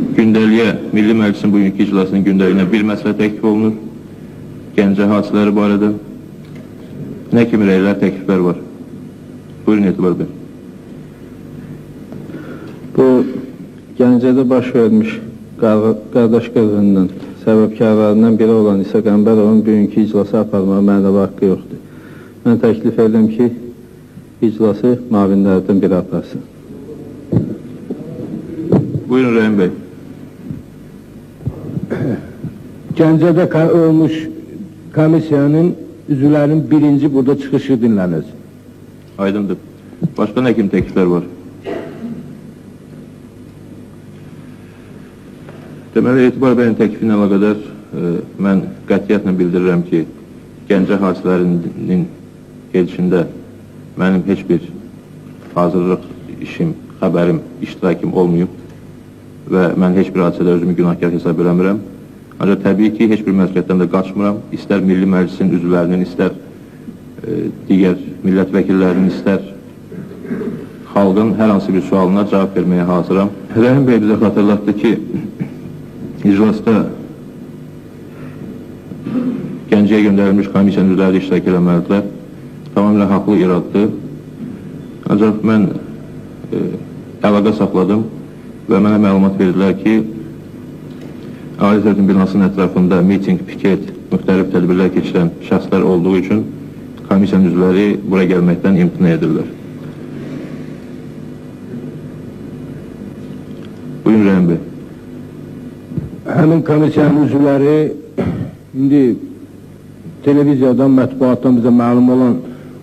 Gündəliyə, Milli Məclisin bugünkü iclasının gündəliyinə bir məsələ təklif olunur. Gəncə hadisələri barədə nə kimi rəylər, təkliflər var? Buyurun, Etibar bəy. Bu, Gəncədə baş vermiş qardaş qırğınının səbəbkarlarından biri olan İsa Qəmbərovun bugünkü iclası aparmağa mənəvi haqqı yoxdur. Mən təklif edirəm ki, iclası mavinlərdən biri aparsın. Buyurun, Rəhim bəy. Gəncədə olmuş komissiyanın üzvlərinin birinci burada çıxışı dinlənir. Aydındır. Başqa nə kimi təkliflər var? Deməli, Etibar bəyin təklifinə əlaqədar mən qətiyyətlə bildirirəm ki, Gəncə hadisələrinin gedişində mənim heç bir hazırlıq işim, xəbərim, iştirakım olmayıb və mən heç bir hadisədə özümü günahkar hesab eləmirəm. Ancaq təbii ki, heç bir məsuliyyətdən də qaçmıram. İstər Milli Məclisin üzvlərinin, istər digər millət vəkillərinin, istər xalqın hər hansı bir sualına cavab verməyə hazıram. Rəhim bəy bizə xatırlatdı ki, iclasda Gəncəyə göndərilmiş komissiyanın üzvləri iştirak eləməlidirlər. Tamamilə haqlı iraddır. Ancaq mən əlaqə saxladım və mənə məlumat verdilər ki, Ali Səhətin binasının ətrafında miting, piket, müxtəlif tədbirlər keçirən şəxslər olduğu üçün komissiyanın üzvləri buraya gəlməkdən imtina edirlər. Buyurun, Rəhim bəy. Həmin komissiyanın üzvləri indi televiziyadan, mətbuatdan bizə məlum olan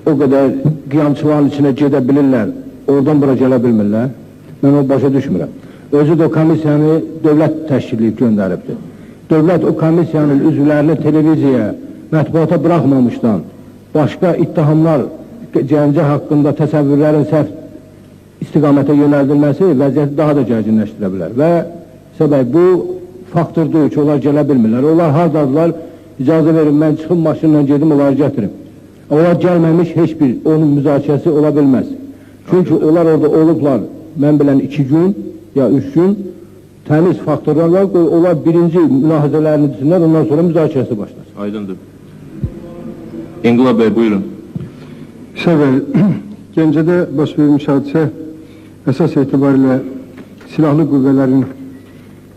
o qədər qiyamçıların içine gedə bilirlər, oradan bura gələ bilmirlər. Mən o başa düşmürəm. Özü də o komissiyanı dövlət təşkilləyib göndəribdir. Dövlət o komissiyanın üzvlərini televiziyaya, mətbuata bıraxmamışdan başqa ittihamlar Gəncə haqqında təsəvvürlərin səhv istiqamətə yönəldilməsi vəziyyəti daha da gərginləşdirə bilər. Və səbəb bu faktordur ki, onlar gələ bilmirlər. Onlar hardadılar, icazə verin, mən çıxım maşınla gedim, onları gətirim. Onlar gəlməmiş heç bir onun müzakirəsi ola bilməz. Çünki onlar orada olublar, mən bilən 2 gün ya 3 gün təmiz faktorlar var, onlar birinci mülahizələrini düşünlər, ondan sonra müzakirəsi başlar. Aydındır. İnqilab bəy, buyurun. Səbəb, Gəncədə baş vermiş hadisə əsas etibarilə silahlı qüvvələrin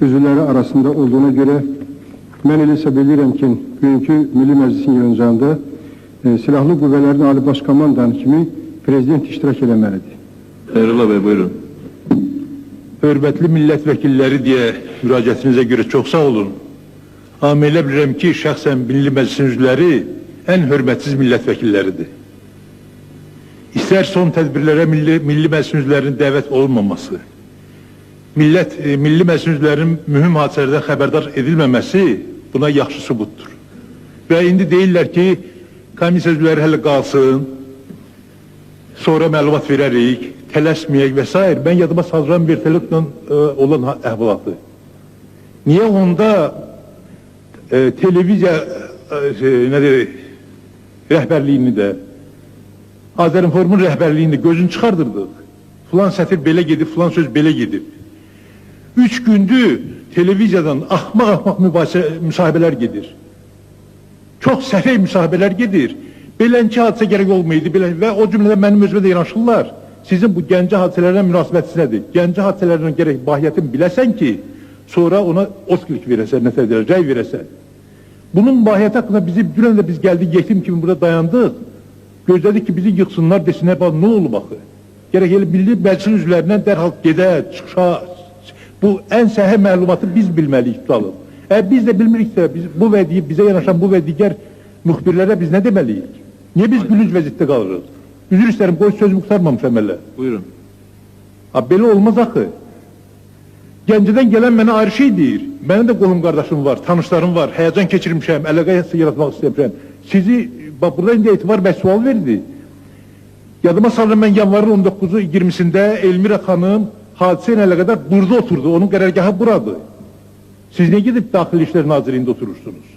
üzvləri arasında olduğuna görə mən elə hesab edirəm ki, bugünkü Milli Məclisin yığıncağında silahlı qüvvələrin Ali Baş Komandanı kimi prezident iştirak eləməlidir. Xeyrullah bəy, buyurun. Hörmətli millət vəkilləri deyə müraciətinizə görə çox sağ olun. Amma elə bilirəm ki, şəxsən Milli Məclisin üzvləri ən hörmətsiz millət vəkilləridir. İstər son tədbirlərə Milli Məclisin üzvlərinin dəvət olunmaması, Milli Məclisin üzvlərinin mühüm hadisələrdən xəbərdar edilməməsi buna yaxşı sübutdur. Və indi deyirlər ki, komissiya üzvləri hələ qalsın, sonra məlumat verərik, tələsməyək və s. Mən yadıma salıram vertolyotla olan əhvalatı. Niyə onda televiziya rəhbərliyini də, Azərinformun rəhbərliyini də gözünü çıxardırdıq. Filan sətir belə gedib, filan söz belə gedib. 3 gündür televiziyadan axmaq müsahibələr gedir. Çox səfək müsahibələr gedir. Belənki hadisə gərək olmaydı və o cümlədə mənim özümə də yanaşırlar. Sizin bu Gəncə hadisələrlə münasibətsiz nədir? Gəncə hadisələrlə gərək bahiyyətini biləsən ki, sonra ona osklik verəsən, rəy verəsən. Bunun bahiyyəti haqqında dünən də biz gəldik, yetim kimi burada dayandıq. Gözlədik ki, bizi yıxsınlar, desinlər, nə olub axı? Gərək elə Milli Məclisin üzvlərindən dərhal gedə, çıxar. Bu ən səhih məlumatı biz bilməliyik, tutalım. Biz də bilmiriksə, bizə yanaşan bu və digər müxbirlərə biz nə deməliyik? Niyə biz gülünc vəziyyətdə qalırıq? Üzür istərim, qoy sözümü qurtarmamışam ələ. Buyurun. Belə olmaz axı. Gəncədən gələn mənə ayrı şey deyir. Mənim də qohum qardaşım var, tanışlarım var, həyəcan keçirmişəm, əlaqə yaratmaq istəyirəm. Sizi, bax, burada indi Etibar bəy sual verdi. Yadıma salırım, mən yanvarın 19-u 20-sində Elmira xanım hadisə ilə əlaqədar burada oturdu, onun qərargahı buradır. Siz nə gedib Daxili İşlər Nazirliyində oturursunuz?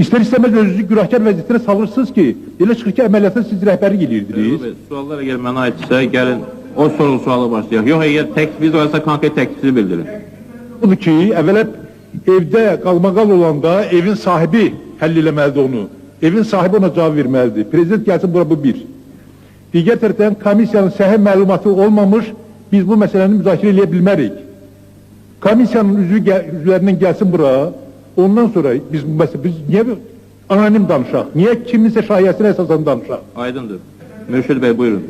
İstər istəməz özünüzü günahkar vəziyyətinə salırsınız ki, elə çıxır ki, əməliyyatda siz rəhbərlik edirdiniz. Suallar əgər mənə aidsə, gəlin o suala başlayaq. Yox, əgər təklifiniz varsa konkret təklifinizi bildirin. Budur ki, əvvələ evdə qalmaqal olanda evin sahibi həll eləməlidir onu. Evin sahibi ona cavab verməlidir. Prezident gəlsin, bura bu bir. Digər tərəfdən komissiyanın səhih məlumatı olmamış, biz bu məsələni müzakirə eləyə bilmərik. Komissiyanın üzvlərindən gəlsin bura, ondan sonra biz niyə anonim danışaq? Niyə kiminsə şahiyəsinə əsasən danışaq? Aydındır. Mürşid bəy, buyurun.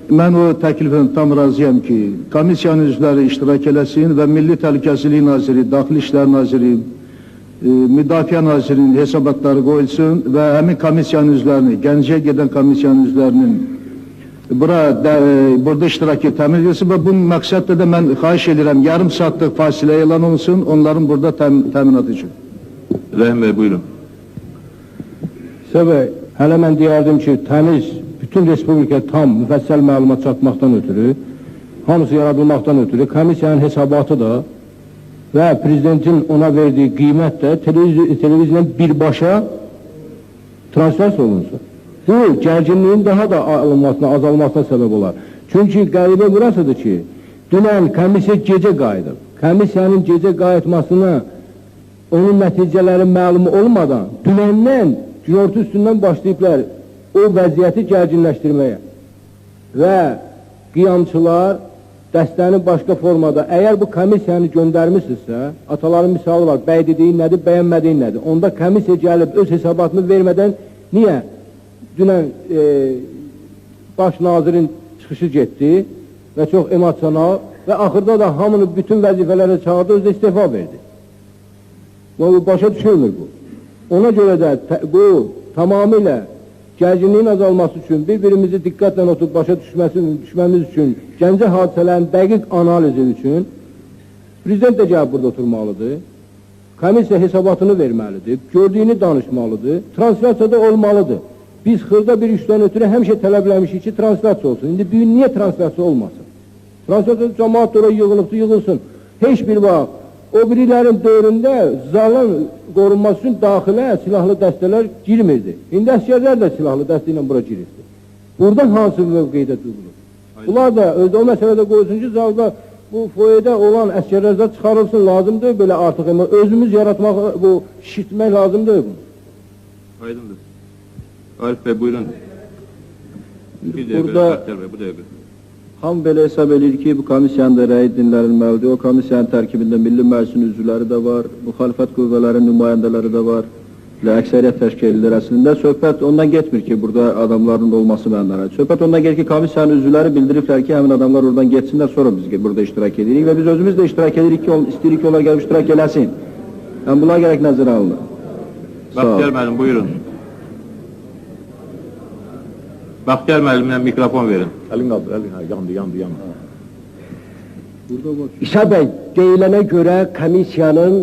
Mən o təkliflə tam razıyam ki, komissiyanın üzvləri iştirak eləsin və Milli Təhlükəsizlik Naziri, Daxili İşlər Naziri, Müdafiə Nazirinin hesabatları qoyulsun və həmin komissiyanın üzvlərini, Gəncəyə gedən komissiyanın üzvlərinin burada iştirakı təmin edilsin və bu məqsədlə də mən xahiş edirəm, yarım saatlıq fasilə elan olunsun, onların burada təminatı üçün. Rəhim bəy, buyurun. Səbəb, hələ mən deyərdim ki, təmiz, bütün Respublika tam müfəssəl məlumat çatmaqdan ötürü, hamısı yaradılmaqdan ötürü, komissiyanın hesabatı da və prezidentin ona verdiyi qiymət də televiziyanın birbaşa transfer olunsun. Bu, gərginliyin daha da alınmasına, azalmasına səbəb olar. Çünki qəribə burasıdır ki, dünən komissiya gecə qayıdıb. Komissiyanın gecə qayıtmasına onun nəticələri məlum olmadan, dünəndən günorta üstündən başlayıblar o vəziyyəti gərginləşdirməyə və qiyamçılar dəstəni başqa formada, əgər bu komissiyanı göndərmişsinizsə, ataların misalı var, bəy dediyin nədir, bəyənmədiyin nədir? Onda komissiya gəlib öz hesabatını vermədən, niyə? Dünən baş nazirin çıxışı getdi və çox emosional və axırda da hamını bütün vəzifələrə çağırdı, özü istifa verdi. Başa düşülmür bu. Ona görə də bu tamamilə gərginliyin azalması üçün, bir-birimizi diqqətlə oturub başa düşməmiz üçün, Gəncə hadisələrin dəqiq analizi üçün prezident də gəlib burada oturmalıdır, komissiya hesabatını verməlidir, gördüyünü danışmalıdır, transversiya da olmalıdır. Biz xırda bir işdən ötürü həmişə tələbləmişik ki, transversiya olsun. İndi bu niyə transversiya olmasın? Transversiya cəmaat da yığılıbdır, yığılsın. Heç bir vaxt, o birilərin dövründə zalın qorunması üçün daxilə silahlı dəstələr girmirdi. İndi əsgərlər də silahlı dəstə ilə bura girirdi. Buradan hansı mövqeydə durulur? Bunlar da o məsələdə qoysun ki, zalda bu foyedə olan əsgərlərdə çıxarılsın, lazımdır belə artıq. Özümüz yaratmaq, bu şişirtmək lazımdır bunu. Aydındır. Arif bəy, buyurun. Burada ham belə hesab edir ki, bu komissiyanın da rəyi dinlənilməlidir. O komissiyanın tərkibində Milli Məclisin üzvləri də var, müxalifət qüvvələrinin nümayəndələri də var, əksəriyyət təşkil edilir. Əslində söhbət ondan getmir ki, burada adamların olması mənada. Söhbət ondan gelir ki, komissiyanın üzvləri bildiriblər ki, həmin adamlar oradan getsinlər, sonra biz burada iştirak edirik və biz özümüz də iştirak edirik ki, istəyirik ki, onlar gəlib iştirak eləsin. Yəni, buna gərək nəzərə alınır. Baxtiyar müəllim, buyurun. Baxtiyar müəllimlə mikrofon verin. Əlin qaldır, yandı. İsa bəy, deyilənə görə komissiyanın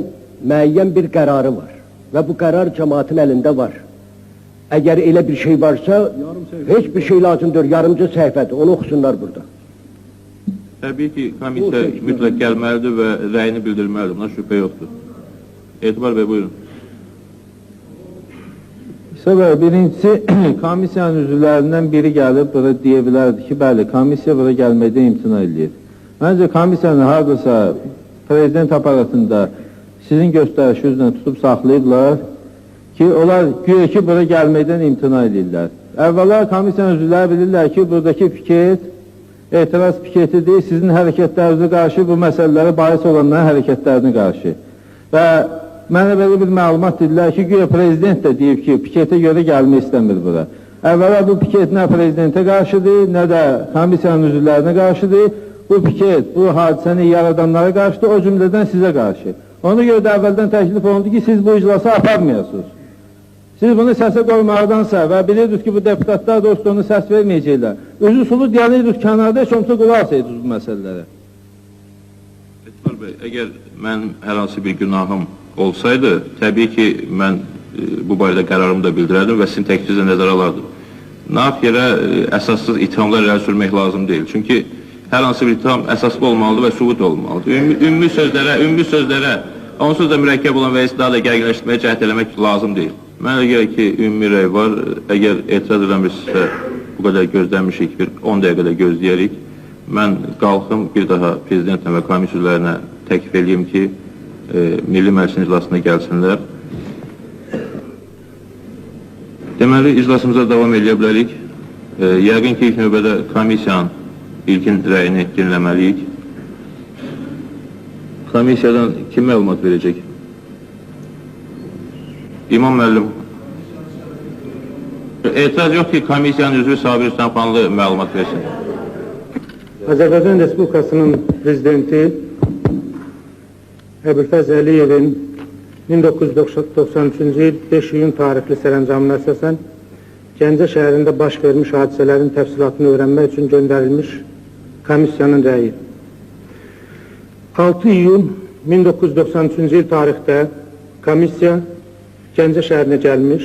müəyyən bir qərarı var və bu qərar cəmaatın əlində var. Əgər elə bir şey varsa, heç bir şey lazımdır, yarımcı səhifədir, onu oxusunlar burada. Təbii ki, komissiya mütləq gəlməlidir və rəyini bildirməlidir, buna şübhə yoxdur. Etibar bəy, buyurun. Səbəb, birincisi, komissiyanın üzvlərindən biri gəlib, burada deyə bilərdi ki, bəli, komissiya burada gəlməkdən imtina edir. Məncə, komissiyanı haradasa prezident aparatında sizin göstərişinizlə tutub saxlayıblar ki, onlar güya ki, burada gəlməkdən imtina edirlər. Əvvəla komissiyanın üzvləri bilirlər ki, buradakı piket, etiraz piketi deyil, sizin hərəkətlərinizə qarşı bu məsələlərə bahis olanların hərəkətlərinə qarşı. Və mənə belə bir məlumat dedilər ki, güya prezident də deyib ki, piketə görə gəlmək istəmir bura. Əvvəla bu piket nə prezidentə qarşıdır, nə də komissiyanın üzvlərinə qarşıdır. Bu piket, bu hadisəni yaradanlara qarşıdır, o cümlədən sizə qarşı. Ona görə də əvvəldən təklif olundu ki, siz bu aparmayasınız. Siz bunu səsə qoymaqdansa və bilirdiniz ki, bu deputatlar dost onu səs verməyəcəklər. Özü sulu deyirdiniz, kənarda heç olmasa qulaq asıydınız bu məsələlərə. Etibar bəy, əgər mənim hər hansı bir günahım olsaydı, təbii ki, mən bu barədə qərarımı da bildirərdim və sizin təklifinizi nəzərə alardım. Naf yerə əsassız ithamlar irəli sürmək lazım deyil. Çünki hər hansı bir itham əsaslı olmalıdır və sübut olmalıdır. Ümumi sözlərə, onsuz da mürəkkəb olan və daha da gərginləşdirməyə cəhd eləmək lazım deyil. Mənə görə ki, ümumi rəy var. Əgər etiraz edilmişsə, bu qədər gözləmişik, bir 10 dəqiqədə gözləyərik. Mən qalxım bir daha prezidentlə və komissiya üzvlərinə təklif edeyim ki, Milli Məclisin iclasına gəlsinlər. Deməli, iclasımıza davam edə bilərik. Yəqin ki, ilk növbədə komissiyanın ilkin rəyini dinləməliyik. Komissiyadan kim məlumat verəcək? İmam müəllim. Etiraz yox ki, komissiyanın üzvü Sabir Hüseynxanlı məlumat versin. Azərbaycan Respublikasının prezidenti Əbülfəz Əliyevin 1993-cü il 5 iyun tarixli sərəncamına əsasən Gəncə şəhərində baş vermiş hadisələrin təfsilatını öyrənmək üçün göndərilmiş komissiyanın rəyi. 6 iyun 1993-cü il tarixdə komissiya Gəncə şəhərinə gəlmiş,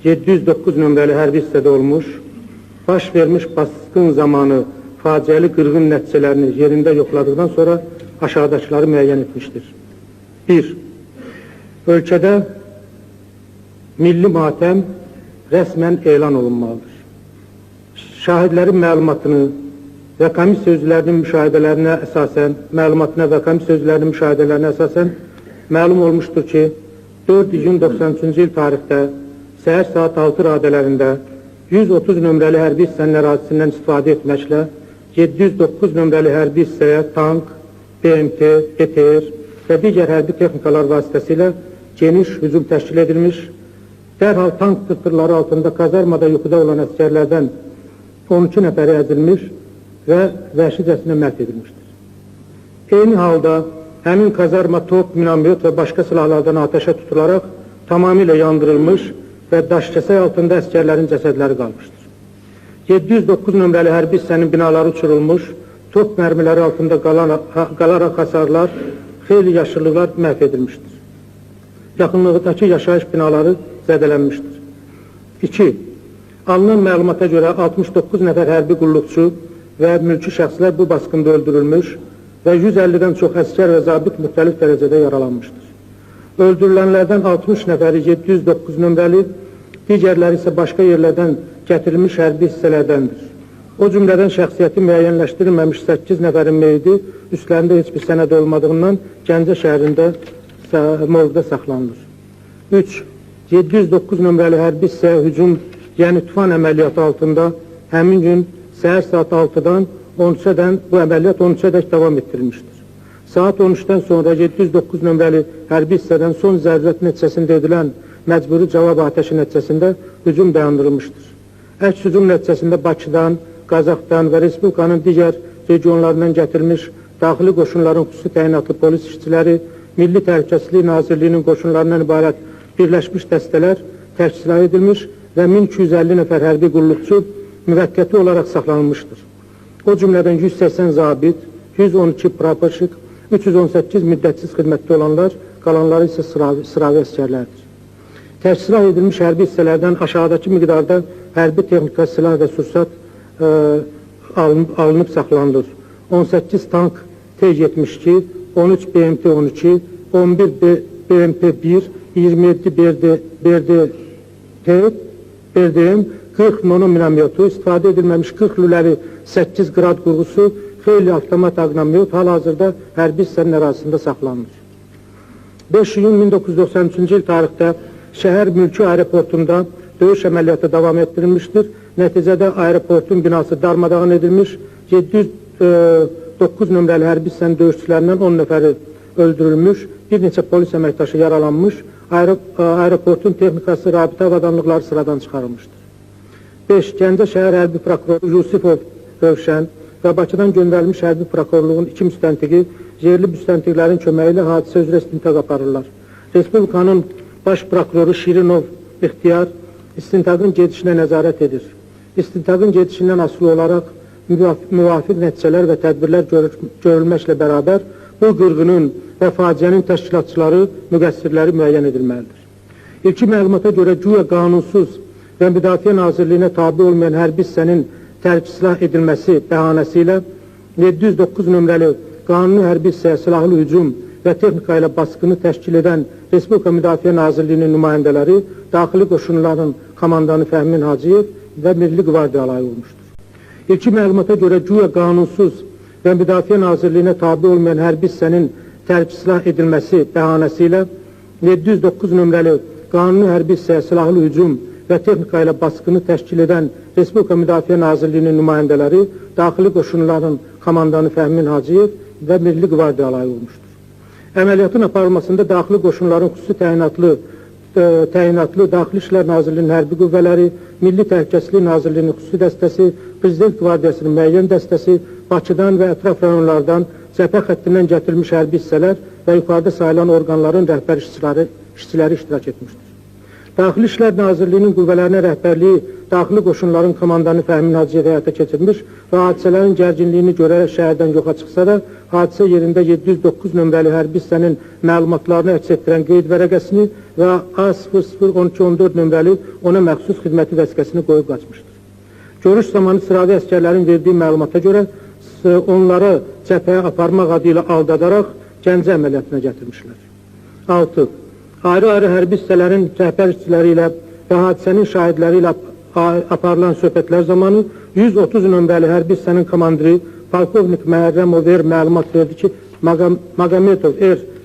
709 nömrəli hərbi hissədə olmuş, baş vermiş baskın zamanı faciəli qırğın nəticələrini yerində yoxladıqdan sonra aşağıdakıları müəyyən etmişdir. 1. Ölkədə milli matəm rəsmən elan olunmalıdır. Şahidlərin məlumatını və komissiya üzvlərinin müşahidələrinə əsasən, məlum olmuşdur ki, 4 iyun 93-cü il tarixdə səhər saat 6 radələrində 130 nömrəli hərbi hissənin ərazisindən istifadə etməklə 709 nömrəli hərbi hissəyə tank, BMT, ETR və digər hərbi texnikalar vasitəsilə geniş hücum təşkil edilmiş, dərhal tank tıxtırları altında kazarmada yuxuda olan əsgərlərdən 12 nəfəri əzilmiş və vəhşicəsinə məhv edilmişdir. Eyni halda həmin kazarma top, minamyot və başqa silahlardan ateşə tutularaq tamamilə yandırılmış və daşkəsək altında əsgərlərin cəsədləri qalmışdır. 709 nömrəli hərbi hissənin binaları uçurulmuş, top mərmiləri altında qalaraq hasarlar, xeyli yaşıllıqlar məhv edilmişdir. Yaxınlıqdakı yaşayış binaları zədələnmişdir. 2. Alınan məlumata görə 69 nəfər hərbi qulluqçu və mülki şəxslər bu basqında öldürülmüş və 150-dən çox əskər və zabit müxtəlif dərəcədə yaralanmışdır. Öldürülənlərdən 60 nəfəri 709 nömrəli, digərləri isə başqa yerlərdən gətirilmiş hərbi hissələrdəndir. O cümlədən şəxsiyyəti müəyyənləşdirilməmiş 8 nəfərin meyidi üstlərində heç bir sənəd olmadığından Gəncə şəhərində morqda saxlanılır. 3. 709 nömrəli hərbi hissəyə hücum, yəni tufan əməliyyatı altında həmin gün səhər saat 6-dan 13-dən bu əməliyyat 13-ədək davam etdirilmişdir. Saat 13-dən sonra 709 nömrəli hərbi hissədən son zərurət nəticəsində edilən məcburi cavab atəşi nəticəsində hücum dayandırılmışdır. Əks hücum nəticəsində Bakıdan, Qazaxdan və Respublikanın digər regionlarından gətirilmiş daxili qoşunların xüsusi təyinatlı polis işçiləri, Milli Təhlükəsizlik Nazirliyinin qoşunlarından ibarət birləşmiş dəstələr təşkil edilmiş və 1250 nəfər hərbi qulluqçu müvəqqəti olaraq saxlanılmışdır. O cümlədən 180 zabit, 112 praporşik, 318 müddətsiz xidmətdə olanlar, qalanları isə sıravi əskərlərdir. Təşkil edilmiş hərbi hissələrdən aşağıdakı miqdarda hərbi texnika, silah və sursat alınıb saxlanılır. 18 tank T-72, 13 BMT-12, 11 BMP-1, 27 BRDM, 40 monominamyotu, istifadə edilməmiş 40 lüləli 8 qrad qurğusu, xeyli avtomat aqnamyot hal-hazırda hərbi hissənin ərazisində saxlanılır. 5 iyun 1993-cü il tarixdə şəhər mülki aeroportunda döyüş əməliyyatı davam etdirilmişdir. Nəticədə aeroportun binası darmadağın edilmiş, 709 nömrəli hərbi hissənin döyüşçülərindən 10 nəfəri öldürülmüş, bir neçə polis əməkdaşı yaralanmış, aeroportun texnikası, rabitə avadanlıqları sıradan çıxarılmışdır. 5. Gəncə şəhər hərbi prokuroru Yusifov Rövşən və Bakıdan göndərilmiş hərbi prokurorluğun 2 müstəntiqi yerli müstəntiqlərin köməyi ilə hadisə üzrə istintaq aparırlar. Respublikanın baş prokuroru Şirinov İxtiyar istintaqın gedişinə nəzarət edir. İstintaqın gedişindən asılı olaraq müvafiq nəticələr və tədbirlər görülməklə bərabər bu qırğının və faciənin təşkilatçıları, müqəssirləri müəyyən edilməlidir. İlki məlumata görə güya qanunsuz və Müdafiə Nazirliyinə tabi olmayan hərbi hissənin tərk silah edilməsi bəhanəsi ilə 709 nömrəli qanuni hərbi hissəyə silahlı hücum və texnika ilə baskını təşkil edən Respublika Müdafiə Nazirliyinin nümayəndələri, daxili qoşunların komandanı Fəhmin Hacıyev və Milli Qvardiya alayı olmuşdur. İlki məlumata görə güya qanunsuz və Müdafiə Nazirliyinə tabi olmayan hərbi hissənin tərk silah edilməsi bəhanəsi ilə 709 nömrəli qanuni hərbi hissəyə silahlı hücum və texnika ilə baskını təşkil edən Respublika Müdafiə Nazirliyinin nümayəndələri daxili qoşunların komandanı Fəhmin Hacıyev və Milli Qvardiya alayı olmuşdur. Əməliyyatın aparılmasında daxili qoşunların xüsusi təyinatlı Daxili İşlər Nazirliyinin hərbi qüvvələri, Milli Təhlükəsizlik Nazirliyinin xüsusi dəstəsi, Prezident Qvardiyasının müəyyən dəstəsi, Bakıdan və ətraf rayonlardan cəbhə xəttindən gətirilmiş hərbi hissələr və yuxarıda sayılan orqanların rəhbər işçiləri iştirak etmişdir. Daxili İşlər Nazirliyinin qüvvələrinə rəhbərliyi daxili qoşunların komandanı Fəhmin Hacıyev həyata keçirmiş və hadisələrin gərginliyini görərək şəhərdən yoxa çıxsa da, hadisə yerində 709 nömrəli hərbi hissənin məlumatlarını əks etdirən qeyd vərəqəsini və A001214 nömrəli ona məxsus xidməti vəsiqəsini qoyub qaçmışdır. Görüş zamanı sıravi əsgərlərin verdiyi məlumata görə onları cəbhəyə aparmaq adı ilə aldadaraq Gəncə əməliyyatına gətirmişlər. 6. Ayrı-ayrı hərbi hissələrin rəhbər işçiləri ilə və hadisənin şahidləri ilə aparılan söhbətlər zamanı 130 nömrəli hərbi hissənin komandiri Polkovnik Məhərrəmov məlumat verdi ki, Maqametov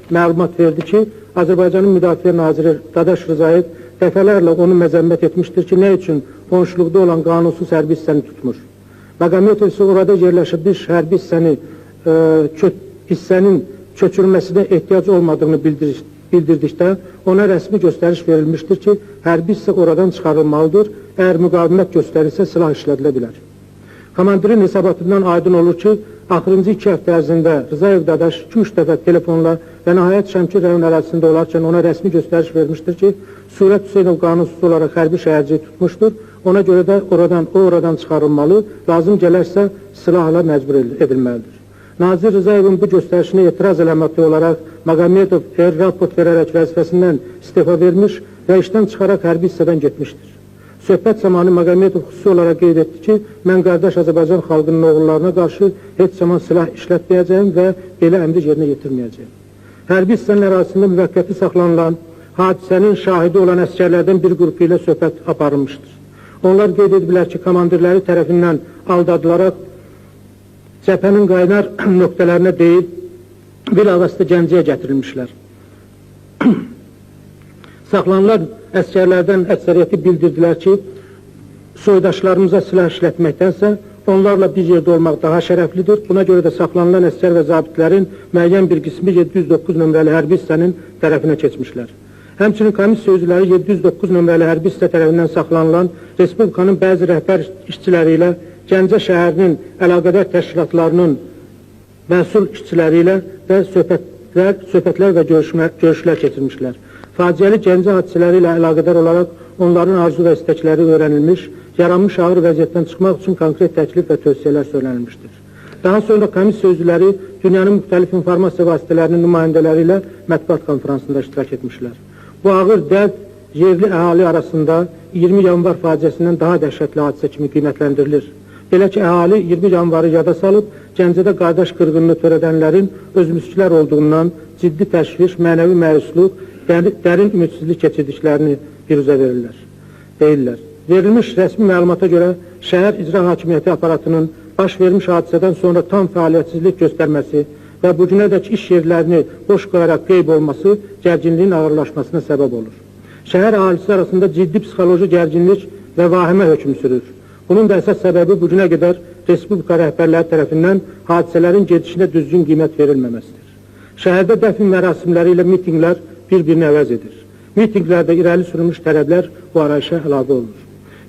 məlumat verdi ki, Azərbaycanın Müdafiə Naziri Dadaş Rızayev dəfələrlə onu məzəmmət etmişdir ki, nə üçün qonşuluqda olan qanunsuz hərbi hissəni tutmur. Maqametov isə orada yerləşmiş hərbi hissənin köçürülməsinə ehtiyac olmadığını bildirdikdə ona rəsmi göstəriş verilmişdir ki, hərbi hissə oradan çıxarılmalıdır, əgər müqavimət göstərilsə silah işlədilə bilər. Komandirin hesabatından aydın olur ki, axırıncı 2 həftə ərzində Rızayev Dadaş 2-3 dəfə telefonla və nəhayət Şəmkir rayon ərazisində olarkən ona rəsmi göstəriş vermişdir ki, Surət Hüseynov qanunsuz olaraq hərbi şəhərciyi tutmuşdur, ona görə də oradan çıxarılmalı, lazım gələrsə silahla məcbur edilməlidir. Nazir Rızayevin bu göstərişinə etiraz eləməkdə olaraq Maqametov raport verərək vəzifəsindən istifa vermiş və işdən çıxaraq hərbi hissədən getmişdir. Söhbət zamanı Maqametov xüsusi olaraq qeyd etdi ki, mən qardaş Azərbaycan xalqının oğullarına qarşı heç zaman silah işlətməyəcəyim və belə əmri yerinə yetirməyəcəyim. Hərbi hissənin ərazisində müvəqqəti saxlanılan, hadisənin şahidi olan əsgərlərdən bir qrupu ilə söhbət aparılmışdır. Onlar qeyd ediblər ki, komandirləri tərəfindən aldadılaraq cəbhənin qaynar nöqtələrinə deyil, bilavasitə Gəncəyə gətirilmişlər. Saxlanılan əsgərlərdən əksəriyyəti bildirdilər ki, soydaşlarımıza silah işlətməkdənsə, onlarla bir yerdə olmaq daha şərəflidir. Buna görə də saxlanılan əsgər və zabitlərin müəyyən bir qismi 709 nömrəli hərbi hissənin tərəfinə keçmişlər. Həmçinin komissiya üzvləri 709 nömrəli hərbi hissə tərəfindən saxlanılan Respublikanın bəzi rəhbər işçiləri ilə Gəncə şəhərinin əlaqədar təşkilatlarının məsul işçiləri ilə və söhbətlər və görüşlər keçirmişlər. Faciəli Gəncə hadisələri ilə əlaqədar olaraq onların arzu və istəkləri öyrənilmiş, yaranmış ağır vəziyyətdən çıxmaq üçün konkret təklif və tövsiyələr söylənilmişdir. Daha sonra komissiya üzvləri dünyanın müxtəlif informasiya vasitələrinin nümayəndələri ilə mətbuat konferansında iştirak etmişlər. Bu ağır dərd yerli əhali arasında 20 yanvar faciəsindən daha dəhşətli hadisə kimi qiymətləndirilir. Belə ki, əhali 20 yanvarı yada salıb, Gəncədə qardaş qırğınını törədənlərin özmüskülər olduğundan ciddi təşviş, mənəvi məyusluq, dərin ümidsizlik keçirdiklərini biruzə deyirlər. Verilmiş rəsmi məlumata görə şəhər icra hakimiyyəti aparatının baş vermiş hadisədən sonra tam fəaliyyətsizlik göstərməsi və bu günədək iş yerlərini boş qoyaraq qeyb olması gərginliyin ağırlaşmasına səbəb olur. Şəhər əhalisi arasında ciddi psixoloji gərginlik və vahimə hökm sürür. Bunun da əsas səbəbi bu günə qədər Respublika rəhbərləri tərəfindən hadisələrin gedişinə düzgün qiymət verilməməsidir. Şəhərdə dəfn mərasimləri ilə mitinqlər bir-birini əvəz edir. Mitinqlərdə irəli sürülmüş tələblər bu arayışa əlavə olunur.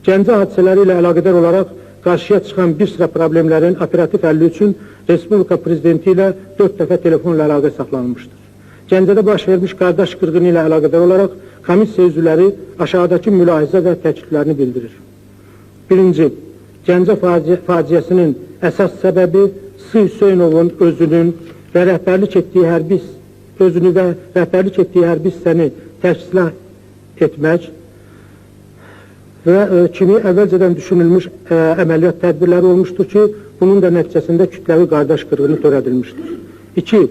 Gəncə hadisələri ilə əlaqədar olaraq qarşıya çıxan bir sıra problemlərin operativ həlli üçün Respublika Prezidenti ilə 4 dəfə telefonla əlaqə saxlanılmışdır. Gəncədə baş vermiş qardaş qırğını ilə əlaqədar olaraq komissiya üzvləri aşağıdakı mülahizə və təkliflərini bildirir. 1. Gəncə faciəsinin əsas səbəbi Hüseynovun özünü və rəhbərlik etdiyi hərbi hissəni təşkil etmək və kimi əvvəlcədən düşünülmüş əməliyyat tədbirləri olmuşdur ki, bunun da nəticəsində kütləvi qardaş qırğını törədilmişdir. 2.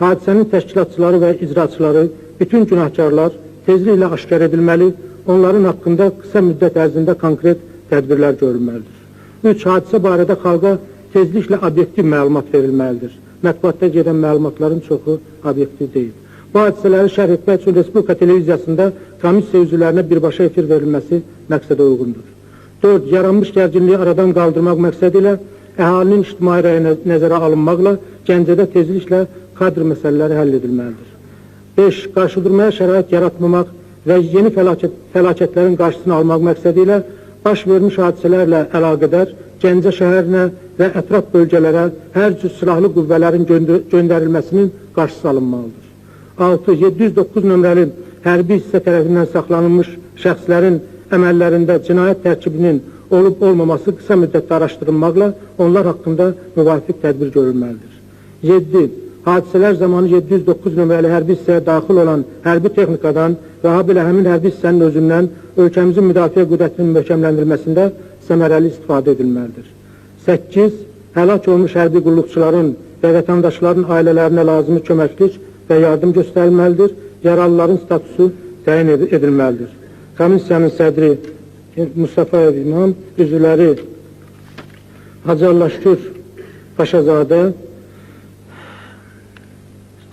Hadisənin təşkilatçıları və icraçıları, bütün günahkarlar tezliklə aşkar edilməli, onların haqqında qısa müddət ərzində konkret tədbirlər görülməlidir. 3. Hadisə barədə xalqa tezliklə obyektiv məlumat verilməlidir. Mətbuatda gedən məlumatların çoxu obyektiv deyil. Bu hadisələri şərh etmək üçün Respublika televiziyasında komissiya üzvlərinə birbaşa efir verilməsi məqsədə uyğundur. 4. Yaranmış gərginliyi aradan qaldırmaq məqsədi ilə əhalinin ictimai rəyi nəzərə alınmaqla Gəncədə tezliklə kadr məsələləri həll edilməlidir. 5. Qarşıdurmaya şərait yaratmamaq və yeni fəlakətlərin qarşısını almaq məqsədi ilə baş vermiş hadisələrlə əlaqədar Gəncə şəhərinə və ətraf bölgələrə hər cür silahlı qüvvələrin göndərilməsinin qarşısı alınmalıdır. 6. 709 nömrəli hərbi hissə tərəfindən saxlanılmış şəxslərin əməllərində cinayət tərkibinin olub-olmaması qısa müddətdə araşdırılmaqla onlar haqqında müvafiq tədbir görülməlidir. 7. Hadisələr zamanı 709 nömrəli hərbi hissəyə daxil olan hərbi texnikadan və habelə həmin hərbi hissənin özündən ölkəmizin müdafiə qüdrətinin möhkəmləndirilməsində səmərəli istifadə edilməlidir. 8. Həlak olmuş hərbi qulluqçuların və vətəndaşların ailələrinə lazımi köməklik və yardım göstərilməlidir, yaralıların statusu təyin edilməlidir. Komissiyanın sədri Mustafa İmam, üzvləri Hacı Allahşükür Paşazadə,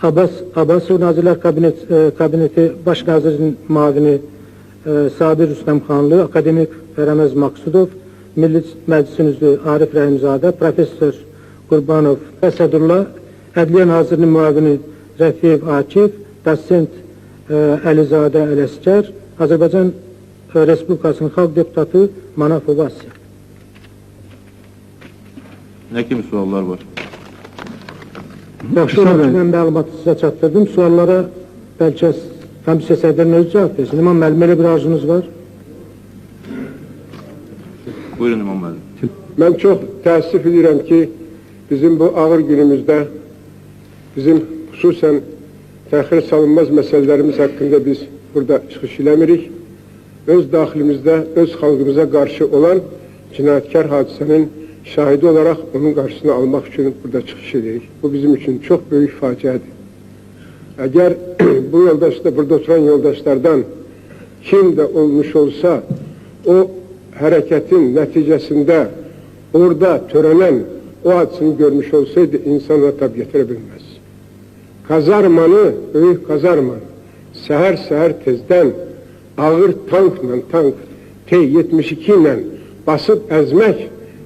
Abbasov Nazirlər Kabineti Baş Nazirinin müavini Sabir Rüstəmxanlı, akademik Fərəməz Maqsudov, Milli Məclisin üzvü Arif Rəhimzadə, Profesör Qurbanov Əsədullah, Ədliyyə Nazirinin müavini Rəfiyev Akif, Dosent Əlizadə Ələskər, Azərbaycan Respublikasının Xalq Deputatı Manafov Asya. Nə kimi suallar var? Yaxşı olaraq ki, mən məlumatı sizə çatdırdım. Suallara bəlkə komissiya sədrinin özü cavab versin. İmam müəllim, elə bir arzunuz var? Buyurun İmam müəllim. Mən çox təəssüf edirəm ki, bizim bu ağır günümüzdə bizim xüsusən təxir salınmaz məsələlərimiz haqqında biz burada çıxış eləmirik. Öz daxilimizdə, öz xalqımıza qarşı olan cinayətkar hadisənin şahidi olaraq onun qarşısını almaq üçün burada çıxış edirik. Bu bizim üçün çox böyük faciədir. Əgər bu yoldaşda, burada oturan yoldaşlardan kim də olmuş olsa, o hərəkətin nəticəsində orada törənən o hadisini görmüş olsaydı, insanla tab gətirə bilməz. Kazarmanı, böyük kazarmanı, səhər tezdən ağır tank T-72 ilə basıb əzmək,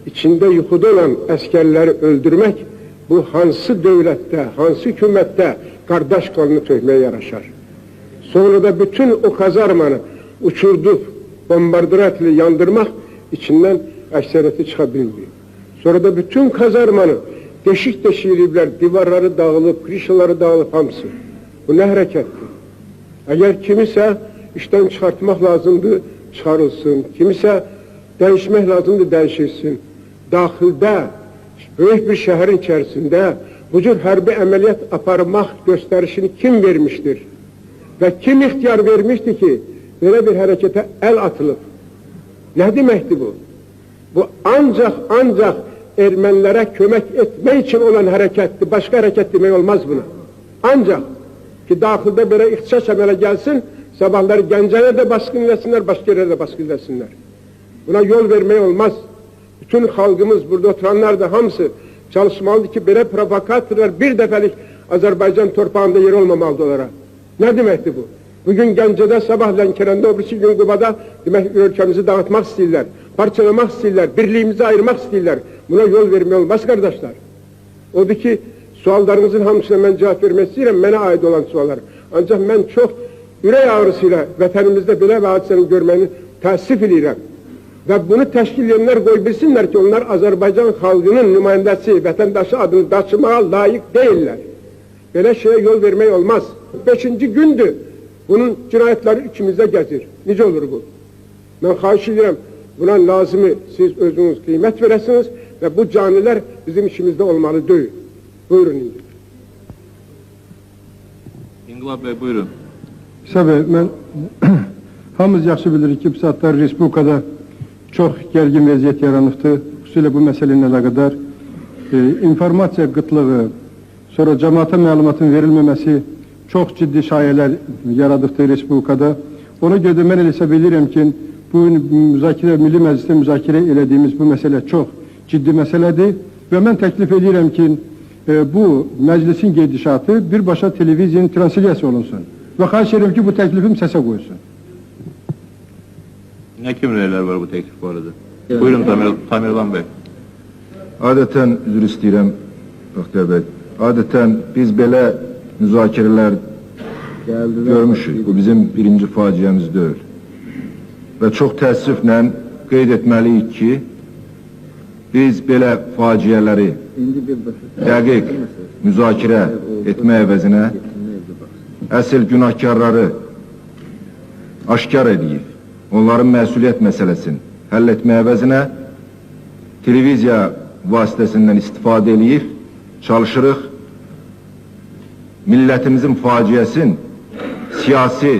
içində yuxuda olan əskərləri öldürmək, bu hansı dövlətdə, hansı hükümətdə qardaş qanını tökməyə yaraşar. Sonra da bütün o kazarmanı uçurdub, bombardıratla yandırmaq, içindən əksəriyyəti çıxa bilmiyor. Sonra da bütün kazarmanı deşik ediblər, divarları dağılıb, krişaları dağılıb hamısı. Bu nə hərəkətdir? Əgər kimisə işdən çıxartmaq lazımdır, çıxarılsın. Kimisə dəyişmək lazımdır, dəyişilsin. Daxildə, böyük bir şəhərin içərisində bu cür hərbi əməliyyat aparmaq göstərişini kim vermişdir? Və kim ixtiyar vermişdir ki, belə bir hərəkətə əl atılıb? Nə deməkdir bu? Bu ancaq ermənilərə kömək etmək üçün olan hərəkətdir. Başqa hərəkət demək olmaz buna. Ancaq ki, daxildə belə ixtişaş əmələ gəlsin, sabahları Gəncəyə də baskın eləsinlər, başqa yerə də baskın eləsinlər. Buna yol vermək olmaz. Bütün xalqımız, burada oturanlar da hamısı çalışmalıdır ki, belə provokatorlar bir dəfəlik Azərbaycan torpağında yer olmamalıdır onlara. Nə deməkdir bu? Bugün Gəncədə, sabah Lənkərəndə, o birisi gün Qubada demək, ölkəmizi dağıtmaq istəyirlər, parçalamaq istəyirlər, birliyimizi ayırmaq istəyirlər. Buna yol vermək olmaz, qardaşlar. Odur ki, suallarınızın hamısına mən cavab vermək istəyirəm, mənə aid olan suallar. Ancaq mən çox ürək ağrısıyla vətənimizdə belə bir hadisəni görməyini təəssüf edirəm. Və bunu təşkil edenlər qoy bilsinlər ki, onlar Azərbaycan xalqının nümayəndəsi, vətəndaşı adını daşımağa layiq deyirlər. Belə şeyə yol vermək olmaz. 5-ci gündür bunun cinayətləri içimizdə gəzir. Necə olur bu? Mən xahiş edirəm, buna lazımı siz özünüz qiymət verəsiniz və bu canilər bizim işimizdə olmalı deyil. Buyurun indi. İnqilab bəy, buyurun. İsa bəy, mən hamımız yaxşı bilirik ki, bu saatlar Respublikada çox gərgin vəziyyət yaranıbdır. Xüsusilə bu məsələ ilə əlaqədar informasiya qıtlığı, sonra cəmaata məlumatın verilməməsi çox ciddi şayələr yaradıbdır Respublikada. Ona görə də mən elə hesab edirəm ki, bu Milli Məclisdə müzakirə elədiyimiz bu məsələ çox ciddi məsələdir və mən təklif edirəm ki, bu məclisin gedişatı birbaşa televiziyanın transliyası olunsun və xahiş edirəm ki, bu təklifim səsə qoyulsun. Nə kimi rəylər var bu təklif barədə? Buyurun Tamirlan bəy. Adətən üzr istəyirəm Bəxtiyar bəy. Adətən biz belə müzakirələr görmüşük. Bu bizim birinci faciəmiz deyil. Və çox təəssüflə qeyd etməliyik ki, biz belə faciələri dəqiq müzakirə etmək əvəzinə əsl günahkarları aşkar edib, onların məsuliyyət məsələsini həll etmək əvəzinə televiziya vasitəsindən istifadə edib, çalışırıq millətimizin faciəsin siyasi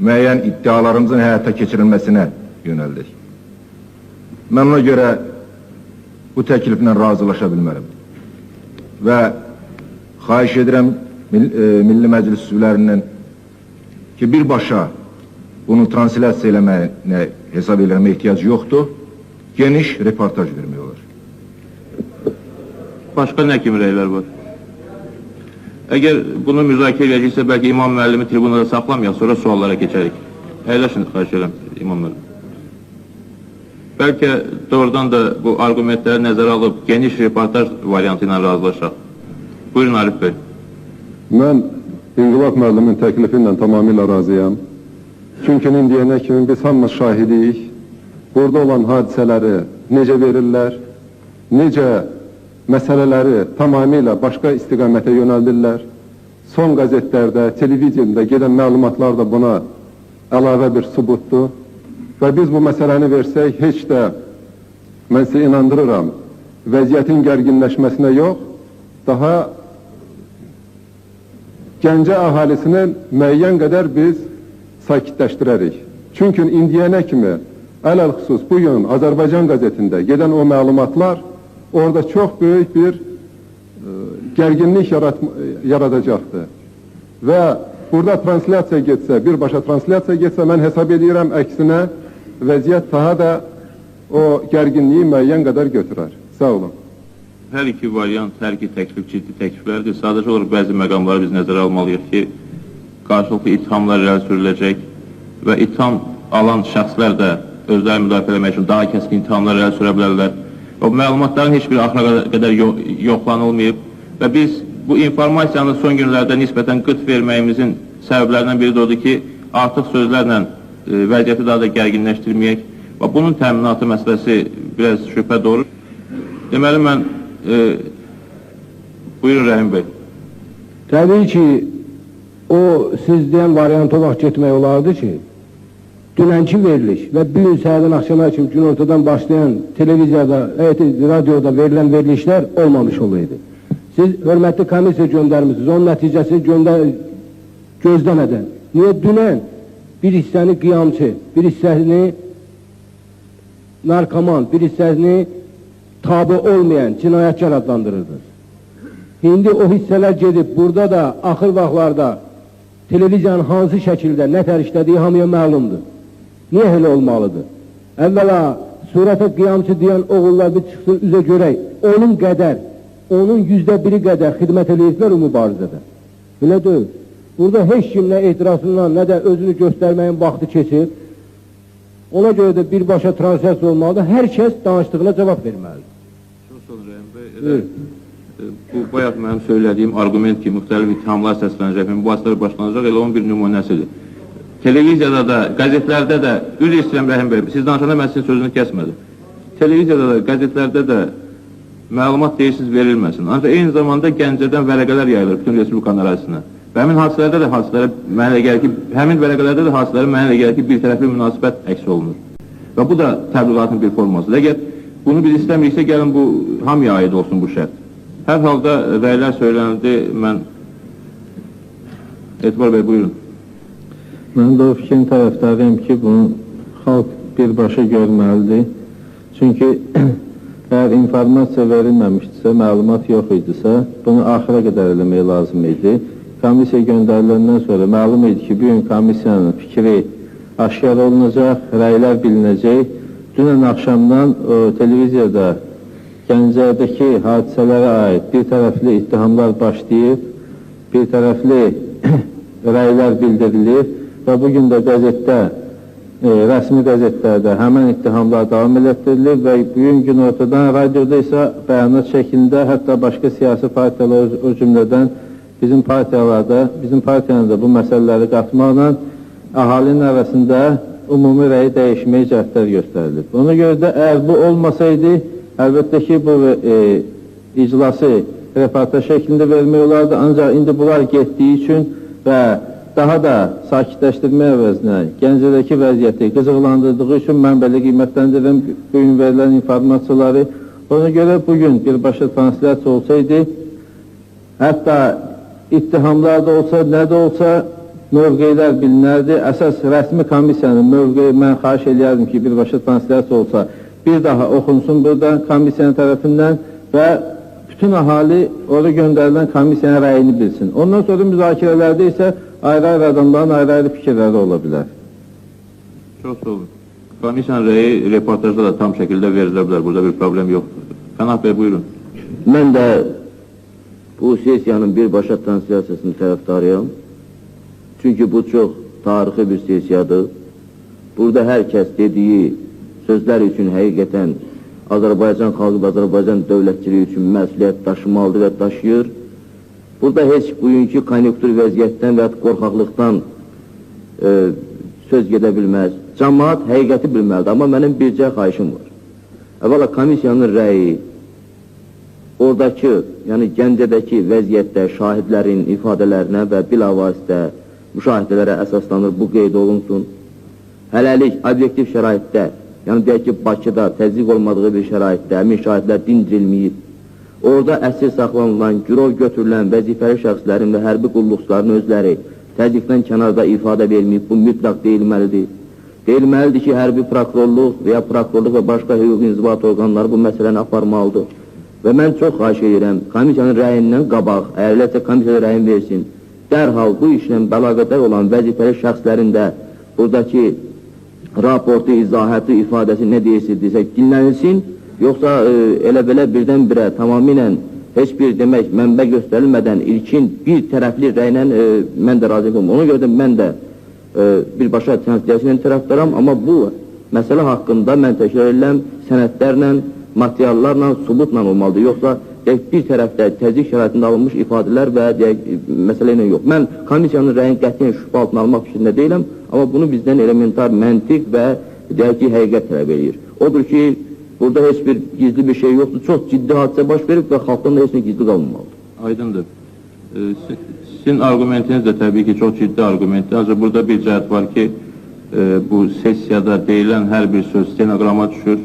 müəyyən iddialarımızın həyata keçirilməsinə yönəldik. Mən ona görə bu təkliflə razılaşa bilmərəm. Və xahiş edirəm Milli Məclis üzvlərindən ki, birbaşa bunu translasiya eləməyinə hesab eləmə ehtiyac yoxdur, geniş reportaj vermək olar. Başqa nə kimi rəylər var? Əgər bunu müzakirə edəcəksə, bəlkə İmam müəllimi tribunada saxlamayaq, sonra suallara keçərik. Əyləşin, xahiş edirəm İmam müəllim. Bəlkə doğrudan da bu argumentləri nəzərə alıb geniş reportaj variantı ilə razılaşaq. Buyurun Arif bəy. Mən İnqilab müəllimin təklifi ilə tamamilə razıyam. Çünki indiyənə kimi biz hamımız şahidiyik. Burada olan hadisələri necə verirlər, necə məsələləri tamamilə başqa istiqamətə yönəldirlər. Son qəzetlərdə, televiziyada gedən məlumatlar da buna əlavə bir sübutdur. Və biz bu məsələni versək, heç də mən sizə inandırıram, vəziyyətin gərginləşməsinə yox, daha Gəncə əhalisini müəyyən qədər biz sakitləşdirərik. Çünki indiyənə kimi, ələl-xüsus bugün Azərbaycan qəzetində gedən o məlumatlar orada çox böyük bir gərginlik yaradacaqdır. Və burada translyasiya getsə, birbaşa translyasiya getsə, mən hesab edirəm, əksinə vəziyyət daha da o gərginliyi müəyyən qədər götürər. Sağ olun. Hər iki variant, hər iki təklif ciddi təkliflərdir. Sadəcə olaraq bəzi məqamları biz nəzərə almalıyıq ki, qarşılıqlı ittihamlar irəli sürüləcək və itham alan şəxslər də özləri müdafiə etmək üçün daha kəskin ittihamlar irəli sürə bilərlər. O məlumatların heç biri axıra qədər yoxlanılmayıb və biz bu informasiyanı son günlərdə nisbətən qıt verməyimizin səbəblərindən biri də odur ki, artıq sözlərlə vəziyyəti daha da gərginləşdirməyək və bunun təminatı məsələsi biraz şübhə doğurur. Deməli, mən buyurun Rəhim bəy. Təbii ki, o siz deyən variant olaraq getmək olardı ki, dünənki veriliş və bir gün səhərdən axşama kimi günortadan başlayan televiziyada, radioda verilən verilişlər olmamış olaydı. Siz hörmətli komissiya göndərmişsiniz, onun nəticəsini gözləmədən. Niyə dünən bir hissəni qiyamçı, bir hissəni narkoman, bir hissəni tabi olmayan cinayətkar adlandırırdınız. İndi o hissələr gedib, burada da axır vaxtlarda televiziyanın hansı şəkildə nətər işlədiyi hamıya məlumdur. Niyə elə olmalıdır? Əvvəla surətə qiyamçı deyən oğullar bir çıxsın üzə görək, onun qədər, onun %1-i qədər xidmət edəcəklər o mübarizədə. Belə deyil. Burada heç kim nə ehtirasından, nə də özünü göstərməyin vaxtı keçib. Ona görə də birbaşa translyasiya olmalıdır. Hər kəs danışdığına cavab verməlidir. Çox sağ olun Rəhim bəy. Bu bayaq mənim söylədiyim argument ki, müxtəlif ittihamlar səslənəcək, bu vasitələr başlanacaq, elə onun bir nümunəsidir. Televiziyada da, qəzetlərdə də, üzr istəyirəm Rəhim bəy, siz danışanda mən sizin sözünü kəsmədim. Televiziyada da, qəzetlərdə də məlumat deyirsiniz verilməsin. Ancaq eyni zamanda Gəncədən vərəqələr yayılır bütün Respublikanın ərazisinə. Və həmin hadisələrdə də hadisələrə mənə elə gəlir ki, həmin vərəqələrdə də hadisələrə mənə elə gəlir ki, bir tərəfli münasibət əks olunur. Və bu da təbliğatın bir formasıdır. Əgər bunu biz istəmiriksə, gəlin bu hamıya aid olsun bu şərt. Hər halda rəylər söylənildi, mən... Etibar bəy, buyurun. Mən də o fikrin tərəfdarıyım ki, bunu xalq birbaşa görməlidir. Çünki əgər informasiya verilməmişdirsə, məlumat yox idisə, bunu axıra qədər eləmək lazım idi. Komissiya göndəriləndən sonra məlum idi ki, bugün komissiyanın fikri aşkar olunacaq, rəylər bilinəcək. Dünən axşamdan televiziyada Gəncədəki hadisələrə aid bir tərəfli ittihamlar başlayıb, bir tərəfli rəylər bildirilir və bugün də qəzetdə, rəsmi qəzetlərdə həmən ittihamlar davam elətdirilir və bugün gün ortadan radioda isə bəyanat şəklində hətta başqa siyasi partiyalar o cümlədən bizim partiyanın da bu məsələləri qatmaqla əhalinin arasında ümumi rəyi dəyişməyə cəhdlər göstərilib. Ona görə də əgər bu olmasaydı, əlbəttə ki, bu iclası reportaj şəklində vermək olardı, ancaq indi bunlar getdiyi üçün və daha da sakitləşdirmək əvəzinə Gəncədəki vəziyyəti qızıqlandırdığı üçün mən belə qiymətləndirirəm bugün verilən informasiyaları. Ona görə bugün birbaşa translasiya olsaydı, hətta ittihamlar da olsa, nə də olsa mövqeylər bilinərdi. Əsas rəsmi komissiyanın mövqeyi mən xahiş edərdim ki, birbaşa translasiya olsa, bir daha oxunsun burada komissiyanın tərəfindən və bütün əhali oraya göndərilən komissiyanın rəyini bilsin. Ondan sonra müzakirələrdə isə ayrı-ayrı adamların ayrı-ayrı fikirləri ola bilər. Çox sağ olun. Komissiyanın rəyi reportajda da tam şəkildə verilə bilər. Burada bir problem yoxdur. Pənah bəy, buyurun. Mən də bu sesiyanın birbaşa translasiyasının tərəfdarıyam. Çünki bu çox tarixi bir sesiyadır. Burada hər kəs dediyi sözlər üçün həqiqətən Azərbaycan xalqı və Azərbaycan dövlətçiliyi üçün məsuliyyət daşımalıdır və daşıyır. Burada heç bugünkü konjunktur vəziyyətdən və qorxaqlıqdan söz gedə bilməz. Cəmaat həqiqəti bilməlidir, amma mənim bircə xahişim var. Əvvəla komissiyanın rəyi, oradakı, yəni Gəncədəki vəziyyətdə şahidlərin ifadələrinə və bilavasitə müşahidələrə əsaslanır, bu qeyd olunsun. Hələlik obyektiv şəraitdə, yəni deyək ki, Bakıda təzyiq olmadığı bir şəraitdə həmin şahidlər dindirilməyib. Orada əsir saxlanılan, girov götürülən vəzifəli şəxslərin və hərbi qulluqçuların özləri təzyiqdən kənarda ifadə verməyib, bu mütləq deyilməlidir. Deyilməlidir ki, hərbi prokurorluq və ya prokurorluq və başqa hüquqi inzibat orqanları bu məsələni aparmalıdır. Və mən çox xahiş edirəm, komissiyanın rəyindən qabaq, əgər eləsə komissiyada rəyin versin, dərhal bu işlə bəlaqədar olan vəzifəli şəxslərin də buradakı raportu, izahatı, ifadəsi nə deyirsə dinlənilsin, yoxsa elə-belə birdən-birə tamamilə heç bir demək mənbə göstərilmədən ilkin bir tərəfli rəylə mən də razı olmam. Ona görə də mən də birbaşa translasiyasının tərəfdaram, amma bu məsələ haqqında mən təkrar edirəm, sənədlərlə, materiallarla, subutla olmalıdır. Yoxsa bir tərəfdə təzyiq şəraitində alınmış ifadələr və məsələ ilə yox. Mən komissiyanın rəyini qətiyyən şübhə altına almaq fikrində deyiləm, amma bunu bizdən elementar məntiq və deyək ki, həqiqət tələb edir. Odur ki, burada heç bir gizli bir şey yoxdur, çox ciddi hadisə baş verib və xalqdan da heç nə gizli qalınmalıdır. Aydındır. Sizin argumentiniz də təbii ki, çox ciddi argumentdir. Ancaq burada bir cəhət var ki, bu sessiyada deyilən hər bir söz stenoqrama düşür,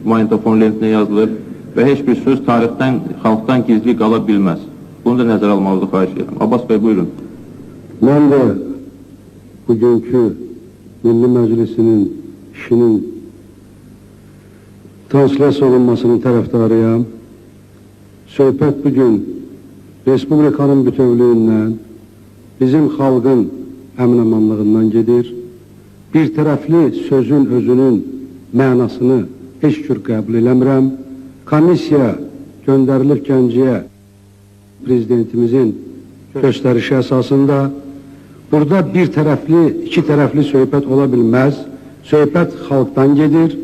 magnetofon lentinə yazılır və heç bir söz tarixdən, xalqdan gizli qala bilməz. Bunu da nəzərə almağınızı xahiş edirəm. Abbas bəy, buyurun. Mən də bugünkü Milli Məclisinin işinin translasiyya olunmasının tərəfdarıyam. Söhbət bugün Respublikanın bütövlüyündən, bizim xalqın əmin-amanlığından gedir. Bir tərəfli sözün özünün mənasını heç cür qəbul eləmirəm. Komissiya göndərilib Gəncəyə prezidentimizin göstərişi əsasında burada bir tərəfli, iki tərəfli söhbət ola bilməz. Söhbət xalqdan gedir,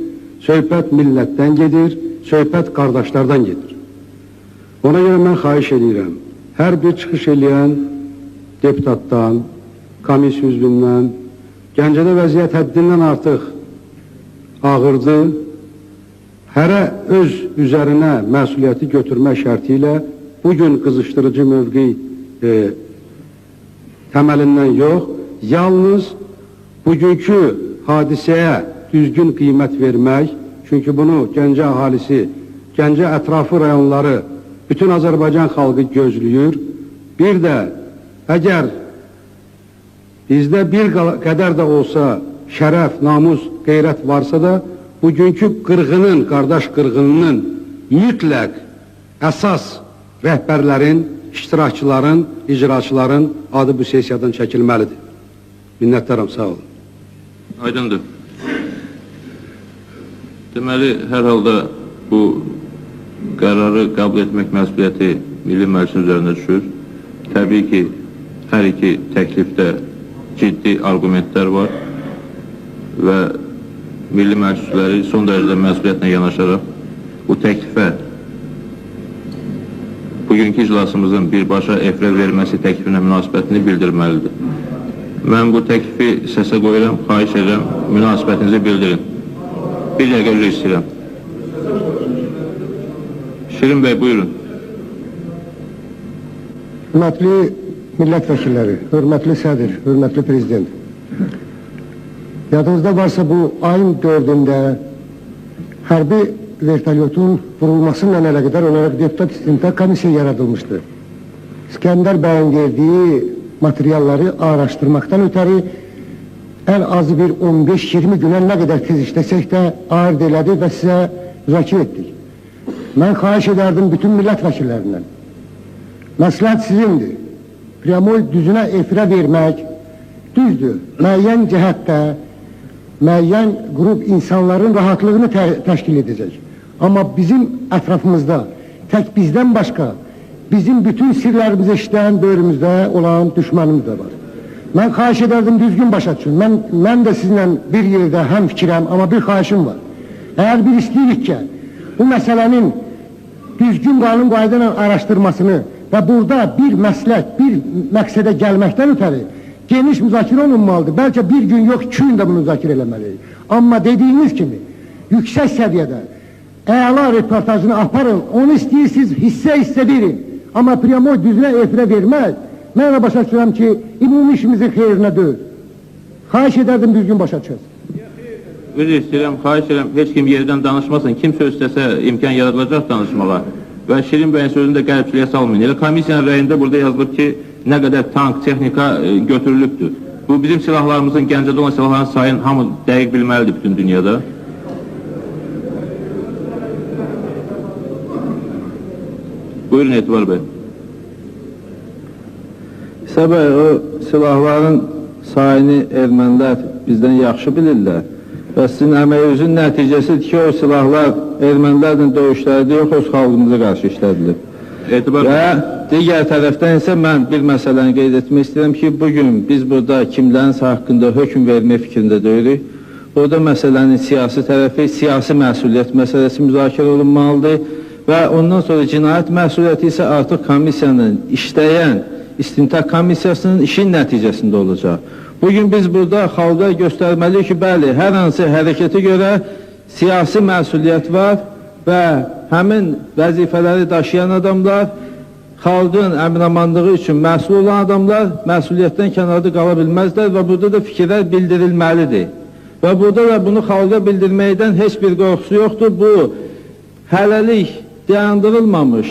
söhbət millətdən gedir, söhbət qardaşlardan gedir. Ona görə mən xahiş edirəm, hər bir çıxış eləyən deputatdan, komissiya üzvündən, Gəncədə vəziyyət həddindən artıq ağırdır, hərə öz üzərinə məsuliyyəti götürmə şərti ilə bugün qızışdırıcı mövqe təməlindən yox, yalnız bugünkü hadisəyə düzgün qiymət vermək, çünki bunu Gəncə əhalisi, Gəncə ətrafı rayonları, bütün Azərbaycan xalqı gözləyir. Bir də, əgər bizdə bir qədər də olsa şərəf, namus, qeyrət varsa da, bugünkü qırğının, qardaş qırğınının mütləq əsas rəhbərlərin, iştirakçıların, icraçıların adı bu sesiyadan çəkilməlidir. Minnətdaram, sağ olun. Aydındır. Deməli, hər halda bu qərarı qəbul etmək məsuliyyəti Milli Məclisin üzərinə düşür. Təbii ki, hər iki təklifdə ciddi argumentlər var və Milli Məclis üzvləri son dərəcədə məsuliyyətlə yanaşaraq bu təklifə bugünkü iclasımızın birbaşa efirə verilməsi təklifinə münasibətini bildirməlidir. Mən bu təklifi səsə qoyuram, xahiş edirəm, münasibətinizi bildirin. Bir dəqiqə üzr istəyirəm. Şirin bəy, buyurun. Hörmətli millət vəkilləri, hörmətli sədr, hörmətli prezident. Yadınızda varsa bu ayın 4-də hərbi vertolyotun vurulmasıyla əlaqədar olaraq deputat istintaq komissiya yaradılmışdı. İskəndər bəyin verdiyi materialları araşdırmaqdan ötəri ən azı bir 15-20 günə nə qədər tez işləsək də arz elədi və sizə müzakirə etdik. Mən xahiş edərdim bütün millət vəkillərindən. Məsləhət sizindir. Priamoy düzünə efirə vermək düzdür. Müəyyən cəhətdə müəyyən qrup insanların rahatlığını təşkil edəcək. Amma bizim ətrafımızda tək bizdən başqa bizim bütün sirlərimizi işləyən bölümümüzdə olan düşmənimiz də var. Mən xahiş edərdim düzgün başa düşün. Mən də sizinlə bir yerdə həm fikirəm, amma bir xahişim var. Əgər bir istəyirik ki, bu məsələnin düzgün qanun qayda ilə araşdırmasını və burada bir məsləhət, bir məqsədə gəlməkdən ötəri geniş müzakirə olunmalıdır. Bəlkə bir gün yox, 2 gün də bunu müzakirə eləməliyik. Amma dediyiniz kimi, yüksək səviyyədə əla reportajını aparın, onu istəyirsiniz, hissə verin. Amma Priamoy düzünə efirə vermək, mən də başa düşürəm ki, ümumi işimizin xeyrinə deyil. Xahiş edərdim düzgün başa düşəsiz. Üzr istəyirəm, xahiş edirəm, heç kim yerdən danışmasın, kim söz istəsə imkan yaradılacaq danışmağa və Şirin bəyin sözünü də qəlbçiliyə salmayın. Elə komissiyanın rəyində burada yazılıb ki, nə qədər tank, texnika götürülübdür. Bu bizim silahlarımızın, Gəncədə olan silahların sayını hamı dəqiq bilməlidir bütün dünyada. Buyurun Etibar bəy. İsa bəy, o silahların sayını ermənilər bizdən yaxşı bilirlər və sizin əməyinizin nəticəsidir ki, o silahlar ermənilərlə döyüşlərdə yox, öz xalqımıza qarşı işlədilir. Və digər tərəfdən isə mən bir məsələni qeyd etmək istəyirəm ki, bugün biz burada kimlərinsə haqqında hökm vermək fikrində deyirik. Burada məsələnin siyasi tərəfi, siyasi məsuliyyət məsələsi müzakirə olunmalıdır və ondan sonra cinayət məsuliyyəti isə artıq komissiyanın işləyən istintaq komissiyasının işin nəticəsində olacaq. Bugün biz burada xalqa göstərməliyik ki, bəli, hər hansı hərəkətə görə siyasi məsuliyyət var və həmin vəzifələri daşıyan adamlar, xalqın əminamanlığı üçün məsul olan adamlar məsuliyyətdən kənarda qala bilməzlər və burada da fikirlər bildirilməlidir. Və burada da bunu xalqa bildirməkdən heç bir qorxusu yoxdur. Bu, hələlik dayandırılmamış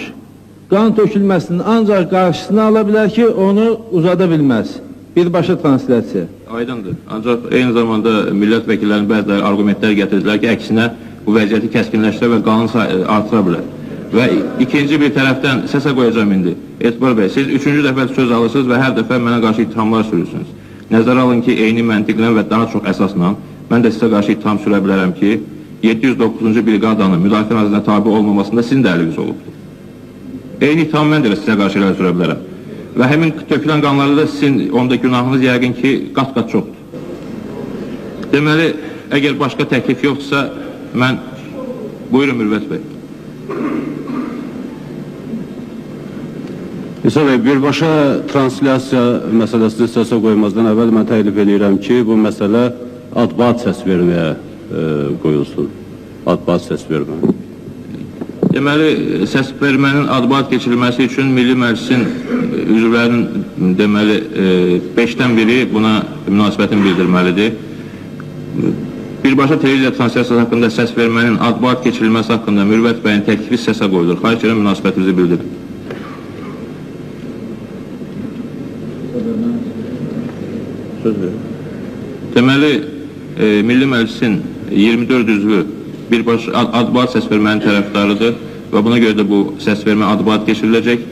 qan tökülməsinin ancaq qarşısını ala bilər ki, onu uzada bilməz. Birbaşa translyasiya. Aydındır. Ancaq eyni zamanda millət vəkillərinin bəziləri argumentlər gətirdilər ki, əksinə bu vəziyyəti kəskinləşdirə və qanun artıra bilər. Və ikinci bir tərəfdən səsə qoyacağım indi. Etibar bəy, siz 3-cü dəfə söz alırsınız və hər dəfə mənə qarşı ittihamlar sürürsünüz. Nəzərə alın ki, eyni məntiqlə və daha çox əsasla mən də sizə qarşı ittiham sürə bilərəm ki, 709-cu briqadanın müdafiə nazirinə tabi olmamasında sizin də əliniz olubdur. Eyni ittiham mən də sizə qarşı ilə sürə bilərəm. Və həmin tökülən qanlarda sizin onda günahınız yəqin ki, qat-qat çoxdur. Deməli, əgər başqa təklif yoxdursa, mən... Buyurun Mürvət bəy. İsa bəy, birbaşa translyasiya məsələsini səsə qoymazdan əvvəl mən təklif edirəm ki, bu məsələ ad-bad səs verməyə qoyulsun. Ad-bad səs vermə. Deməli, səs vermənin ad-bad keçirilməsi üçün Milli Məclisin üzvlərinin deməli 5-dən biri buna münasibətini bildirməlidir. Birbaşa televiziya translyasiyası haqqında səs vermənin ad-bad keçirilməsi haqqında Mürvət bəyin təklifi səsə qoyulur. Xahiş edirəm, münasibətinizi bildirin. Deməli, Milli Məclisin 24 üzvü birbaşa ad-bad səs vermənin tərəfdarıdır və buna görə də bu səs vermə ad-bad keçiriləcək.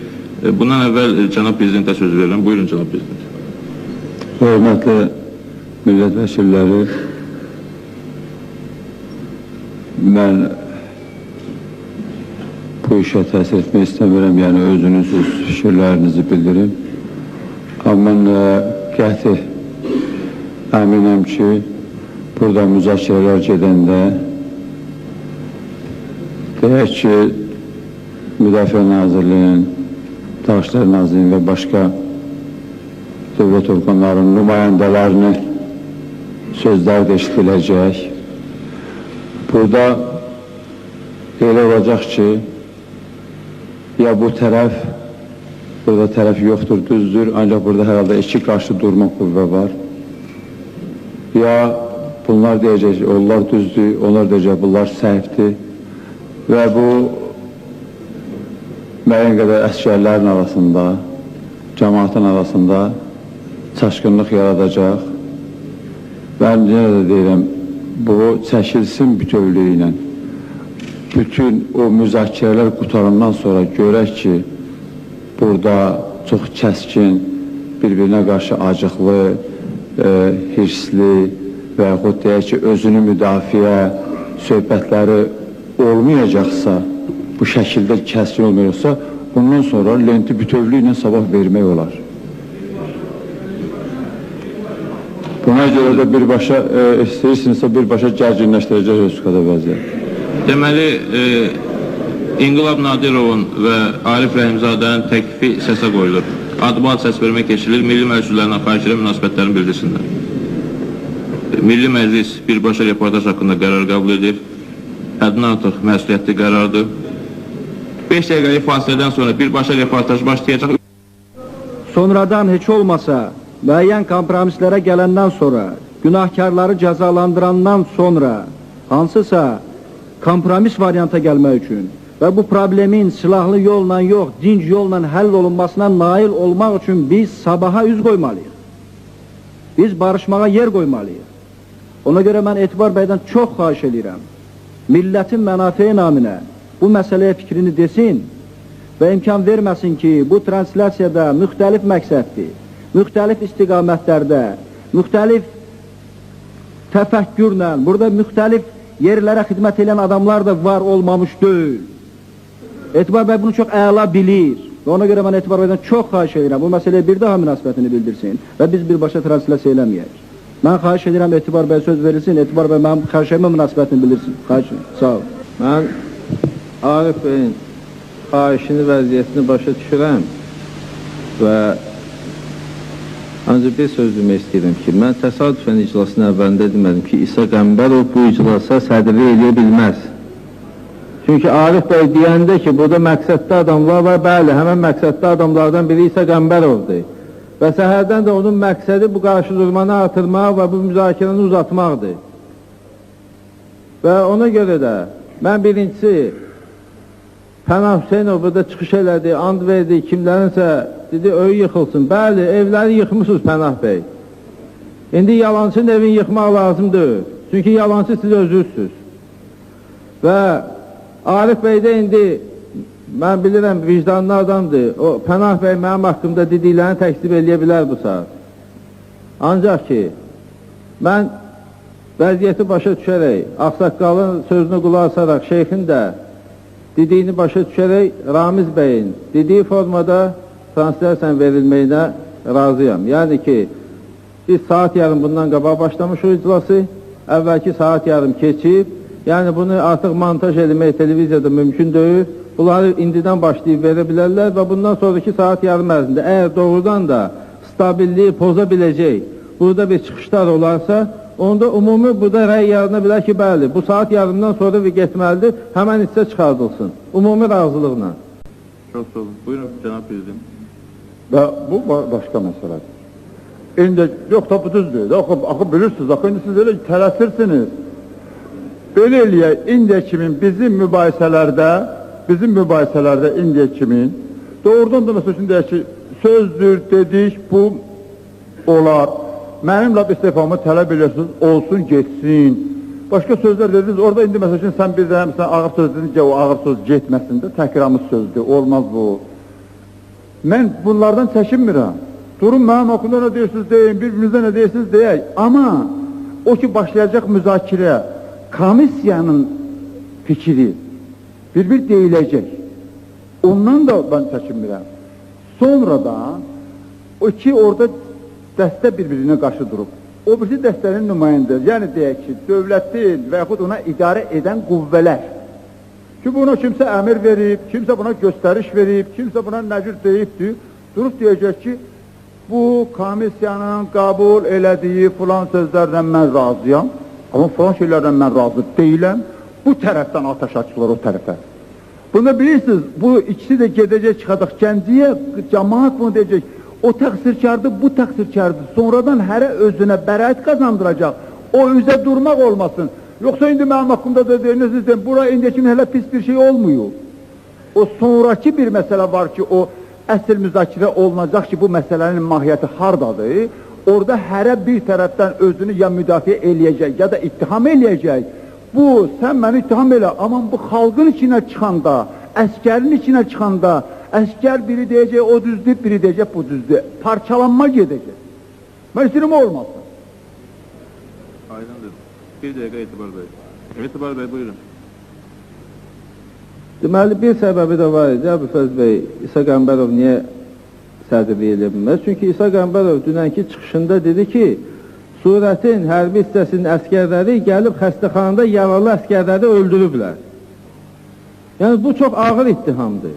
Bundan əvvəl cənab prezidentə söz verirəm. Buyurun cənab prezident. Hörmətli millət vəkilləri, mən bu işə təsir etmək istəmirəm, yəni özünüzün fikirlərinizi bildirim. Amma mən qəti əminəm ki, burada müzakirələr gedəndə deyək ki, Müdafiə Nazirliyinin, Daxili Nazirliyinin və başqa dövlət orqanlarının nümayəndələrini sözlər də eşidiləcək. Burada elə olacaq ki, ya bu tərəf, burada tərəf yoxdur, düzdür, ancaq burada hər halda iki qarşı durma qüvvə var. Ya bunlar deyəcək, onlar düzdür, onlar deyəcək, bunlar səhvdir və bu müəyyən qədər əsgərlərin arasında, cəmaatın arasında çaşqınlıq yaradacaq. Mən yenə də deyirəm, bu çəkilsin bütövlüyü ilə. Bütün o müzakirələr qutarandan sonra görək ki, burada çox kəskin, bir-birinə qarşı acıqlı, hirsli və yaxud deyək ki, özünü müdafiə söhbətləri olmayacaqsa, bu şəkildə kəskin olmayacaqsa, bundan sonra lenti bütövlüyü ilə sabah vermək olar. Buna görə də birbaşa, istəyirsinizsə birbaşa gərginləşdirəcək Respublikada vəziyyət. Deməli, İnqilab Nadirovun və Arif Rəhimzadənin təklifi səsə qoyulur. Adı-badı səs vermək keçilir, Milli Məclislərinə xahiş ilə münasibətlərini bildirsinlər. Milli Məclis birbaşa reportaj haqqında qərar qəbul edir. Həddən artıq məsuliyyətli qərardır. 5 dəqiqəlik fasilədən sonra birbaşa reportaj başlayacaq. Sonradan heç olmasa, müəyyən kompromislərə gələndən sonra, günahkarları cəzalandırandan sonra, hansısa kompromis varianta gəlmək üçün və bu problemin silahlı yolla yox, dinc yolla həll olunmasına nail olmaq üçün biz sabaha üz qoymalıyıq. Biz barışmağa yer qoymalıyıq. Ona görə mən Etibar bəydən çox xahiş edirəm. Millətin mənafiyi naminə bu məsələyə fikrini desin və imkan verməsin ki, bu translasiyada müxtəlif məqsəddir, müxtəlif istiqamətlərdə, müxtəlif təfəkkürlə, burada müxtəlif yerlərə xidmət edən adamlar da var olmamış deyil. Etibar bəy bunu çox əla bilir və ona görə mən Etibar bəydən çox xahiş edirəm, bu məsələyə bir daha münasibətini bildirsin və biz birbaşa translasiya eləməyək. Mən xahiş edirəm, Etibar bəy söz verilsin, Etibar bəy mənim xahişəmə münasibətini bildirsin. Xahiş edirəm, sağ ol. Mən Arif bəyin xahişini, vəziyyətini başa düşürəm və ancaq bir söz demək istəyirəm ki, mən təsadüfən iclasın əvvəlində demədim ki, İsa Qəmbərov bu iclasa sədrlik edə bilməz. Çünki Arif bəy deyəndə ki, burada məqsədli adamlar var, bəli, həmən məqsədli adamlardan biri İsa Qəmbərovdur. Və səhərdən də onun məqsədi bu qarşıdurmanı artırmaq və bu müzakirəni uzatmaqdır. Və ona görə də mən birincisi Pənah Hüseynov burada çıxış elədi, and verdi, kimlərinsə dedi, öy yıxılsın. Bəli, evləri yıxmışsınız Pənah bəy. İndi yalancının evini yıxmaq lazımdır. Çünki yalancı siz özürsünüz. Və Arif bəy də indi, mən bilirəm, vicdanlı adamdır. O Pənah bəy mənim haqqımda dediklərini təksib eləyə bilər bu saat. Ancaq ki, mən vəziyyəti başa düşərək, Ağsaqqalın sözünü qulaq asaraq, şeyxin də dediyini başa düşərək, Ramiz bəyin dediyi formada translasiyasının verilməyinə razıyam. Yəni ki, biz saat yarım bundan qabaq başlamışıq iclası, əvvəlki saat yarım keçib, yəni bunu artıq montaj eləmək televiziyada mümkün deyil, bunları indidən başlayıb verə bilərlər və bundan sonraki saat yarım ərzində, əgər doğrudan da stabilliyi poza biləcək, burada bir çıxışlar olarsa, onda umumi burada rəy yarına bilər ki, bəli, bu saat yarımdan sonra getməlidir, həmən hissə çıxardılsın, umumi razılıqla. Çox sağ olun. Buyurun, cənab prezident. Və bu başqa məsələdir. İndi, yox da bu düzdür, axı bilirsiniz, axı indi siz elə tələsirsiniz. Belə eləyək, indiyə kimin bizim mübahisələrdə indiyə kimin, doğrudan da məsəl üçün deyək ki, sözdür, dedik, bu olar. Mənimlə istifamı tələb edirsiniz, olsun, getsin. Başqa sözlər dediniz, orada indi məsəl üçün sən bir də ağır söz dedin ki, o ağır söz getməsin də, təkramız sözdür, olmaz bu. Mən bunlardan çəkinmirəm. Durun, mənim haqqında nə deyirsiniz deyin, birbirinizdə nə deyirsiniz deyək. Amma o ki, başlayacaq müzakirə, komissiyanın fikri bir deyiləcək. Ondan da ben çəkinmirəm. Sonradan o ki orada dəstə bir-birinə qarşı durub. O birisi dəstənin nümayəndədir. Yəni deyək ki, dövlətin və yaxud ona idarə edən qüvvələr ki, buna kimsə əmir verib, kimsə buna göstəriş verib, kimsə buna nəcür deyibdir, durub deyəcək ki, bu komissiyanın qəbul elədiyi filan sözlərdən mən razıyam, amma filan şeylərdən mən razı deyiləm, bu tərəfdən ateş açılır o tərəfə. Bunu bilirsiniz, bu ikisi də gedəcək çıxacaq Gəncəyə, cəmaat bunu deyəcək, o təqsirkardır, bu təqsirkardır, sonradan hərə özünə bəraət qazandıracaq, o üzə durmaq olmasın. Yoxsa indi mənim haqqımda da deyiniz, bura indiki hələ pis bir şey olmuyor. O sonraki bir məsələ var ki, o əsl müzakirə olunacaq ki, bu məsələnin mahiyyəti hardadır, orada hərə bir tərəfdən özünü ya müdafiə eləyəcək, ya da ittiham eləyəcək. Bu, sən məni ittiham elə, amma bu xalqın içinə çıxanda, əskərin içinə çıxanda, əskər biri deyəcək, o düzdür, biri deyəcək, bu düzdür. Parçalanma gedəcək. Mən istəyirəm olmasın. Aydındır. Bir dəqiqə Etibar bəy. Etibar bəy, buyurun. Deməli, bir səbəbi də var idi, Əbülfəz bəy, İsa Qəmbərov niyə sədrlik edə bilməz? Çünki İsa Qəmbərov dünənki çıxışında dedi ki, Surətin hərbi hissəsinin əskərləri gəlib xəstəxanada yaralı əskərləri öldürüblər. Yəni, bu çox ağır ittihamdır.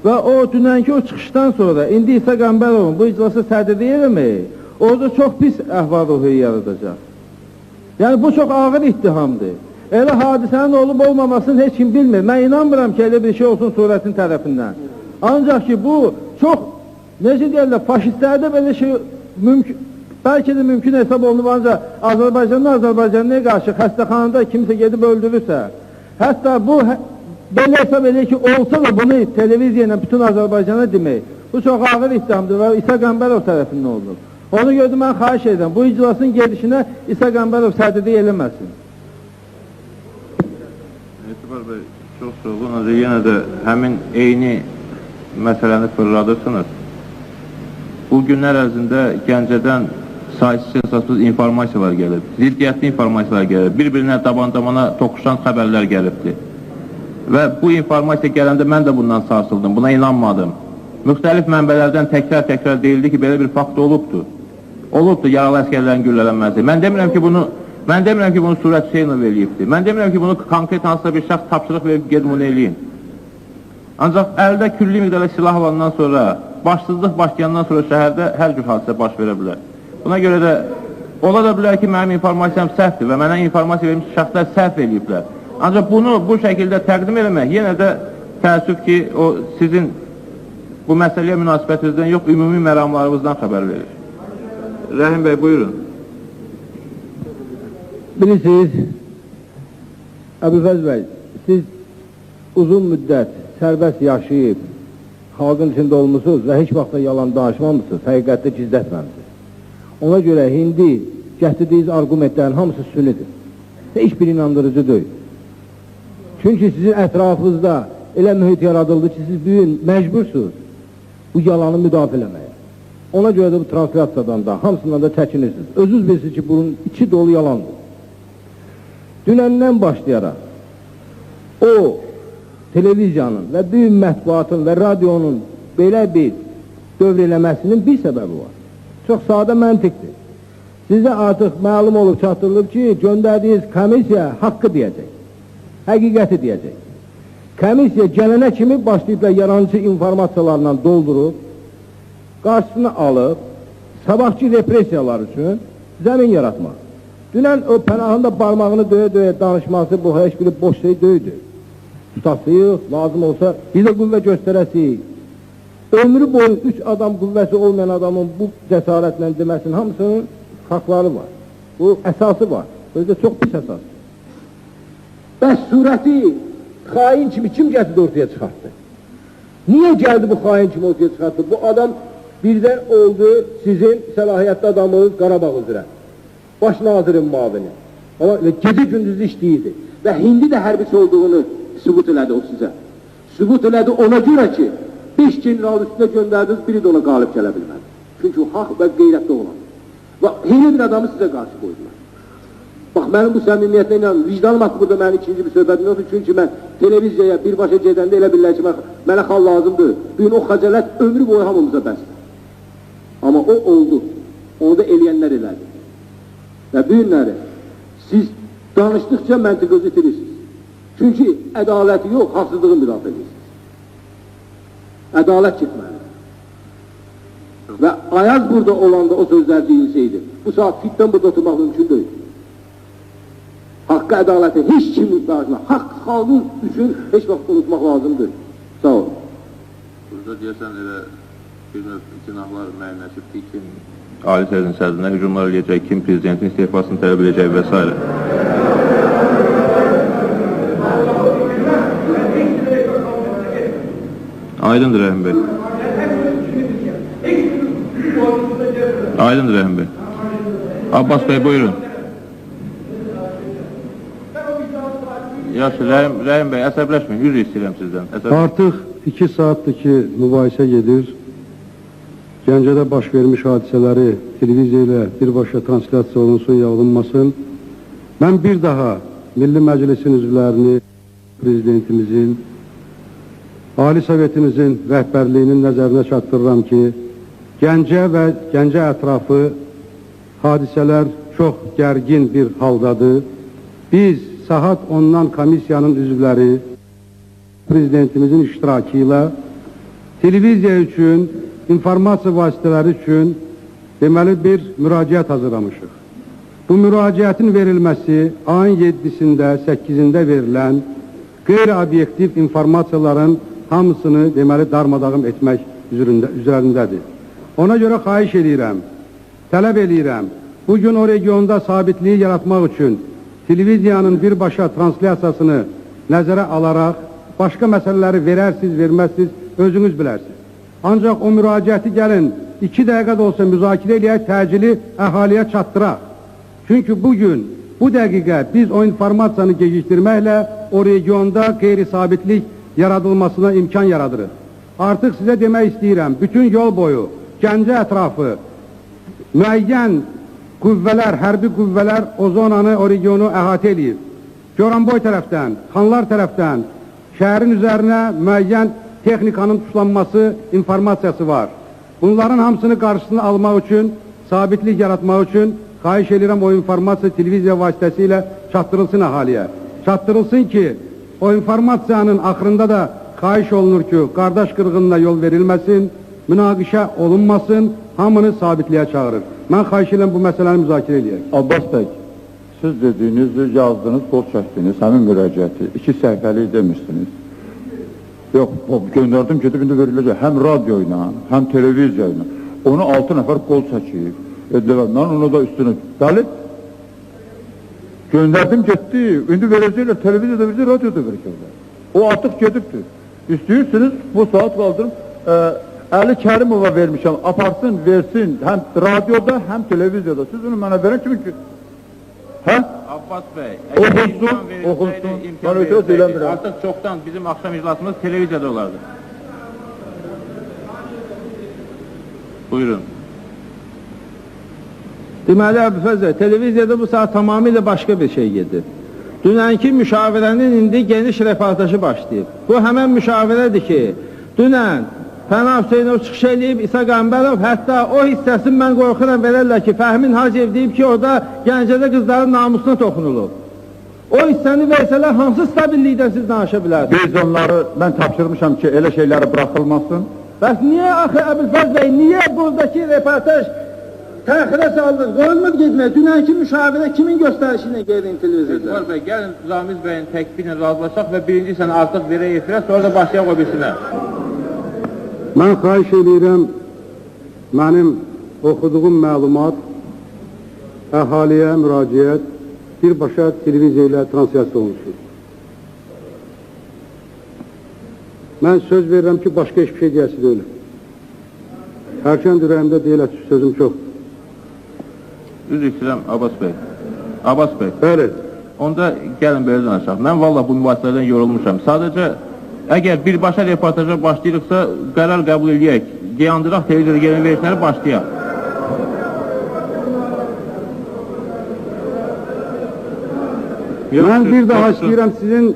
Və o dünənki o çıxışdan sonra, indi İsa Qəmbərovun bu iclası sədrlik eləmək, orada çox pis əhval-ruhiyyə yaradacaq. Yəni, bu çox ağır ittihamdır. Elə hadisənin olub-olmamasını heç kim bilmir. Mən inanmıram ki, elə bir şey olsun Surətin tərəfindən. Ancaq ki, bu çox, necə deyərlər, faşistlərdə belə şey mümkün, bəlkə də mümkün hesab olunub, ancaq Azərbaycanlıya qarşı xəstəxanada kimsə gedib öldürürsə, hətta bu, belə hesab edir ki, olsa da bunu televiziya ilə bütün Azərbaycana demək, bu çox ağır ittihamdır və İsa Qəmbərov tərəfindən olunur. Onu gördüm, mən xahiş edirəm, bu iclasın gedişinə İsa Qəmbərov sədrlik eləməsin. Etibar bəy, çox sağ olun. Yenə də həmin eyni məsələni fırladırsınız. Bu günlər ərzində Gəncədən sayısız hesabsız informasiyalar gəlib, ziddiyyətli informasiyalar gəlib, bir-birinə dabandamana toqquşan xəbərlər gəlibdir. Və bu informasiya gələndə mən də bundan sarsıldım, buna inanmadım. Müxtəlif mənbələrdən təkrar deyildi ki, belə bir fakt olubdur. Olubdur yaralı əskərlərin güllələnməsi. Mən demirəm ki, bunu Surət Hüseynov eləyibdir. Mən demirəm ki, bunu konkret hansısa bir şəxs tapşırıq verib gedin bunu eləyin. Ancaq əldə külli miqdarda silah alandan sonra, başsızlıq başlayandan sonra şəhərdə hər cür hadisə baş verə bilər. Buna görə də ola da bilər ki, mənim informasiyam səhvdir və mənə informasiya vermiş şəxslər səhv eləyiblər. Ancaq bunu bu şəkildə təqdim eləmək yenə də təəssüf ki, o sizin bu məsələyə münasibətinizdən yox, ümumi məramlarınızdan xəbər verir. Rəhim bəy, buyurun. Bilirsiniz, Əbülfəz bəy, siz uzun müddət sərbəst yaşayıb, xalqın içində olmuşsunuz və heç vaxtda yalan danışmamışsınız, həqiqətdə gizlətməmişsiniz. Ona görə indi gətirdiyiniz argumentlərin hamısı sünidir. Heç bir inandırıcı deyil. Çünki sizin ətrafınızda elə mühit yaradıldı ki, siz bugün məcbursunuz bu yalanı müdafiə eləməyə. Ona görə də bu translasiyadan da, hamısından da çəkinirsiniz. Özünüz bilirsiniz ki, bunun içi dolu yalandır. Dünəndən başlayaraq o televiziyanın və büyük mətbuatın və radionun belə bir dövr eləməsinin bir səbəbi var. Çox sadə məntiqdir. Sizə artıq məlum olub çatdırılıb ki, göndərdiyiniz komissiya haqqı deyəcək, həqiqəti deyəcək. Komissiya gələnə kimi başlayıblar yarancı informasiyalarla doldurub, qarşısını alıb, sabahki repressiyalar üçün zəmin yaratmaq. Dünən o pənahında barmağını döyə-döyə danışması bu heç biri boş şey döydü. Tutasıyıq, lazım olsa biz də qüvvə göstərəsiyik. Ömrü boyu 3 adam qüvvəsi olmayan adamın bu cəsarətlə deməsinin hamısının haqları var. Bu əsası var. Özdə çox pis əsas. Bəs surəti xain kimi kim gətirdi ortaya çıxartdı? Niyə gəldi bu xain kimi ortaya çıxartdı? Bu adam birdən oldu sizin səlahiyyətli adamınız Qarabağ üzrə. Baş nazirin mavini. Ama gece gündüz işləyirdi. Və hindi də hərbiçi olduğunu sübut elədi o sizə. Sübut elədi ona görə ki, 5 general üstünə göndərdiniz, biri də ona qalib gələ bilmədi. Çünki o haq və qeyrətli olan. Və yeni bir adamı sizə qarşı qoydular. Bax, mənim bu səmimiyyətlə inanın, vicdanım haqqı burada mənim ikinci bir söhbətim yoxdur, çünki mən televiziyaya birbaşa gedəndə elə bilirlər ki, mənə xal lazımdır. Bugün o xəcələt ömrü boyu hamımıza bəsdir. Amma o oldu, onu da eləyənlər elədi. Və bu günləri siz danışdıqca məntiqinizi itirirsiniz. Çünki ədaləti yox, haqsızlığı müdafiə edirsiniz. Ədalət getməlidir. Və Ayaz burada olanda o sözlər deyilseydi, bu saat fitdən burada oturmaq mümkün deyil. Haqqı, ədaləti heç kim müstahacına, haqq xalqın üçün heç vaxt unutmaq lazımdır. Sağ olun. Burada deyəsən elə bir növ cinahlar müəyyənləşibdir, kim Ali Sədrin sədrinə hücumlar eləyəcək, kim prezidentin istifasını tələb edəcək və s. Aydındır Rəhim Bey. Aydındır Rəhim Bey. Abbas Bey buyurun. Yaxşı, Rəhim Bey, əsəbləşməyin, üzr istəyirəm sizdən. Artıq 2 saatdır ki, mübahisə gedir. Gəncədə baş vermiş hadisələri televiziya ilə birbaşa translyasiya olunsun, yayılmasın. Mən bir daha Milli Məclisin üzvlərini, prezidentimizin, Ali Sovetimizin rəhbərliyinin nəzərinə çatdırıram ki, Gəncə və Gəncə ətrafı hadisələr çox gərgin bir haldadır. Biz saat 10-dan komissiyanın üzvləri prezidentimizin iştirakı ilə televiziya üçün, informasiya vasitələri üçün deməli bir müraciət hazırlamışıq. Bu müraciətin verilməsi ayın 7-sində, 8-də verilən qeyri-obyektiv informasiyaların hamısını deməli darmadağın etmək üzərindədir. Ona görə xahiş edirəm, tələb edirəm, bugün o regionda sabitliyi yaratmaq üçün televiziyanın birbaşa translyasiyasını nəzərə alaraq başqa məsələləri verərsiniz, verməzsiniz, özünüz bilərsiniz. Ancaq o müraciəti gəlin 2 dəqiqə də olsa müzakirə eləyək, təcili əhaliyə çatdıraq. Çünki bugün, bu dəqiqə biz o informasiyanı gecikdirməklə o regionda qeyri-sabitlik yaradılmasına imkan yaradırıq. Artıq sizə demək istəyirəm, bütün yol boyu Gəncə ətrafı müəyyən qüvvələr, hərbi qüvvələr o zonanı, o regionu əhatə eləyib. Goranboy tərəfdən, Xanlar tərəfdən şəhərin üzərinə müəyyən texnikanın tuşlanması informasiyası var. Bunların hamısını qarşısını almaq üçün, sabitlik yaratmaq üçün xahiş edirəm o informasiya televiziya vasitəsilə çatdırılsın əhaliyə. Çatdırılsın ki, o informasiyanın axırında da xahiş olunur ki, qardaş qırğınına yol verilməsin, münaqişə olunmasın, hamını sabitliyə çağırır. Mən xahiş edirəm bu məsələni müzakirə eləyək. Abbas bəy, siz dediyiniz, yazdınız, qol çəkdiniz, həmin müraciəti 2 səhifəlik demişsiniz. Yox, göndərdim ki, indi veriləcək həm radio ilə, həm televiziya ilə. Onu 6 nəfər qol çəkib. Mən ona da üstünü, bəli, göndərdim getdi, indi verəcəklər, televiziyada verəcək, radioda verəcəklər. O artıq gedibdir. İstəyirsiniz, bu saat qaldırım, Əli Kərimova vermişəm, aparsın, versin, həm radioda, həm televiziyada. Siz bunu mənə verən kimi ki, hə? Abbas Bey, oxunsun, mən ötürə söyləmirəm. Artıq çoxdan bizim axşam iclasımız televiziyada olardı. Buyurun. Deməli, Əbülfəz, televiziyada bu saat tamamilə başqa bir şey gedir. Dünənki müşavirənin indi geniş reportajı başlayıb. Bu həmən müşavirədir ki, dünən Pənah Hüseynov çıxış eləyib, İsa Qəmbərov, hətta o hissəsini mən qorxuram verərlər ki, Fəhmin Hacıyev deyib ki, orada Gəncədə qızların namusuna toxunulub. O hissəni versələr, hansı stabillikdən siz danışa bilərsiniz? Biz onları, mən tapşırmışam ki, elə şeyləri buraxılmasın. Bəs niyə axı Əbülfəz bəy, niyə buradakı reportaj təxirə saldın? Qoyulmur getmək, dünənki müşavirə kimin göstərişinə qeydin televiziyada? Əbülfəz bəy, gəlin Ramiz bəyin təklifinə razılaşaq və birinci sənə artıq verək efirə, sonra da başlayaq o birisinə. Mən xahiş edirəm, mənim oxuduğum məlumat əhaliyə müraciət birbaşa televiziya ilə translyasiya olunsun. Mən söz verirəm ki, başqa heç bir şey deyəsi deyiləm. Hərkən ürəyimdə deyilə sözüm çox. Üzr istəyirəm, Abbas bəy. Abbas bəy. Bəli. Onda gəlin belə danışaq. Mən valla bu mübahisələrdən yorulmuşam. Sadəcə, əgər birbaşa reportaja başlayırıqsa, qərar qəbul edək. Yandıraq televiziyada gələn verişləri başlayaq. Mən bir daha istəyirəm sizin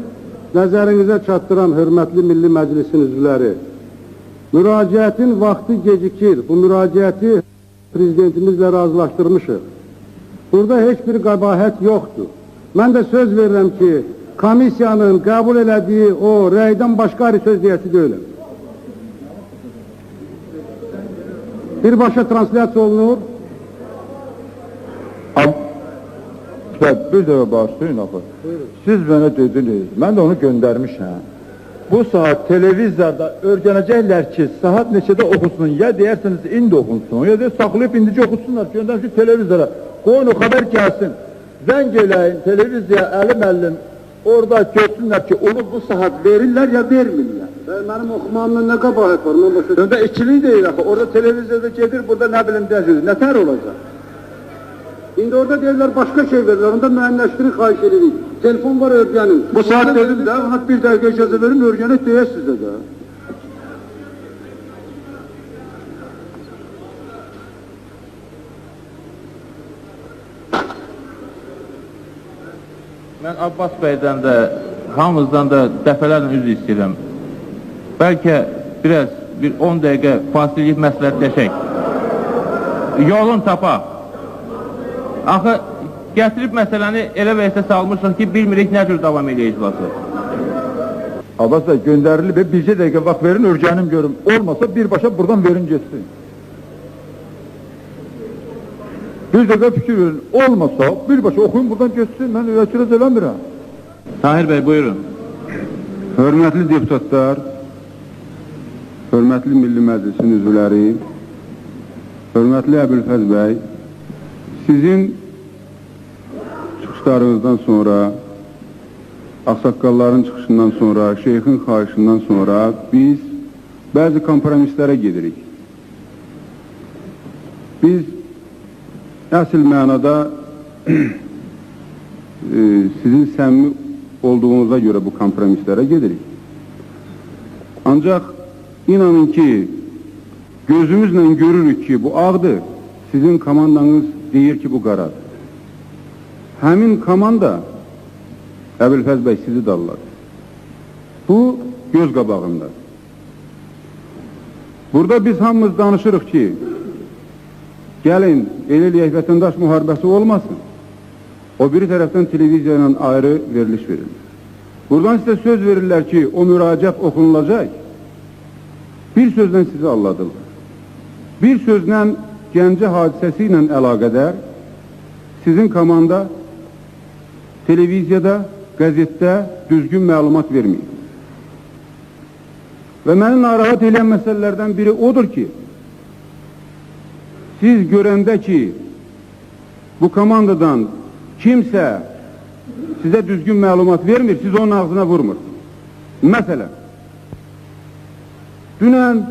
nəzərinizə çatdıram, hörmətli Milli Məclisin üzvləri. Müraciətin vaxtı gecikir. Bu müraciəti prezidentimizlə razılaşdırmışıq. Burada heç bir qəbahət yoxdur. Mən də söz verirəm ki, komissiyanın qəbul elədiyi o rəydən başqa ayrı söz deyəsi deyiləm. Birbaşa translyasiya olunur. Bir dəfə başlayın axı. Siz mənə dediniz, mən də onu göndərmişəm. Bu saat televizorda öyrənəcəklər ki, saat neçədə oxusun, ya deyirsiniz indi oxunsun, ya da saxlayıb indici oxusunlar, göndərmiş televizora, qoyun o xəbər gəlsin, zəng eləyin, televiziyaya əlim, orada görsünlər ki, onu bu saat verirlər ya vermirlər. Mənim oxumamla nə qəbahət var? Öndə ikili deyil axı, orada televiziyada gedir, burada nə bilim deyəcək, nətər olacaq? İndi orada deyirlər, başqa şey verirlər, onda müəyyənləşdirin, xahiş edirik. Telefon var, örgənin. Bu saat dedim də, ona bir dəqiqə icazə verin, örgənək deyək sizə də. Mən Abbas bəydən də, hamımızdan da dəfələrlə üzr istəyirəm. Bəlkə biraz, bir 10 dəqiqə fasiliyib məsləhətləşək. Yolun tapaq. Axı, gətirib məsələni elə vəsə salmışıq ki, bilmirik nə cür davam eləyəcəsi. Abbas bəy, göndərilib, bircə dəqiqə vaxt verin, örgənim görüm. Olmasa birbaşa buradan verin geçsin. Bir dəqiqə fikir verin, olmasa birbaşa oxuyun buradan geçsin, mən etiraz eləmirəm. Tahir bəy, buyurun. Hörmətli deputatlar, hörmətli Milli Məclisin üzvləri, hörmətli Əbülfəz bəy, sizin çıxışlarınızdan sonra, ağsaqqalların çıxışından sonra, şeyxin xahişindən sonra biz bəzi kompromislərə gedirik. Biz əsl mənada sizin səmimi olduğunuza görə bu kompromislərə gedirik. Ancaq inanın ki, gözümüzlə görürük ki, bu ağdır, sizin komandanız deyir ki, bu qaradır. Həmin komanda Əbülfəz bəy sizi darladı. Bu göz qabağında. Burada biz hamımız danışırıq ki, gəlin, elə eləyək vətəndaş müharibəsi olmasın. O biri tərəfdən televiziya ilə ayrı veriliş verilir. Buradan sizə söz verirlər ki, o müraciət oxunulacaq. Bir sözlə sizi alladırlar. Bir sözlə Gəncə hadisəsi ilə əlaqədar sizin komanda televiziyada, qəzetdə düzgün məlumat verməyir. Və məni narahat edən məsələlərdən biri odur ki, siz görəndə ki, bu komandadan kimsə sizə düzgün məlumat vermir, siz onun ağzına vurmur. Məsələn, dünən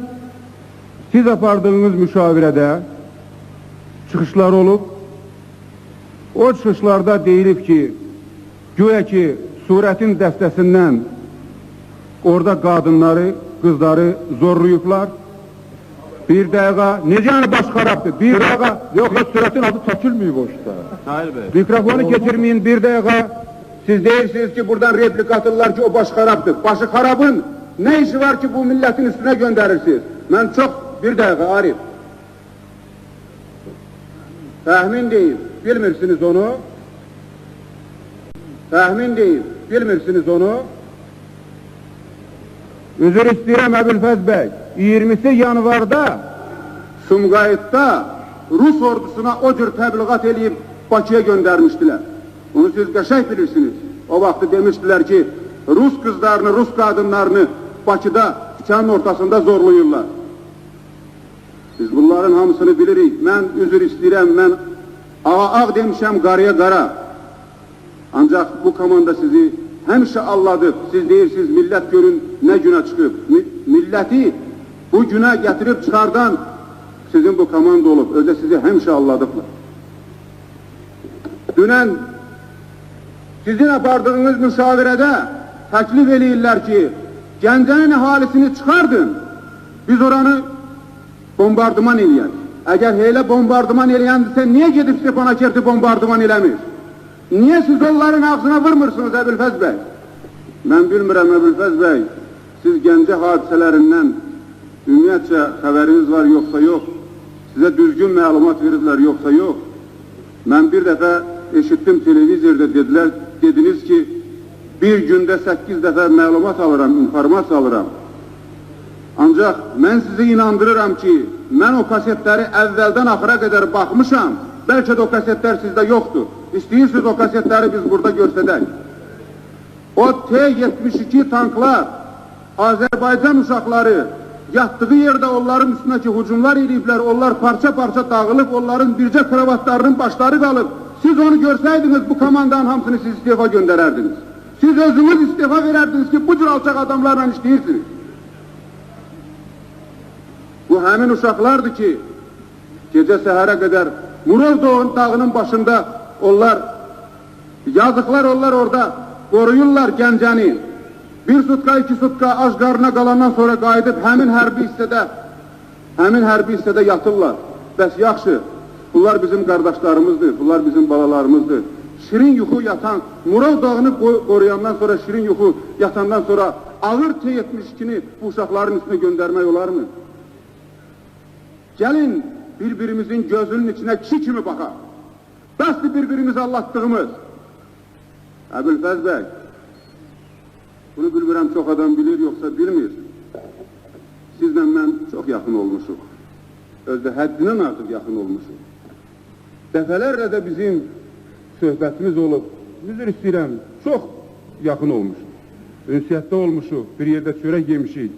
siz apardığınız müşavirədə çıxışlar olub, o çıxışlarda deyilib ki, güya ki, surətin dəstəsindən orada qadınları, qızları zorlayıblar. Bir dəqiqə, necə yəni baş xarabdır? Bir dəqiqə, yox, surətin adı çəkilməyib o işte. Hayır bəy. Mikrofonu getirməyin bir dəqiqə. Siz deyirsiniz ki, buradan replik atırlar ki, o baş xarabdır. Başı xarabın nə işi var ki, bu millətin üstünə göndərirsiniz? Mən çox, bir dəqiqə, Arif. Təxmin deyib, bilmirsiniz onu. Təxmin deyib, bilmirsiniz onu. Üzr istəyirəm Əbülfəz bəy. 20 yanvarda Sumqayıtda Rus ordusuna o cür təbliğat eləyib Bakıya göndərmişdilər. Onu siz qəşəng bilirsiniz. O vaxtı demişdilər ki, Rus qızlarını, Rus qadınlarını Bakıda küçənin ortasında zorlayırlar. Biz bunların hamısını bilirik. Mən üzr istəyirəm, mən ağ demişəm, qarıya qara. Ancaq bu komanda sizi həmişə alladıb. Siz deyirsiniz, millət görün nə günə çıxıb. Milləti bu günə gətirib çıxardan sizin bu komanda olub. Özdə sizi həmişə alladıblar. Dünən sizin apardığınız müşavirədə təklif eləyirlər ki, Gəncənin əhalisini çıxardın, biz oranı bombardıman eləyək. Əgər elə bombardıman eləyəndirsə, niyə gedib Stepanakert bombardıman eləmir? Niye siz onların ağzına vurmursunuz Əbülfəz bəy? Mən bilmirəm Əbülfəz bəy, siz Gəncə hadisələrindən ümumiyyətcə xəbəriniz var yoxsa yox, sizə düzgün məlumat verirlər yoxsa yox. Mən bir dəfə eşitdim televizorda dediniz ki, bir gündə 8 dəfə məlumat alıram, informasiya alıram. Ancaq mən sizi inandırıram ki, mən o kasetləri əvvəldən axıra qədər baxmışam, bəlkə də o kasetlər sizdə yoxdur. İstəyirsiniz o kasetləri biz burada görsədək. O T-72 tanklar, Azərbaycan uşaqları yatdığı yerdə onların üstündəki hücumlar ediblər, onlar parça-parça dağılıb, onların bircə kravatlarının başları qalıb. Siz onu görsəydiniz, bu komandanın hamısını siz istifa göndərərdiniz. Siz özünüz istifa verərdiniz ki, bu cür alçaq adamlarla işləyirsiniz. Bu həmin uşaqlardır ki, gecə səhərə qədər Murov dağının başında onlar, yazıqlar onlar orada qoruyurlar Gəncəni. Bir sutka, iki sutka ac qarına qalandan sonra qayıdıb həmin hərbi hissədə yatırlar. Bəs yaxşı, bunlar bizim qardaşlarımızdır, bunlar bizim balalarımızdır. Şirin yuxu yatan, Murov dağını qoruyandan sonra, şirin yuxu yatandan sonra ağır T-72'ni bu uşaqların üstünə göndərmək olarmı? Gəlin bir-birimizin gözünün içine kişi kimi baxaq. Bəsdir bir-birimizi allatdığımız. Əbülfəz bəy, bunu bilmirəm çox adam bilir yoxsa bilmir. Sizlə mən çox yaxın olmuşuq. Özdə həddindən artıq yaxın olmuşuq. Dəfələrlə də bizim söhbətimiz olub. Üzr istəyirəm, çox yaxın olmuşuq. Ünsiyyətdə olmuşuq, bir yerdə çörək yemişik.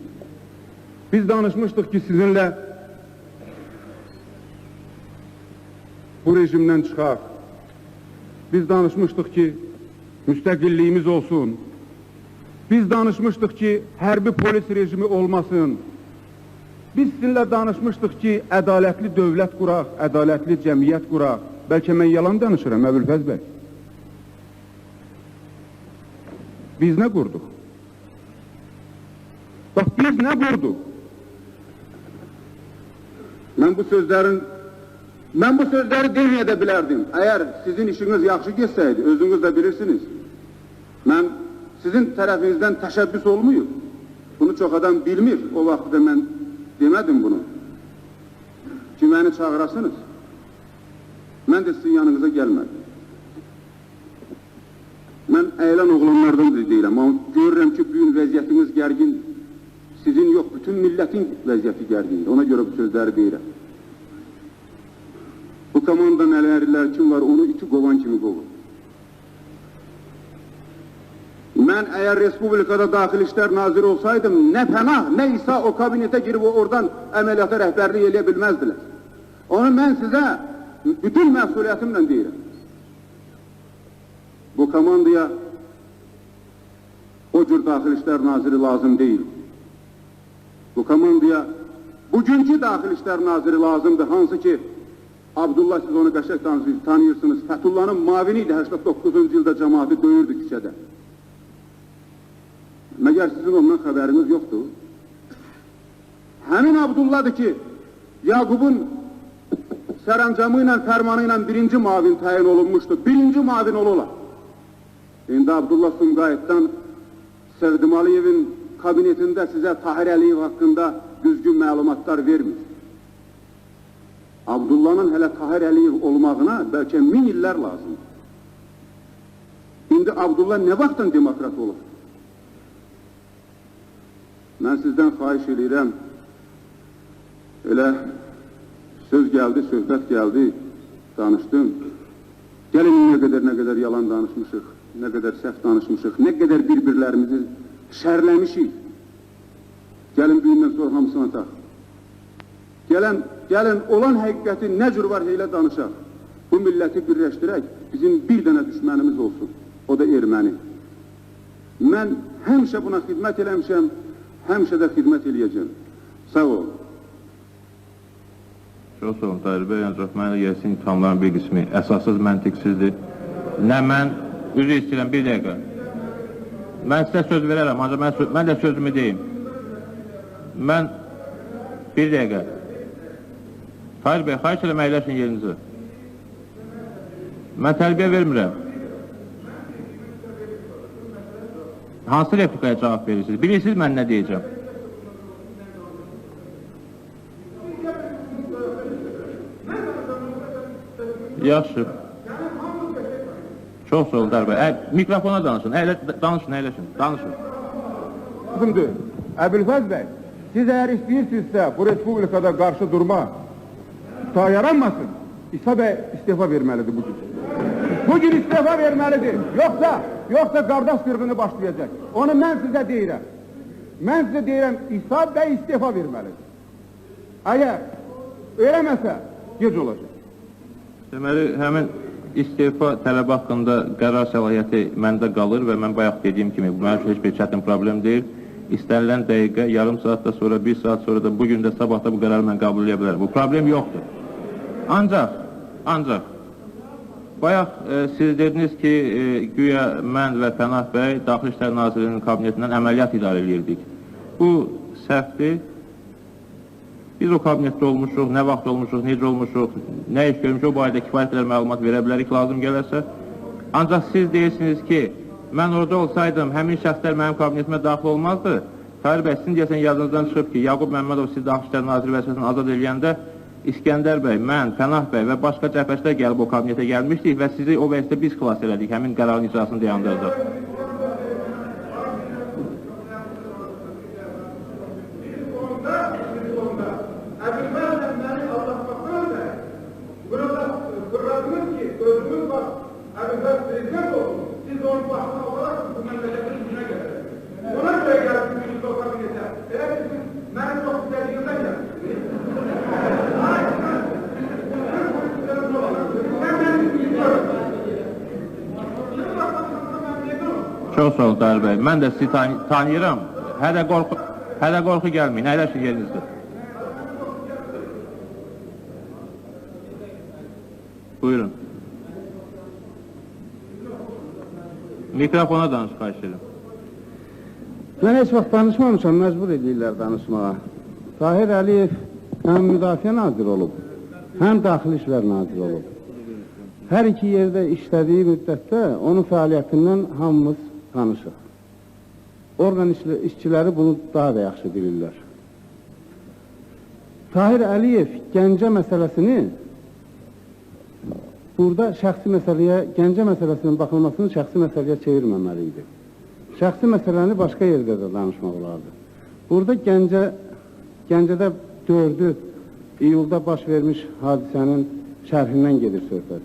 Biz danışmışdıq ki, sizinlə bu rejimdən çıxaq. Biz danışmışdıq ki, müstəqilliyimiz olsun. Biz danışmışdıq ki, hərbi polis rejimi olmasın. Biz sizinlə danışmışdıq ki, ədalətli dövlət quraq, ədalətli cəmiyyət quraq. Bəlkə mən yalan danışıram, Əbülfəz bəy. Biz nə qurduq? Bax, biz nə qurduq? Mən bu sözləri deməyə də bilərdim. Əgər sizin işiniz yaxşı geçsəydi, özünüz də bilirsiniz. Mən sizin tərəfinizdən təşəbbüs olmayıb. Bunu çox adam bilmir. O vaxtda mən demədim bunu. Ki, məni çağırasınız. Mən də sizin yanınıza gəlmədim. Mən əylən oğlanlardan deyirəm. Amma görürəm ki, bugün vəziyyətiniz gərgindir. Sizin yox, bütün millətin vəziyyəti gərgindir. Ona görə bu sözləri deyirəm. Bu komanda nələrlər kim var, onu iti qovan kimi qovur. Mən əgər Respublikada Daxili İşlər Naziri olsaydım, nə pənah, nə İsa o kabinetə girib oradan əməliyyata rəhbərlik eləyə bilməzdilər. Onu mən sizə bütün məsuliyyətimlə deyirəm. Bu komandaya o cür Daxili İşlər Naziri lazım deyil. Bu komandaya bugünkü Daxili İşlər Naziri lazımdır, hansı ki, Abdullah, siz onu qəşəng tanıyırsınız, Fəthullahın mavini idi, 89-cu ildə cəmaatı döyürdü küçədə. Məgər sizin ondan xəbəriniz yoxdur? Həmin Abdullahdır ki, Yaqubun sərəncamı ilə, fərmanı ilə birinci mavin təyin olunmuşdu, birinci mavin olurlar. İndi Abdullah Sumqayıtdan Sevdim Aliyevin kabinetində sizə Tahir Əliyev haqqında düzgün məlumatlar vermir. Abdullah'ın hələ Tahir Əliyev olmağına bəlkə 1000 illər lazımdır. İndi Abdullah nə vaxtdan demokrat olur? Mən sizdən xahiş edirəm, elə söz gəldi, söhbət gəldi, danışdım. Gəlin nə qədər yalan danışmışıq, nə qədər səhv danışmışıq, nə qədər bir-birlərimizi şərləmişik. Gəlin büyündən sonra hamısını ataq. Gəlin olan həqiqəti nə cür var elə danışaq. Bu milləti birləşdirək, bizim bir dənə düşmənimiz olsun, o da erməni. Mən həmişə buna xidmət eləmişəm, həmişə də xidmət eləyəcəm. Sağ ol. Çox sağ olun, Tahir bəy, ancaq mənə gəlsin ithamların bir qismi əsassız, məntiqsizdir. Nə mən, üzr istəyirəm, bir dəqiqə. Mən sizə söz verərəm, ancaq mən də sözümü deyim. Mən, bir dəqiqə. Tahir bəy, xahiş edəm əyləşin yerinizə. Mən tərbiyə vermirəm. Hansı replikaya cavab verirsiniz? Bilirsiniz mən nə deyəcəm? Yaxşı. Çox sağ olun Dərbəy. Mikrofona danışın, danışın, danışın. Şimdi Əbülfəz bəy, siz əgər istəyirsinizsə bu respublikada qarşı durma yaranmasın, İsa bəy istifa verməlidir bu gün. Bugün istifa verməlidir. Yoksa qardaş qırğını başlayacaq. Onu mən sizə deyirəm. İsa bəy istifa verməlidir. Əgər eləməsə, gec olacaq. Deməli, həmin istifa tələbi haqqında qərar səlahiyyəti məndə qalır və mən bayaq dediyim kimi, bu mənim üçün heç bir çətin problem deyil. İstənilən dəqiqə, yarım saatda sonra, bir saat sonra da, bugün də, sabahda bu qərarı mən qəbul edə bilərəm. Bu problem yoxdur. Ancaq, bayaq siz dediniz ki, güya mən və Pənah bəy Daxili İşlər Nazirliyinin kabinetindən əməliyyat idarə edirdik. Bu səhvdir. Biz o kabinetdə olmuşuq, nə vaxt olmuşuq, necə olmuşuq, nə iş görmüşük, o barədə kifayət qədər məlumat verə bilərik lazım gələrsə. Ancaq siz deyirsiniz ki, mən orada olsaydım, həmin şəxslər mənim kabinetimə daxil olmazdı. Tahir bəy, sizin deyəsən yadınızdan çıxıb ki, Yaqub Məmmədov siz Daxili İşlər Naziri vəzifəsini azad edəndə İskəndər bəy, mən, Pənah bəy və başqa cəbhəçilər gəlib o kabinetə gəlmişdik və sizi o vəzifədə biz xilas elədik, həmin qərarın icrasını dayandırdıq. Çox sağ olun Tahir bəy. Mən də sizi tanıyıram. Hələ qorxu gəlməyin. Əyləşin yerinizdə. Buyurun. Mikrofona danış, xahiş edirəm. Mən heç vaxt danışmamışam, məcbur edirlər danışmağa. Tahir Əliyev həm müdafiə naziri olub, həm daxili işlər naziri olub. Hər iki yerdə işlədiyi müddətdə onun fəaliyyətindən hamımız tanışıq. Orqan işçiləri bunu daha da yaxşı bilirlər. Tahir Əliyev Gəncə məsələsini burada şəxsi məsələyə, Gəncə məsələsinin baxılmasını şəxsi məsələyə çevirməməli idi. Şəxsi məsələni başqa yerdə də danışmaq olardı. Burada Gəncədə 4 iyulda baş vermiş hadisənin şərhindən gedir söhbət.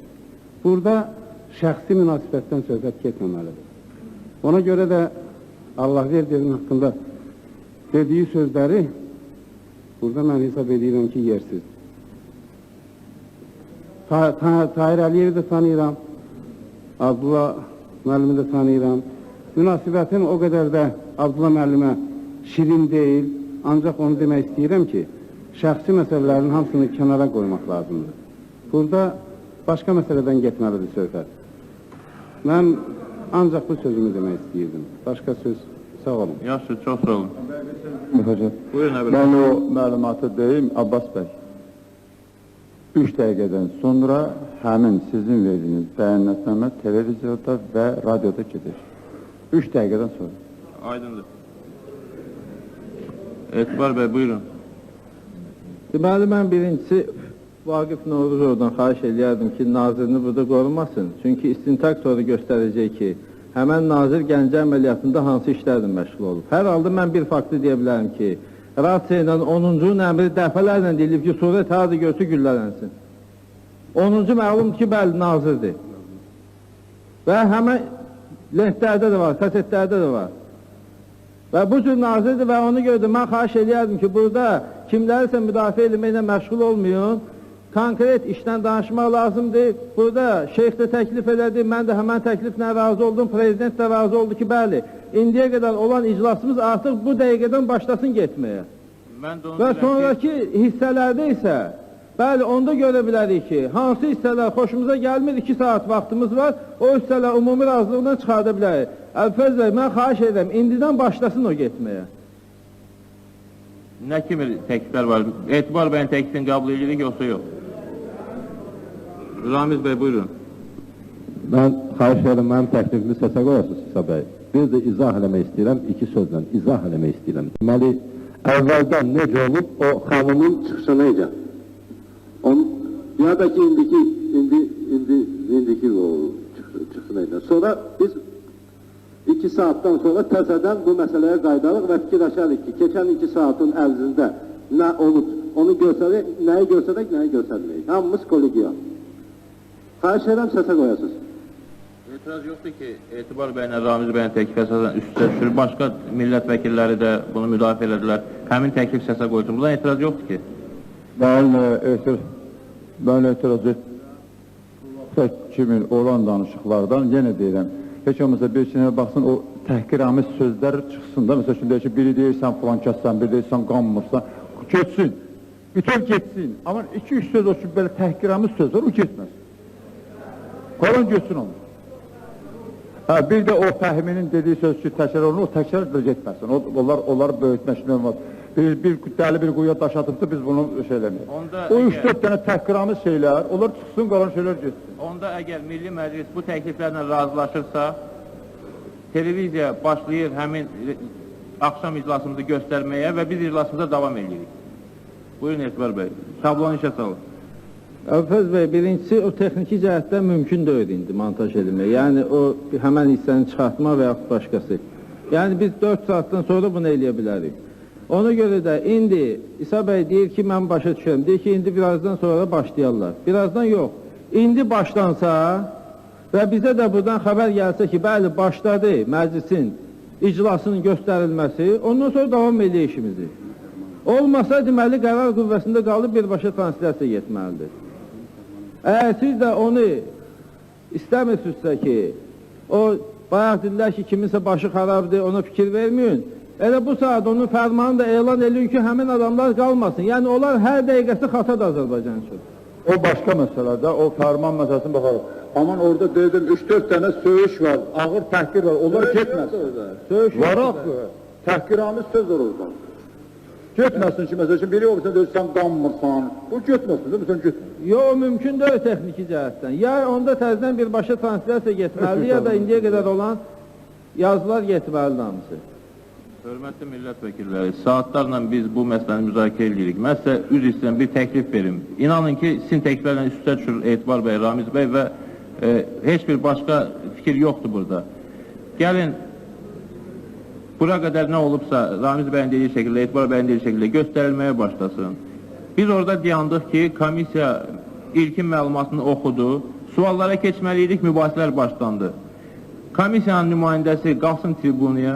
Burada şəxsi münasibətdən söhbət getməməlidir. Ona görə də Allahverdiyevin haqqında dediyi sözləri burada mən hesab edirəm ki, yersiz. Tahir Əliyevi də tanıyıram, Abdullah müəllimi də tanıyıram. Münasibətim o qədər də Abdullah müəllimə şirin deyil, ancaq onu demək istəyirəm ki, şəxsi məsələlərin hamısını kənara qoymaq lazımdır. Burada başqa məsələdən getməlidir söhbət. Mən ancaq bu sözümü demək istəyirdim. Başqa söz, sağ olun. Yaxşı, çox sağ olun. Buyurun, Əbir. Mən o məlumatı deyim, Abbas bəy. 3 dəqiqədən sonra həmin sizin verdiyiniz bəyanatnamə televiziyada və radioda gedir. 3 dəqiqədən sonra. Aydındır. Etibar bəy, buyurun. Deməli, mən birincisi Vaqif Novruzovdan xahiş edərdim ki, nazirini burada qorumasın. Çünki istintaq sonra göstərəcək ki, həmən nazir Gəncə əməliyyatında hansı işlərlə məşğul olub. Hər halda mən bir faktı deyə bilərəm ki, Rasiya ilə 10-cunun əmri dəfələrlə deyilib ki, Suriya tərzı görsü güllələnsin. 10-cu məlumdur ki, bəli, nazirdir. Və həmən lentlərdə də var, kasetlərdə də var. Və bu cür nazirdir və ona görə də mən xahiş edərdim ki, burada kimlərisə müdafiə etməklə məşğul olmayın, konkret işdən danışmaq lazımdır. Burada şeyx də təklif elədi, mən də həmən təkliflə razı oldum, prezident də razı oldu ki, bəli, indiyə qədər olan iclasımız artıq bu dəqiqədən başlasın getməyə. Və sonraki hissələrdə isə, bəli, onda görə bilərik ki, hansı hissələr xoşumuza gəlmir, 2 saat vaxtımız var, o hissələr ümumi razılığından çıxarda bilərik. Əlfəz bəy, mən xahiş edirəm, indidən başlasın o getməyə. Nə kimi təkliflər var? Etibar bəyin təklifini qəbul edirik, yoxsa yox? Ramiz bəy, buyurun. Mən xahiş edirəm, mənim təklifimi səsə qoyasınız, İsa bəy. bir də izah eləmək istəyirəm, iki sözlə izah eləmək istəyirəm. Deməli, əvvəldən necə olub, o xanımın çıxışı necə? Ya da ki, indiki o çıxışı necə? Sonra biz 2 saatdan sonra təzədən bu məsələyə qaydalıq və fikirləşərik ki, keçən 2 saatın ərzində nə olub, onu göstərək, nəyi göstərməyik. Hamımız kolegiyal. Xahiş edirəm, səsə qoyasınız. İtiraz yoxdur ki, Etibar bəylə Ramiz bəyin təklif əsasən üstə düşür. Başqa millət vəkilləri də bunu müdafiə elədilər. Həmin təklif səsə qoyulsun. Buradan etiraz yoxdur ki. Mən etiraz kimin olan danışıqlardan yenə deyirəm. Heç olmasa bir içine baxsın, o təhqiramiz sözlər çıxsın da. Mesela şimdi ki, biri deyirsən falan kəssən, biri deyirsən qanmırsan, geçsin. Bütün geçsin. Ama 2-3 söz o ki, böyle təhqiramiz söz var, o geçmez. Qalan geçsin onu. Ha, bir de o Fəhminin dediği söz ki, təkrar olunur, o təkrar da getməsin. Onlar böyütmək olmaz. Bir dəli bir quyuya daş atıbdır, biz bunu şey eləməyik. O 3-4 dənə təhqiramiz şeylər, onlar çıxsın, qalan şeylər getsin. Onda əgər Milli Məclis bu təkliflərlə razılaşırsa, televiziya başlayır həmin axşam iclasımızı göstərməyə və biz iclasımıza davam edirik. Buyurun Etibar bəy, şablonu işə salın. Əfəz bəy, birincisi o texniki cəhətdən mümkün deyil indi montaj edilmək. Yəni o həmən hissəni çıxartma və yaxud başqası. Yəni biz 4 saatdan sonra bunu eləyə bilərik. Ona görə də indi İsa bəy deyir ki, mən başa düşürəm. Deyir ki, indi birazdan sonra başlayarlar. Birazdan yox. İndi başlansa və bizə də buradan xəbər gəlsə ki, bəli, başladı məclisin iclasının göstərilməsi, ondan sonra davam edək işimizi. Olmasa, deməli, qərar qüvvəsində qalıb birbaşa translyasiya getməlidir. Əgər siz də onu istəmirsinizsə ki, o bayaq dedilər ki, kiminsə başı xarabdır, ona fikir verməyin. Elə bu saat onun fərmanını da elan edin ki, həmin adamlar qalmasın. Yəni, onlar hər dəqiqəsi xatadır Azərbaycan üçün. O başqa məsələdə, o fərman məsələsini baxarıq. Aman orada dedim, 3-4 dənə söyüş var, ağır təhqir var, onlar getməsin. Var axı, təhqiramiz söz var orada. Getməsin ki, məsəl üçün, biri olursa deyirsən, qanmırsan, bu getməsin, değil mi, sən getməsin. Yox, mümkün deyil texniki cəhətdən. Ya onda təzdən birbaşa translyasiya getməlidir, ya da indiyə qədər olan yazılar getməlidir hamısı. Hörmətli millət vəkilləri, saatlarla biz bu məsələni müzakirə edirik. Mən sizə üz istəyirəm, bir təklif verim. İnanın ki, sizin təkliflərlə üstə düşür Etibar bəy, Ramiz bəy və heç bir başqa fikir yoxdur burada. Gəlin, bura qədər nə olubsa, Ramiz bəyin dediyi şəkildə, Etibar bəyin dediyi şəkildə göstərilməyə başlasın. Biz orada deyandıq ki, komissiya ilkin məlumatını oxudu, suallara keçməliydik, mübahisələr başlandı. Komissiyanın nümayəndəsi qalsın tribunuya,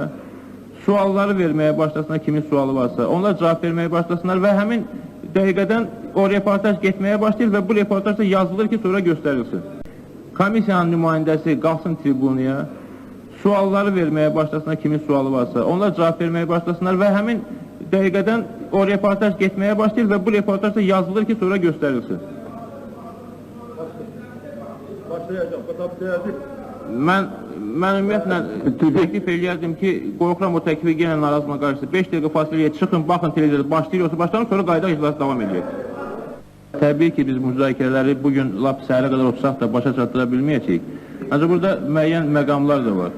sualları verməyə başlasınlar, kimin sualı varsa, onlar cavab verməyə başlasınlar və həmin dəqiqədən o reportaj getməyə başlayır və bu reportaj da yazılır ki, sonra göstərilsin. Komissiyanın nümayəndəsi qalsın tribunuya, sualları verməyə başlasınlar, kimin sualı varsa, onlar cavab verməyə başlasınlar və həmin dəqiqədən o reportaj getməyə başlayır və bu reportaj da yazılır ki, sonra göstərilsin. Mən ümumiyyətlə təklif eləyərdim ki, qorxuram o təklifi yenə narazılıqla qarşısı. 5 dəqiqə fasiləyə çıxın, baxın televiziyada başlayırsa başlanır, sonra qayda iclası davam edəcək. Təbii ki, biz müzakirələri bugün lap səhərə qədər oturaq da başa çatdıra bilməyəcəyik. Ancaq burada müəyyən məqamlar da var.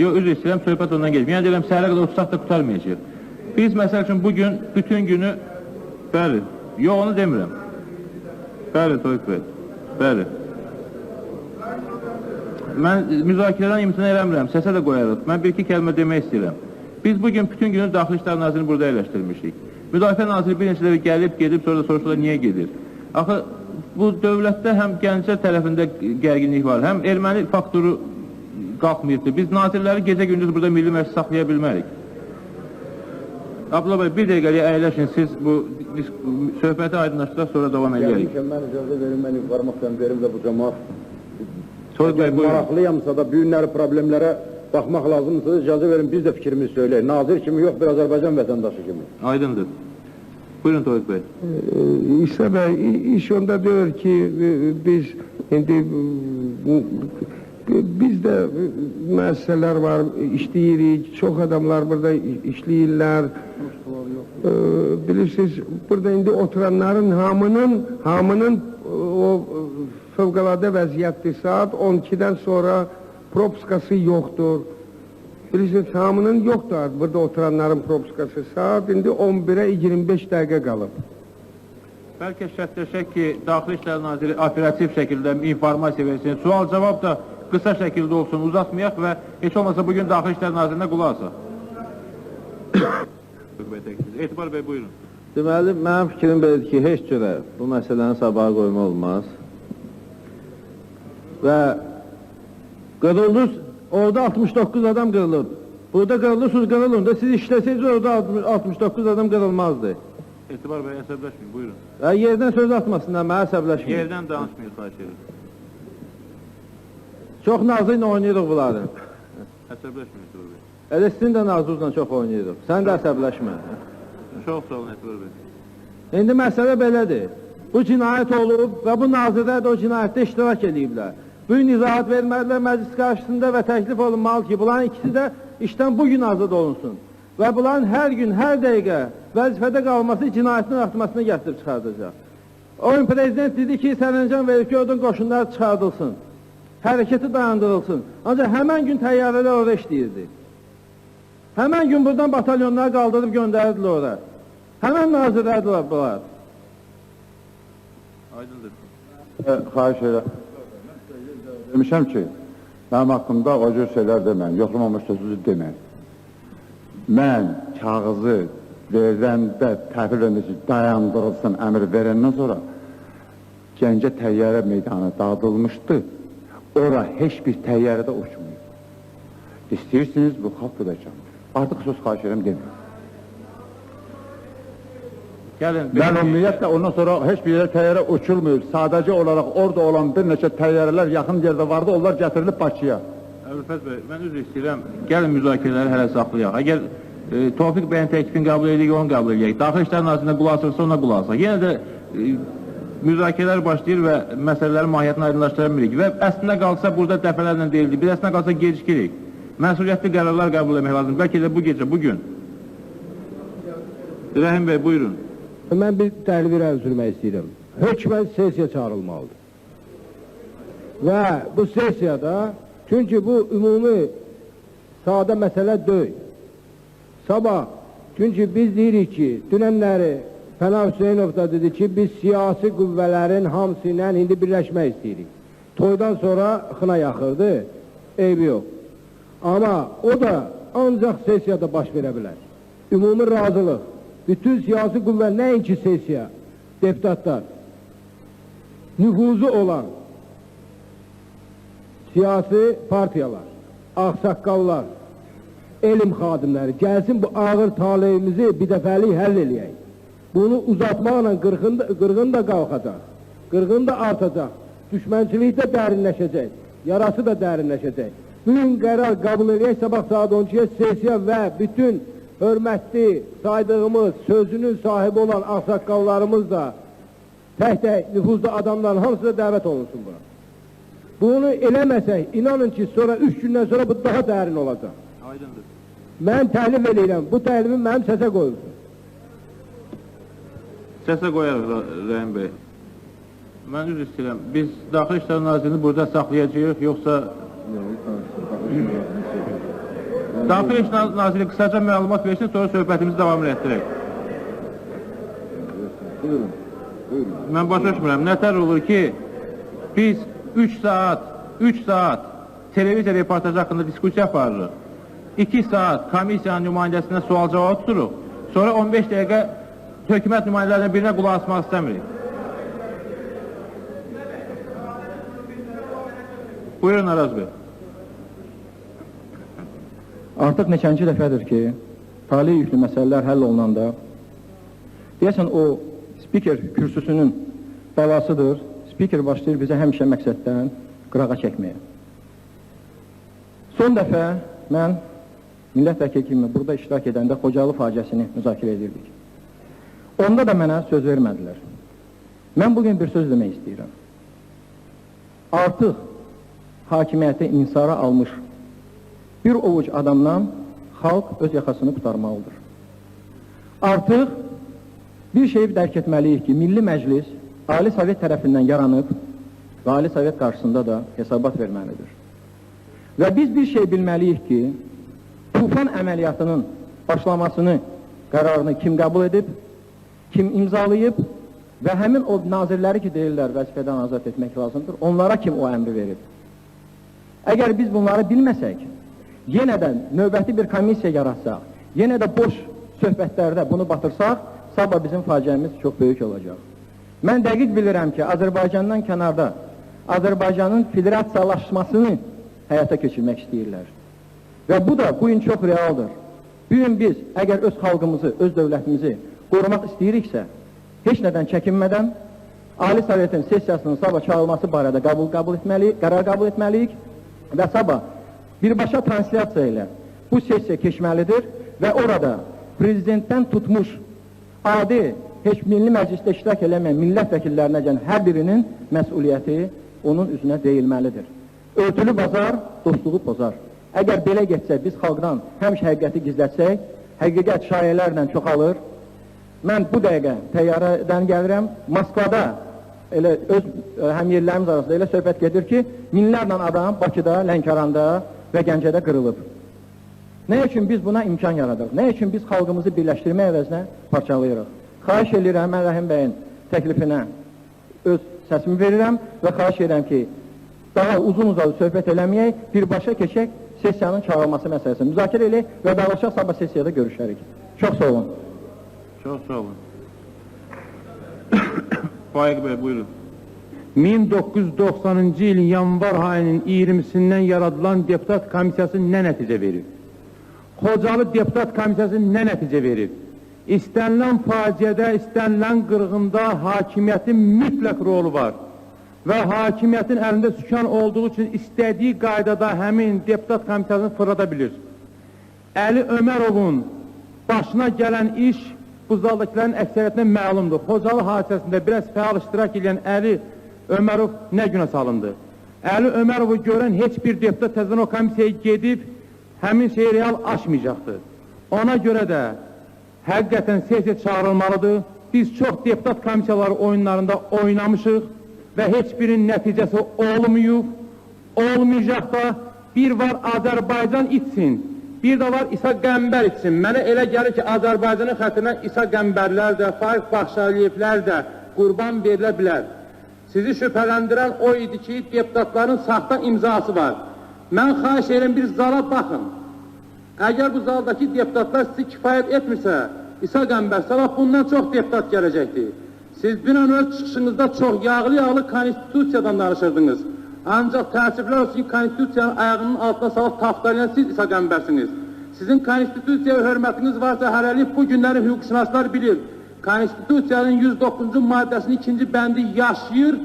Yox, üzr istəyirəm, söhbət ondan gedir. Yəni deyirəm, səhərə qədər oturaq da qutarmayacaq. Biz məsəl üçün bugün bütün günü, bəli, yox onu demirəm. Bəli, Toyuq bəy, bəli. Mən müzakirədən imtina eləmirəm, səsə də qoyarıq. Mən bir-iki kəlmə demək istəyirəm. Biz bugün bütün günü Daxili İşlər Nazirini burada əyləşdirmişik. Müdafiə Naziri bir neçə dəfə gəlib, gedib, sonra da soruşurlar, niyə gedir? Axı, bu dövlətdə həm Gəncə tərəfində gərginlik var, həm erməni faktoru qalxmayıbdır. Biz nazirləri gecə-gündüz burada Milli Məclis saxlaya bilmərik. Abdullah bəy, bir dəqiqəliyə əyləşin, siz bu söhbəti aydınlaşdıraq, sonra davam edərik. Mən icazə verim, mən informasiyanı verim də bu cəmaat. Maraqlıyamsa da bu günləri problemlərə baxmaq lazımsa icazə verin, biz də fikrimizi söyləyək. Nazir kimi yox, bir Azərbaycan vətəndaşı kimi. Aydındır. Buyurun Toyuq bəy. İsa bəy, iş onda deyir ki, biz indi bizdə məsələlər var, işləyirik, çox adamlar burada işləyirlər. Bilirsiniz, burada indi oturanların hamının o fövqəladə vəziyyətdir. Saat 12-dən sonra propiskası yoxdur. Bilirsiniz, hamının yoxdur burada oturanların propiskası. Saat indi 11'ə 25 dəqiqə qalıb. Bəlkə şərtləşək ki, Daxili İşlər Naziri operativ şəkildə informasiya versin. Sual-cavab da qısa şəkildə olsun, uzatmayaq və heç olmasa bugün Daxili İşlər Nazirinə qulaq asaq. Etibar bəy, buyurun. Deməli, mənim fikrim belədir ki, heç cürə bu məsələni sabaha qoyma olmaz. Və qırıldınız, orada 69 adam qırılır. Burada qırılırsınız, qırılın da siz işləsəydiniz orada 69 adam qırılmazdı. Etibar bəy, əsəbləşməyin, buyurun. Və yerdən söz atmasınlar, mənə əsəbləşməyin. Yerdən danışmayın, xahiş edir. Çox nazı ilə oynayırıq bunları. Əsəbləşməyin, Etibar bəy. Elə sizin də nazınızla çox oynayırıq. Sən də əsəbləşmə. Çox sağ olun, Etibar bəy. İndi məsələ belədir. Bu cinayət olub və bu nazirlər də o cinayətdə iştirak ediblər. Bu gün izahat vermədilər məclis qarşısında və təklif olunmalı ki, bunların ikisi də işdən bugün azad olunsun. Və bunların hər gün, hər dəqiqə vəzifədə qalması cinayətin artmasına gətirib çıxardacaq. O gün prezident dedi ki, sərəncam verir ki, oradan qoşunlar çıxardılsın. Hərəkəti dayandırılsın. Ancaq həmən gün təyyarələr orada işləyirdi. Həmən gün buradan batalyonları qaldırıb göndərirdilər ora. Həmən nazirlərdir bunlar. Aydındır. Xahiş edirəm. Demişəm ki, mənim haqqımda o cür şeylər deməyin, yoxlamamış sözü deməyin. Mən kağızı verəndə, təhvil öndə ki, dayandırılsın əmr verəndən sonra Gəncə təyyarə meydanı dağıdılmışdı. Ora heç bir təyyarədə uçmuyor. İstəyirsiniz, bu xalq edəcəm. Artıq söz xahiş edirəm deməyin. Mən ümumiyyətlə ondan sonra heç bir yerə təyyarə uçulmuyor. Sadəcə olaraq orada olan bir neçə təyyarələr yaxın yerdə vardı, onlar gətirilib Bakıya. Əbülfəz bəy, mən üzr istəyirəm, gəlin müzakirələri hələ saxlayaq. Əgər Tofiq bəyin təklifini qəbul edirik, onu qəbul edək. Daxili İşlər Nazirinə qulaq asırsa, ona qulaq asaq. Yenə də müzakirələr başlayır və məsələlərin mahiyyətini aydınlaşdıra bilirik. Və əslində qalsa, burada dəfələrlə deyildi, bir əslində qalsa gecikirik. Məsuliyyətli qərarlar qəbul etmək lazım. Bəlkə də bu gecə, bugün. Rəhim bəy, buyurun. Mən bir təlvirə üzülmək istəyirəm. Hökmən sesiya çağırılmalıdır. Və bu sesiyada, çünki bu ümumi sadə məsələ deyil. Sabah, çünki biz deyirik ki, dünənləri Pənar Hüseynov da dedi ki, biz siyasi qüvvələrin hamısı ilə indi birləşmək istəyirik. Toydan sonra xına yaxırdı, eybi yox. Amma o da ancaq sesiyada baş verə bilər. Ümumi razılıq. Bütün siyasi qüvvə, nəinki sesiya, deputatlar, nüfuzu olan siyasi partiyalar, ağsaqqallar, elm xadimləri gəlsin bu ağır taleyimizi bir dəfəlik həll eləyək. Bunu uzatmaqla qırğın da qalxacaq, qırğın da artacaq, düşmənçilik də dərinləşəcək, yarası da dərinləşəcək. Bugün qərar qəbul edək, sabah saat 12-yə sesiya və bütün hörmətli, saydığımız, sözünün sahibi olan ağsaqqallarımız da tək-tək nüfuzda adamların hamısı da dəvət olunsun bura. Bunu eləməsək, inanın ki, sonra 3 gündən sonra bu daha dərin olacaq. Aydındır. Mən təhlif edirəm, bu təhlifin mənim səsə qoyulsun. Səsə qoyarıq, Rəhim bəy. Mən üzr istəyirəm, biz Daxili İşlər Nazirini burada saxlayacağıq, yoxsa... Daxili İşlər Naziri qısaca məlumat versin, sonra söhbətimizi davam etdirək. Mən başa düşmürəm, nətər olur ki, biz 3 saat televiziya reportajı haqqında diskusiya aparırıq. 2 saat komissiyanın nümayəndəsinə sual-cavab tuturuq. Sonra 15 dəqiqə hökumət nümayəndələrindən birinə qulaq asmaq istəmirik. Buyurun Araz bəy. Artıq neçənci dəfədir ki, tali yüklü məsələlər həll olunanda, deyəsən o spiker kürsüsünün bəlasıdır, spiker başlayır bizə həmişə məqsəddən qırağa çəkməyə. Son dəfə mən millət vəkili kimi burada iştirak edəndə Xocalı faciəsini müzakirə edirdik. Onda da mənə söz vermədilər. Mən bugün bir söz demək istəyirəm. Artıq hakimiyyəti insara almış bir ovuc adamdan xalq öz yaxasını qutarmalıdır. Artıq bir şeyi dərk etməliyik ki, Milli Məclis Ali Sovet tərəfindən yaranıb və Ali Sovet qarşısında da hesabat verməlidir. Və biz bir şey bilməliyik ki, tufan əməliyyatının başlamasını, qərarını kim qəbul edib, kim imzalayıb və həmin o nazirləri ki deyirlər vəzifədən azad etmək lazımdır, onlara kim o əmri verib. Əgər biz bunları bilməsək, yenə də növbəti bir komissiya yaratsaq, yenə də boş söhbətlərdə bunu batırsaq, sabah bizim faciəmiz çox böyük olacaq. Mən dəqiq bilirəm ki, Azərbaycandan kənarda Azərbaycanın federasiyalaşmasını həyata keçirmək istəyirlər. Və bu da bu gün çox realdır. Bu gün biz əgər öz xalqımızı, öz dövlətimizi qorumaq istəyiriksə, heç nədən çəkinmədən Ali Sovetin sessiyasının sabah çağırılması barədə qərar qəbul etməliyik və sabah birbaşa translyasiya ilə bu sessiya keçməlidir və orada prezidentdən tutmuş adi, heç milli məclisdə iştirak eləməyən millət vəkillərinə gələn hər birinin məsuliyyəti onun üzünə deyilməlidir. Örtülü bazar dostluğu pozar. Əgər belə getsə, biz xalqdan həmişə həqiqəti gizlətsək, həqiqət şayələrlə çoxalır. Mən bu dəqiqə təyyarədən gəlirəm, Moskvada elə öz həmyerlərimiz arasında elə söhbət gedir ki, minlərlə adam Bakıda, Lənkəranda və Gəncədə qırılıb. Nə üçün biz buna imkan yaradırıq? Nə üçün biz xalqımızı birləşdirmək əvəzinə parçalayırıq? Xahiş edirəm, mən Rəhim bəyin təklifinə öz səsimi verirəm və xahiş edirəm ki, daha uzun-uzadı söhbət eləməyək, birbaşa keçək sessiyanın çağırılması məsələsini müzakirə eləyək və dağılacaq sabah sessiyada görüşərik. Çox sağ olun. Çox sağ olun. Faiq bəy, buyurun. 1990-cı ilin yanvar ayının 20-sindən yaradılan deputat komissiyası nə nəticə verir? Xocalı deputat komissiyası nə nəticə verir? İstənilən faciədə, istənilən qırğında hakimiyyətin mütləq rolu var. Və hakimiyyətin əlində sükan olduğu üçün istədiyi qaydada həmin deputat komissiyasını fırlada bilir. Əli Ömərovun başına gələn iş bu zaldakilərin əksəriyyətinə məlumdur. Xocalı hadisəsində biraz fəal iştirak edən Əli Ömərov nə günə salındı? Əli Ömərovu görən heç bir deputat təzən o komissiyaya gedib həmin şey real aşmayacaqdır. Ona görə də həqiqətən sessiya çağırılmalıdır. Biz çox deputat komissiyaları oyunlarında oynamışıq və heç birinin nəticəsi olmayıb, olmayacaq da bir var Azərbaycan içsin, bir də var İsa Qəmbər içsin. Mənə elə gəlir ki, Azərbaycanın xətrinə İsa Qəmbərlər də, Faiq Baxşaliyevlər də qurban verilə bilər. Sizi şübhələndirən o idi ki, deputatların saxta imzası var. Mən xahiş edirəm bir zala baxın. Əgər bu zaldakı deputatlar sizi kifayət etmirsə, İsa Qəmbər, sabah bundan çox deputat gələcəkdir. Siz bir an öz çıxışınızda çox yağlı konstitusiyadan danışırdınız. Ancaq təəssüflər olsun ki, konstitusiyanın ayağının altına salıb taftalayan siz İsa Qəmbərsiniz. Sizin konstitusiyaya hörmətiniz varsa hələlik bu günləri hüquqşünaslar bilir. Konstitusiyanın 109-cu maddəsinin 2-ci bəndi yaşayır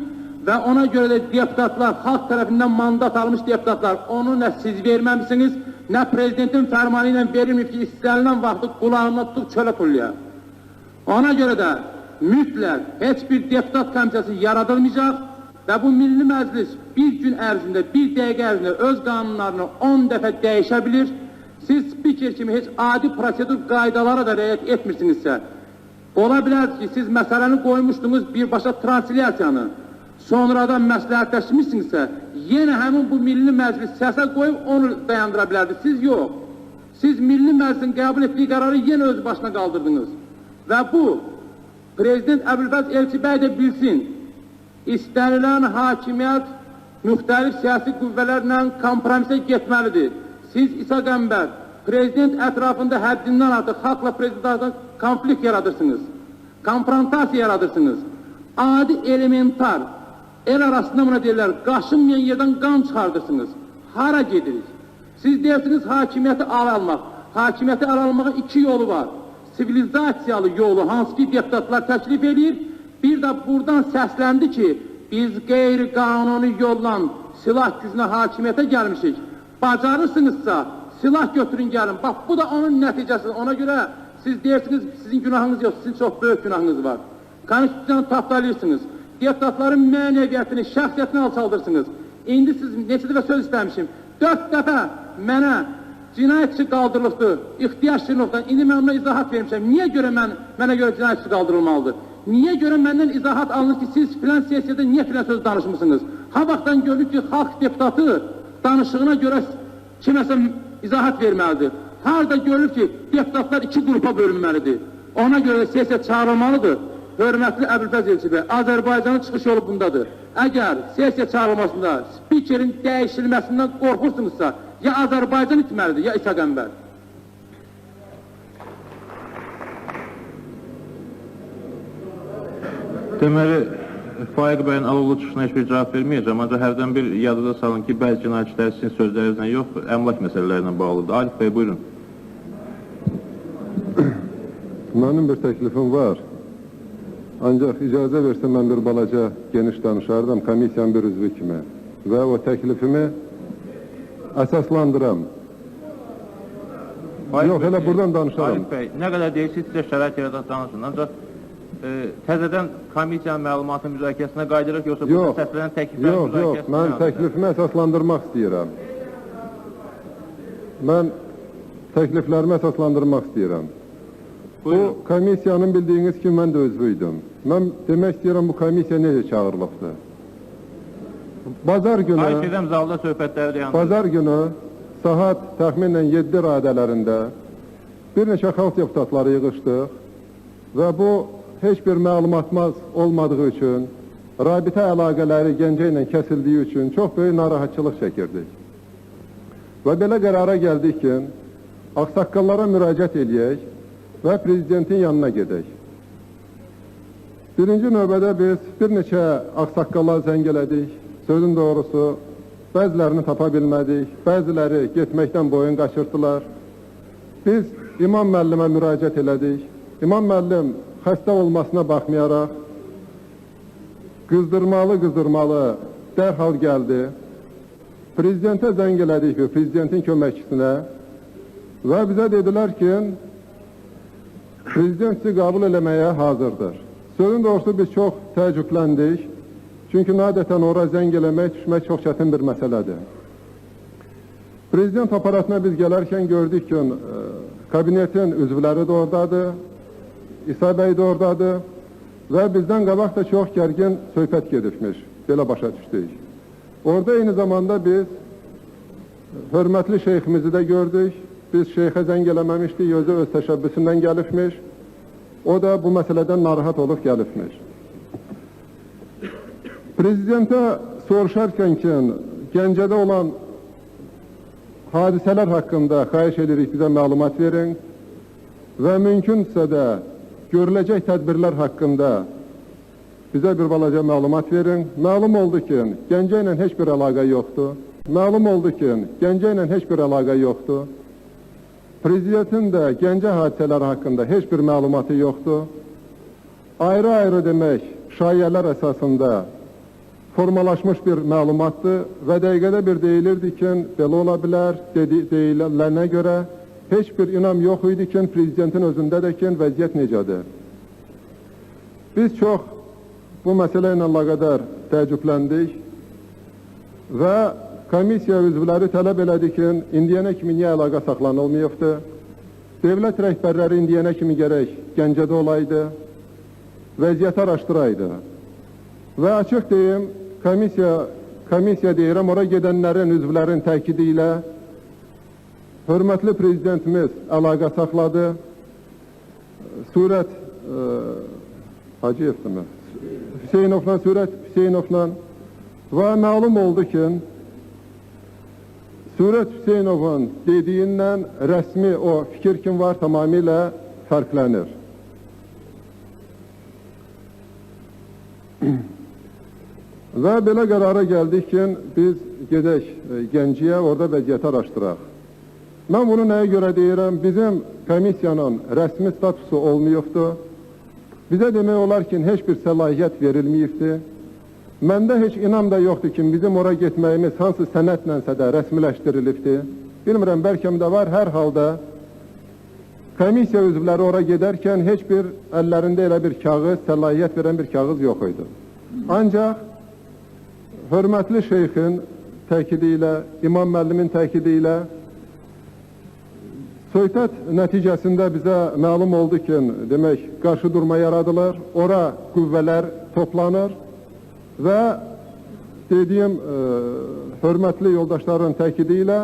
və ona görə də deputatlar, xalq tərəfindən mandat almış deputatlar, onu nə siz verməmişsiniz, nə prezidentin fərmanı ilə verilməyib ki, istənilən vaxtı qulağına tutub çölə tulluya. Ona görə də mütləq heç bir deputat komissiyası yaradılmayacaq və bu Milli Məclis bir gün ərzində, bir dəqiqə ərzində öz qanunlarını 10 dəfə dəyişə bilir. Siz spiker kimi heç adi prosedur qaydalara da riayət etmirsinizsə, ola bilər ki, siz məsələni qoymuşdunuz birbaşa translyasiyanı, sonradan məsləhətləşmişsinizsə, yenə həmin bu Milli Məclis səsə qoyub onu dayandıra bilərdi. Siz yox. Siz Milli Məclisin qəbul etdiyi qərarı yenə öz başına qaldırdınız. Və bu, Prezident Əbülfəz Elçibəy də bilsin, istənilən hakimiyyət müxtəlif siyasi qüvvələrlə kompromisə getməlidir. Siz İsa Qəmbər, prezident ətrafında həddindən artıq xalqla prezidentlərdən konflikt yaradırsınız, konfrontasiya yaradırsınız. Adi elementar, el arasında buna deyirlər, qaşınmayan yerdən qan çıxardırsınız. Hara gedirik? Siz deyirsiniz hakimiyyəti almaq. Hakimiyyəti almağın iki yolu var. Sivilizasiyalı yolu hansı ki deputatlar təklif edir, bir də buradan səsləndi ki, biz qeyri-qanuni yolla silah gücünə hakimiyyətə gəlmişik. Bacarırsınızsa silah götürün gəlin. Bax, bu da onun nəticəsi. Ona görə siz deyirsiniz, sizin günahınız yox, sizin çox böyük günahınız var. Konstitusiyanı tapdalırsınız. Deputatların mənəviyyətini, şəxsiyyətini alçaldırsınız. İndi siz neçə dəfə söz istəmişim. 4 dəfə mənə cinayətçi qaldırılıbdır, ixtiyar şirinlikdən. İndi mən ona izahat vermişəm. Niyə görə mənə görə cinayətçi qaldırılmalıdır? Niyə görə məndən izahat alınır ki, siz filan sessiyada niyə filan söz danışmışsınız? Ha vaxtdan görürük ki, xalq deputatı danışığına görə kiməsə izahat verməlidir. Harada görülür ki, deputatlar iki qrupa bölünməlidir. Ona görə də sessiya çağırılmalıdır. Hörmətli Əbülfəz Elçi bəy, Azərbaycanın çıxış yolu bundadır. Əgər sessiya çağırılmasında spikerin dəyişilməsindən qorxursunuzsa, ya Azərbaycan itməlidir, ya İsa Qəmbər. Deməli, Faiq bəyin alovlu çıxışına heç bir cavab verməyəcəm, ancaq hərdən bir yadınıza salın ki, bəzi cinayətçilər sizin sözlərinizlə yox, əmlak məsələlərlə bağlıdır. Arif bəy, buyurun. Mənim bir təklifim var. Ancaq icazə versə mən bir balaca geniş danışardım komissiyanın bir üzvü kimi və o təklifimi əsaslandıram. Yox, elə buradan danışaram. Arif bəy, nə qədər deyirsiniz, sizə şərait yaradaq danışın, ancaq təzədən komissiyanın məlumatı müzakirəsinə qaydırıq, yoxsa burada səslənən təkliflərin müzakirəsinə? Yox, mən təklifimi əsaslandırmaq istəyirəm. Mən təkliflərimi əsaslandırmaq istəyirəm. Bu komissiyanın bildiyiniz kimi mən də özvüydüm. Mən demək istəyirəm, bu komissiya necə çağırılıbdır? Bazar günü... Xahiş edirəm, zalda söhbətləri də yandır. Bazar günü saat təxminən 7 radələrində bir neçə xalq deputatları yığışdıq və bu heç bir məlumatımız olmadığı üçün, rabitə əlaqələri Gəncə ilə kəsildiyi üçün çox böyük narahatçılıq çəkirdik. Və belə qərara gəldik ki, ağsaqqallara müraciət eləyək və prezidentin yanına gedək. Birinci növbədə biz bir neçə ağsaqqallar zəng elədik. Sözün doğrusu, bəzilərini tapa bilmədik, bəziləri getməkdən boyun qaçırtdılar. Biz İmam müəllimə müraciət elədik. İmam müəllim xəstə olmasına baxmayaraq, qızdırmalı dərhal gəldi. Prezidentə zəng elədik, prezidentin köməkçisinə və bizə dedilər ki, prezident sizi qəbul eləməyə hazırdır. Sözün doğrusu biz çox təəccübləndik, çünki nadətən ora zəng eləmək, düşmək çox çətin bir məsələdir. Prezident aparatına biz gələrkən gördük ki, kabinetin üzvləri də oradadır, İsa bəy də oradadır və bizdən qabaq da çox gərgin söhbət gedibmiş, belə başa düşdük. Orada eyni zamanda biz hörmətli şeyximizi də gördük, biz şeyxə zəng eləməmişdik, özü öz təşəbbüsündən gəlibmiş, o da bu məsələdən narahat olub gəlibmiş. Prezidentə soruşarkən ki, Gəncədə olan hadisələr haqqında xahiş edirik, bizə məlumat verin və mümkünsə də görüləcək tədbirlər haqqında bizə bir balaca məlumat verin. Məlum oldu ki, Gəncə ilə heç bir əlaqə yoxdur. Məlum oldu ki, Gəncə ilə heç bir əlaqə yoxdur. Prezidentin də Gəncə hadisələri haqqında heç bir məlumatı yoxdur. Ayrı-ayrı demək, şayələr əsasında formalaşmış bir məlumatdır və dəqiqədə bir deyilirdi ki, belə ola bilər, deyilənə görə heç bir inam yox idi ki, prezidentin özündə də ki, vəziyyət necədir. Biz çox bu məsələ ilə əlaqədar təəccübləndik və komissiya üzvləri tələb elədi ki, indiyənə kimi niyə əlaqə saxlanılmayıbdır? Dövlət rəhbərləri indiyənə kimi gərək Gəncədə olaydı, vəziyyəti araşdıraydı. Və açıq deyim, komissiya deyirəm, ora gedənlərin, üzvlərin təkidi ilə hörmətli prezidentimiz əlaqə saxladı. Surət Hacıyevdir mi? Hüseynovla və məlum oldu ki, Surət Hüseynovun dediyindən rəsmi o fikir kim var tamamilə fərqlənir. Və belə qərara gəldik ki, biz gedək Gəncəyə, orada vəziyyəti araşdıraq. Mən bunu nəyə görə deyirəm? Bizim komissiyanın rəsmi statusu olmayıbdır. Bizə demək olar ki, heç bir səlahiyyət verilməyibdir. Məndə heç inam da yoxdur ki, bizim ora getməyimiz hansı sənədlənsə də rəsmiləşdirilibdir. Bilmirəm, bəlkə də var, hər halda komissiya üzvləri ora gedərkən heç bir əllərində elə bir kağız, səlahiyyət verən bir kağız yox idi. Ancaq hörmətli şeyxin təkidi ilə, İmam müəllimin təkidi ilə söhbət nəticəsində bizə məlum oldu ki, demək, qarşı durma yaradılır, ora qüvvələr toplanır və dediyim hörmətli yoldaşların təkidi ilə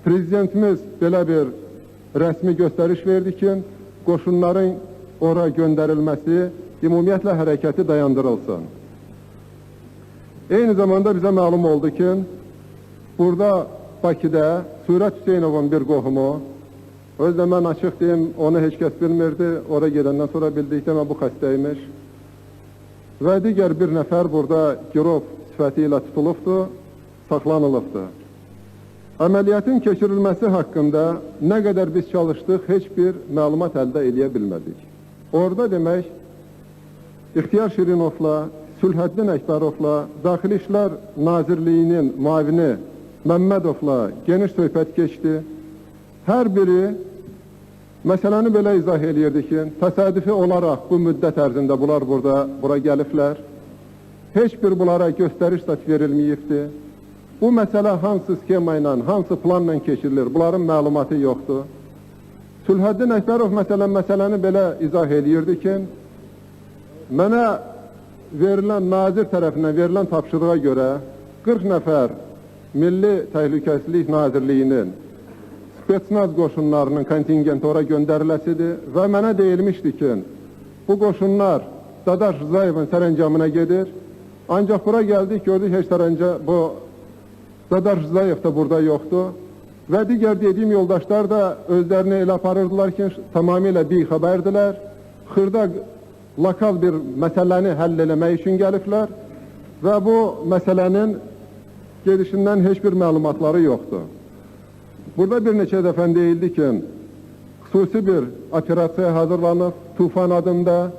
Prezidentimiz belə bir rəsmi göstəriş verdi ki, qoşunların ora göndərilməsi, ümumiyyətlə hərəkəti dayandırılsın. Eyni zamanda bizə məlum oldu ki, burada Bakıda Surət Hüseynovun bir qohumu, özdə mən açıq deyim, onu heç kəs bilmirdi, ora gedəndən sonra bildikdə mən bu xəstəymiş və digər bir nəfər burada girov sifəti ilə tutulubdur, saxlanılıbdır. Əməliyyatın keçirilməsi haqqında nə qədər biz çalışdıq, heç bir məlumat əldə edə bilmədik. Orada demək, İxtiyar Şirinovla, Sülhəddin Əkbərovla, Daxili İşlər Nazirliyinin müavini Məmmədovla geniş söhbət keçdi. Hər biri məsələni belə izah edirdi ki, təsadüfi olaraq bu müddət ərzində bunlar bura gəliblər. Heç bir bunlara göstəriş də verilməyibdi. Bu məsələ hansı skema ilə, hansı planla keçirilir, bunların məlumatı yoxdur. Sülhəddin Əkbərov məsələni belə izah edirdi ki, mənə verilən nazir tərəfindən verilən tapşırığa görə 40 nəfər Milli Təhlükəsizlik Nazirliyinin Spetsnaz qoşunlarının kontingenti ora göndəriləsidir və mənə deyilmişdi ki, bu qoşunlar Dadaş Rızayevin sərəncamına gedir. Ancaq bura gəldik, gördük heç bu Dadaş Rızayev da burada yoxdur və digər dediyim yoldaşlar da özlərini elə aparırdılar ki, tamamilə bixəbərdilər. Xırda lokal bir məsələni həll eləmək üçün gəliblər və bu məsələnin gedişindən heç bir məlumatları yoxdur. Burada bir neçə dəfə deyildi ki, xüsusi bir operasiya hazırlanıb, Tufan adında.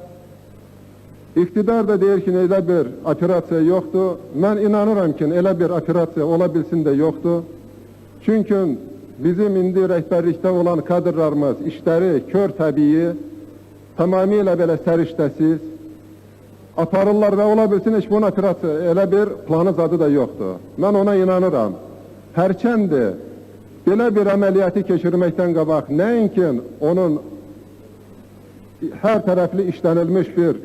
İktidar da deyir ki, elə bir operasiya yoxdur. Mən inanıram ki, elə bir operasiya ola bilsin də yoxdur. Çünki bizim indi rəhbərlikdə olan kadrlarımız işləri kör təbii, tamamilə belə səriştəsiz aparırlar və ola bilsin heç bunun operasiya, elə bir planı zadı da yoxdur. Mən ona inanıram. Hərçəndir, belə bir əməliyyatı keçirməkdən qabaq, nəinki onun hər tərəfli işlənilmiş bir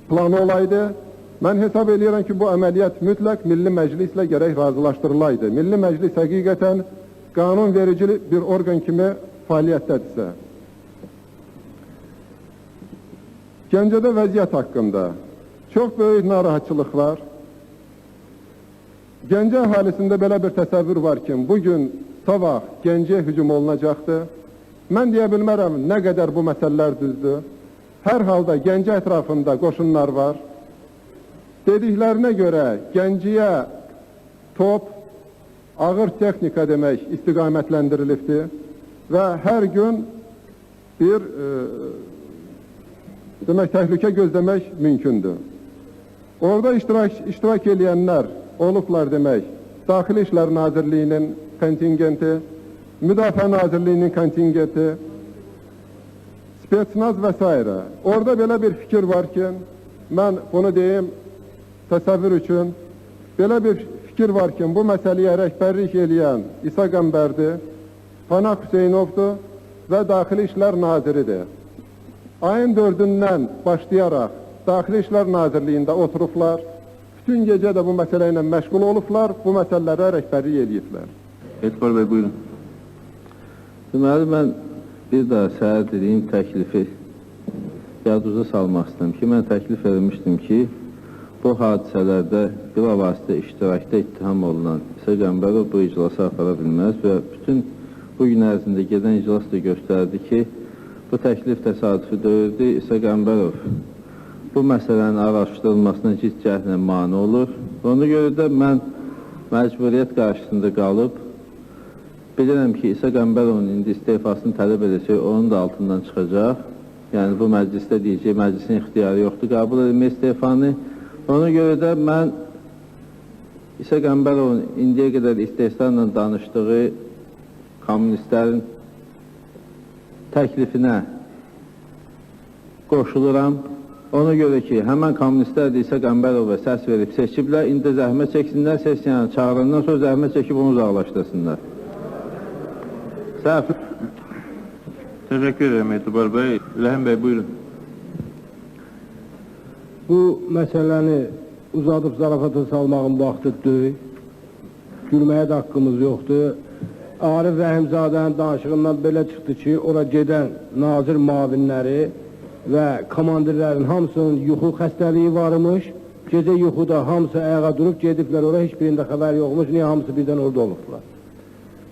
planı olaydı, mən hesab edirəm ki, bu əməliyyat mütləq Milli Məclislə gərək razılaşdırılaydı. Milli Məclis həqiqətən qanun verici bir orqan kimi fəaliyyətdədirsə. Gəncədə vəziyyət haqqında çox böyük narahatçılıq var. Gəncə əhalisində belə bir təsəvvür var ki, bugün sabah Gəncəyə hücum olunacaqdır. Mən deyə bilmərəm nə qədər bu məsələlər düzdür. Hər halda Gəncə ətrafında qoşunlar var. Dediklərinə görə Gəncəyə top, ağır texnika demək istiqamətləndirilibdir və hər gün bir demək təhlükə gözləmək mümkündür. Orada iştirak edənlər olublar demək, Daxili İşlər Nazirliyinin kontingenti, Müdafiə Nazirliyinin kontingenti, Spetsnaz və s. Orada belə bir fikir var ki, mən bunu deyim təsəvvür üçün, belə bir fikir var ki, bu məsələyə rəhbərlik edən İsa Qəmbərdir, Pənah Hüseynovdur və Daxili İşlər Naziridir. Ayın 4-dən başlayaraq Daxili İşlər Nazirliyində oturublar, bütün gecə də bu məsələ ilə məşğul olublar, bu məsələlərə rəhbərlik ediblər. Etibar bəy, buyurun. Deməli, mən bir daha səhər dediyim təklifi yadınıza salmaq istəyirəm ki, mən təklif edilmişdim ki, bu hadisələrdə bilavasitə iştirakda ittiham olunan İsa Qəmbərov bu iclası apara bilməz və bütün bu gün ərzində gedən iclas da göstərdi ki, bu təklif təsadüfi deyildi. İsa Qəmbərov bu məsələnin araşdırılmasına ciddi cəhdlə mane olur. Ona görə də mən məcburiyyət qarşısında qalıb, bilirəm ki, İsa Qəmbərovun indi istefasını tələb edəcək, onun da altından çıxacaq. Yəni, bu məclisdə deyəcək, məclisin ixtiyarı yoxdur, qəbul edilmə istefanı. Ona görə də mən İsa Qəmbərovun indiyə qədər istehsarla danışdığı kommunistlərin təklifinə qoşuluram. Ona görə ki, həmən kommunistlər də İsa Qəmbərova səs verib seçiblər, indi zəhmət çəksinlər, sesiyanı çağırandan sonra zəhmət çəkib onu uzaqlaşdırsınlar. Səhv. Təşəkkür ederim Etibar bəy. Rəhim bəy, buyurun. Bu məsələni uzadıb zarafata salmağın vaxtı deyil. Gülməyə də haqqımız yoxdur. Arif Rəhimzadənin danışığından belə çıxdı ki, ora gedən nazir müavinləri və komandirlərin hamısının yuxu xəstəliyi varmış. Gecə yuxuda hamısı ayağa durub gediblər, ora heç birində xəbər yoxmuş, niyə hamısı birdən orada olubdular.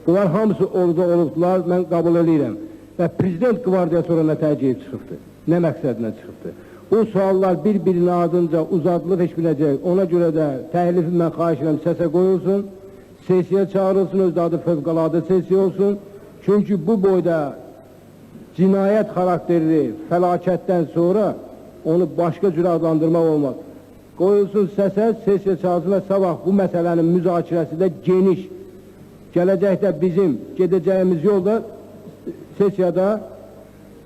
Bunlar hamısı orada olubdular, mən qəbul edirəm. Və prezident qvardiyası ora nə təqib çıxıbdı, nə məqsədlə çıxıbdı. Bu suallar bir-birinin ardınca uzadılıb heç biləcək. Ona görə də təhlifi mən xahiş edirəm səsə qoyulsun, sesiyə çağırılsın, özdə adı fövqəladə sesiya olsun. Çünki bu boyda cinayət xarakterli fəlakətdən sonra onu başqa cür adlandırmaq olmaz. Qoyulsun səsə, sesiya çağırsın və sabah bu məsələnin müzakirəsi də geniş. Gələcəkdə bizim gedəcəyimiz yolda sesiyada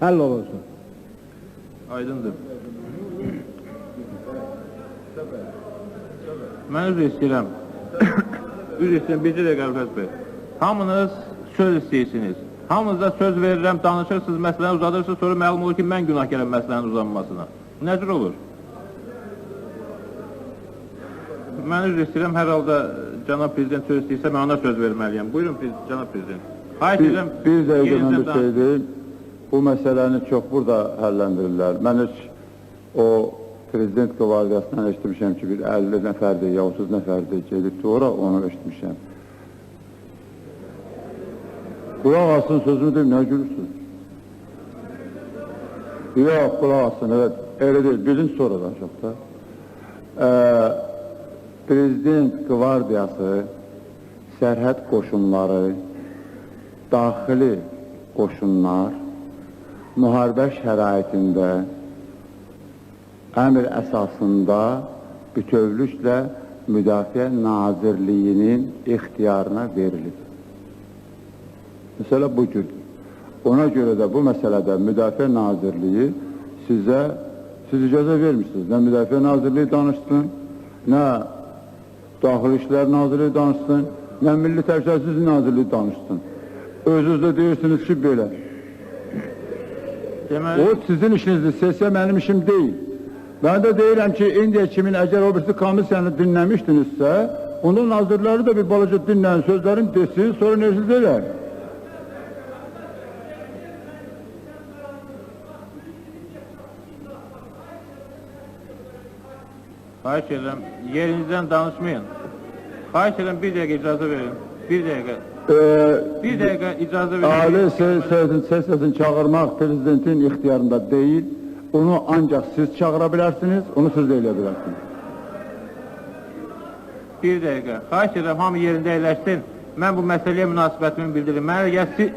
həll olunsun. Aydındır. Mən üzr istəyirəm. Üzr istəyirəm, bircə dəqiqə Əlfəz bəy. Hamınız söz istəyirsiniz. Hamınıza söz verirəm, danışırsınız, məsələni uzadırsınız, sonra məlum olur ki, mən günahkarım məsələnin uzanmasına. Nə cür olur? Mən üzr istəyirəm, hər halda cənab prezident söz istəyirsə, mən ona söz verməliyəm. Buyurun, cənab prezident. Xahiş edirəm, Bir dəqiqə mən bir şey deyim. Bu məsələni çox burada həlləndirirlər. Mən heç o prezident qvardiyasından eşitmişəm ki, bir 50 nəfərdir, ya 30 nəfərdir gedibdi ora, onu eşitmişəm. Qulaq asın sözünü deyim, nə gülürsünüz? Yox, qulaq asın, evet, elə deyil, bilin sonra danışaq da. Prezident qvardiyası, sərhəd qoşunları, daxili qoşunlar, müharibə şəraitində əmr əsasında bütövlüklə Müdafiə Nazirliyinin ixtiyarına verilir. Məsələ bu cürdür. Ona görə də bu məsələdə Müdafiə Nazirliyi siz icazə vermişsiniz. Nə Müdafiə Nazirliyi danışsın, nə Daxili İşlər Nazirliyi danışsın, nə Milli Təhlükəsizlik Nazirliyi danışsın. Özünüz də deyirsiniz ki, belə. O sizin işinizdir, sesiya mənim işim deyil. Ben de deyirəm ki, indiyə kimin əgər o birisi komisyanı dinləmişdinizsə, onun nazirləri də bir balaca dinləyin, sözlərin desin, sonra necə deyirlər? Xahiş edirəm, yerinizdən danışmayın. Xahiş edirəm, bir dəqiqə icazə verin. Bir dəqiqə. Bir dəqiqə icazə verin. Ali sesiyasını çağırmaq prezidentin ixtiyarında deyil. Onu ancaq siz çağıra bilərsiniz, onu siz də eləyə bilərsiniz. Bir dəqiqə. Xahiş edirəm, hamı yerində əyləşsin. Mən bu məsələyə münasibətimi bildirim. Mənə gəlsin.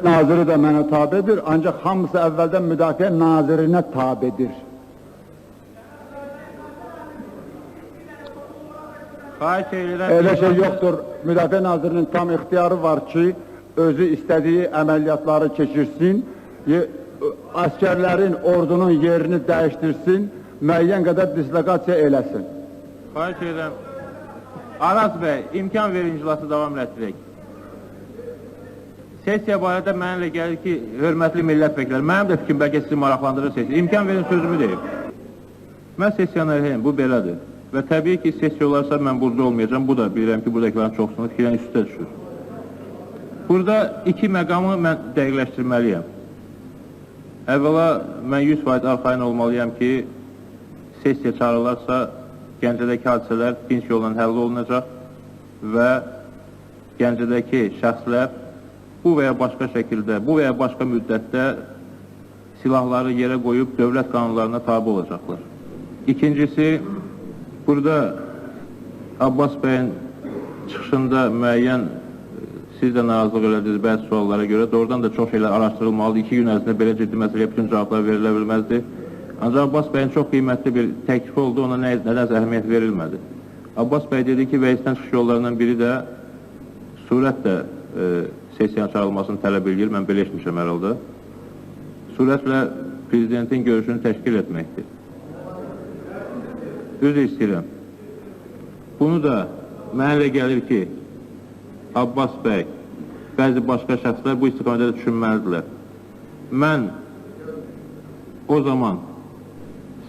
Naziri də mənə tabidir, ancaq hamısı əvvəldən Müdafiə Nazirinə tabidir. Xahiş edirəm. Elə şey yoxdur, Müdafiə Nazirinin tam ixtiyarı var ki, özü istədiyi əməliyyatları keçirsin, əskərlərin, ordunun yerini dəyişdirsin, müəyyən qədər dislokasiya eləsin. Xahiş edirəm. Araz bəy, imkan verin iclası davam etdirək. Sesiya barədə mənimlə gəlir ki, hörmətli millət vəkilləri, mənim də fikrim bəlkə sizi maraqlandırır sesiya. İmkan verin sözümü deyim. Mən sesiyanı eləyəm, bu belədir. Və təbii ki, sesiya olarsa mən burada olmayacağım. Bu da bilirəm ki, buradakilərin çoxsunu fikirən üstə düşür. Burada iki məqamı mən dəqiqləşdirməliyəm. Əvvəla, mən 100% arxayın olmalıyam ki, sesiya çağırılarsa, Gəncədəki hadisələr dinç yolla həll olunacaq və Gəncədəki şəxslər bu və ya başqa şəkildə, bu və ya başqa müddətdə silahları yerə qoyub dövlət qanunlarına tabi olacaqlar. İkincisi, burada Abbas bəyin çıxışında müəyyən, siz də narazılıq elədiniz bəzi suallara görə, doğrudan da çox şeylər araşdırılmalıdır. 2 gün ərzində belə ciddi məsələyə bütün cavablar verilə bilməzdi. Ancaq Abbas bəyin çox qiymətli bir təklifi oldu, ona nədənsə əhəmiyyət verilmədi. Abbas bəy dedi ki, vəzifədən çıxış yollarından biri də surətlə sesiyanın çağırılmasını tələb edir, mən belə eşitmişəm hər halda. Surətlə prezidentin görüşünü təşkil etməkdir. üzr istəyirəm. Bunu da mənə elə gəlir ki, Abbas bəy, bəzi başqa şəxslər bu istiqamətdə düşünməlidirlər. Mən o zaman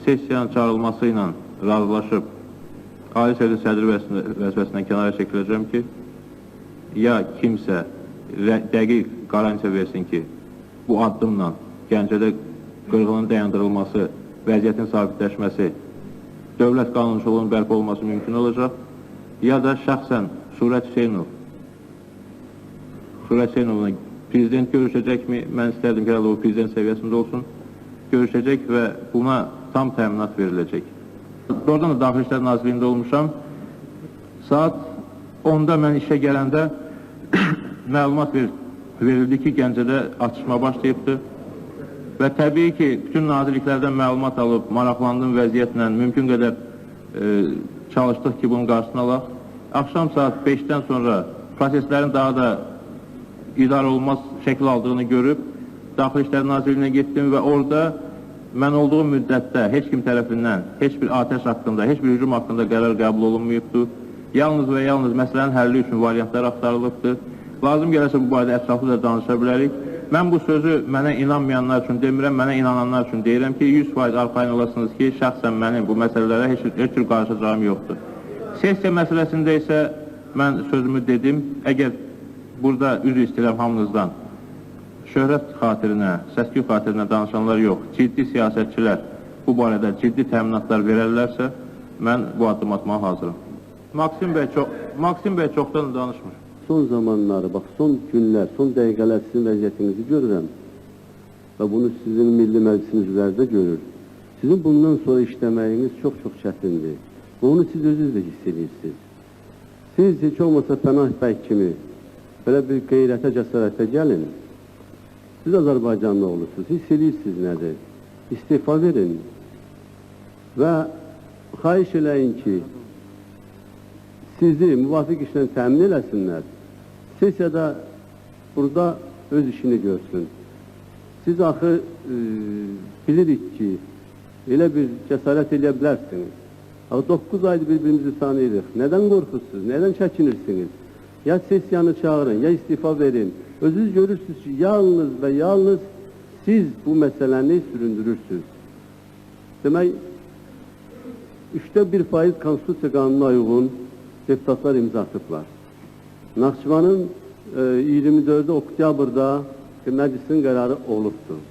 sessiyanın çağırılması ilə razılaşıb Ali Səhvli sədri vəzifəsindən kənara çəkiləcəm ki, ya kimsə dəqiq qarantiya versin ki, bu addımla Gəncədə qırğının dayandırılması, vəziyyətin sabitləşməsi, dövlət qanunçuluğunun bərpa olması mümkün olacaq, ya da şəxsən Surət Hüseynovla prezident görüşəcəkmi? Mən istərdim ki, o prezident səviyyəsində olsun, görüşəcək və buna tam təminat veriləcək. Doğrudan da Daxili İşlər Nazirliyində olmuşam. Saat 10-da mən işə gələndə məlumat verildi ki, Gəncədə atışma başlayıbdır. Və təbii ki, bütün nazirliklərdən məlumat alıb, maraqlandım vəziyyətlə, mümkün qədər çalışdıq ki, bunun qarşısını alaq. Axşam saat 5-dən sonra proseslərin daha da idarə olmaz şəkil aldığını görüb, Daxili İşlər Nazirliyinə getdim və orada mən olduğum müddətdə heç kim tərəfindən, heç bir atəş haqqında, heç bir hücum haqqında qərar qəbul olunmayıbdır. Yalnız və yalnız məsələnin həlli üçün variantlar axtarılıbdır. Lazım gələrsə bu barədə ətraflıca danışa bilərik. Mən bu sözü mənə inanmayanlar üçün demirəm, mənə inananlar üçün deyirəm ki, 100% arxayın olasınız ki, şəxsən mənim bu məsələlərə heç tür qarşıcağım yoxdur. Sessiya məsələsində isə mən sözümü dedim, əgər burada üzr istəyirəm hamınızdan, şöhrət xatirinə, səs-küy xatirinə danışanlar yox, ciddi siyasətçilər bu barədə ciddi təminatlar verərlərsə, mən bu addım atmağa hazırım. Maksim bəy çoxdan danışmır. Son zamanları, bax, son günlər, son dəqiqələr sizin vəziyyətinizi görürəm və bunu sizin Milli Məclisin üzvləri də görür. Sizin bundan sonra işləməyiniz çox-çox çətindir və onu siz özünüz də hiss edirsiniz. Siz heç olmasa Pənah bəy kimi belə bir qeyrətə, cəsarətə gəlin. Siz Azərbaycanlı olursunuz, hiss edirsiniz nədir? İstifa verin və xahiş eləyin ki, sizi müvafiq işlə təmin eləsinlər. Sessiyada burada öz işini görsün. Siz axı bilirik ki, elə bir cəsarət eləyə bilərsiniz. 9 aydır bir-birimizi tanıyırıq. Nədən qorxursunuz, nədən çəkinirsiniz? Ya sessiyanı çağırın, ya istifa verin. Özünüz görürsünüz ki, yalnız və yalnız siz bu məsələni süründürürsünüz. Demək, 1% konstitusiya qanununa uyğun deputatlar imza atıblar. Naxçıvanın 24 oktyabrda məclisin qərarı olubdur.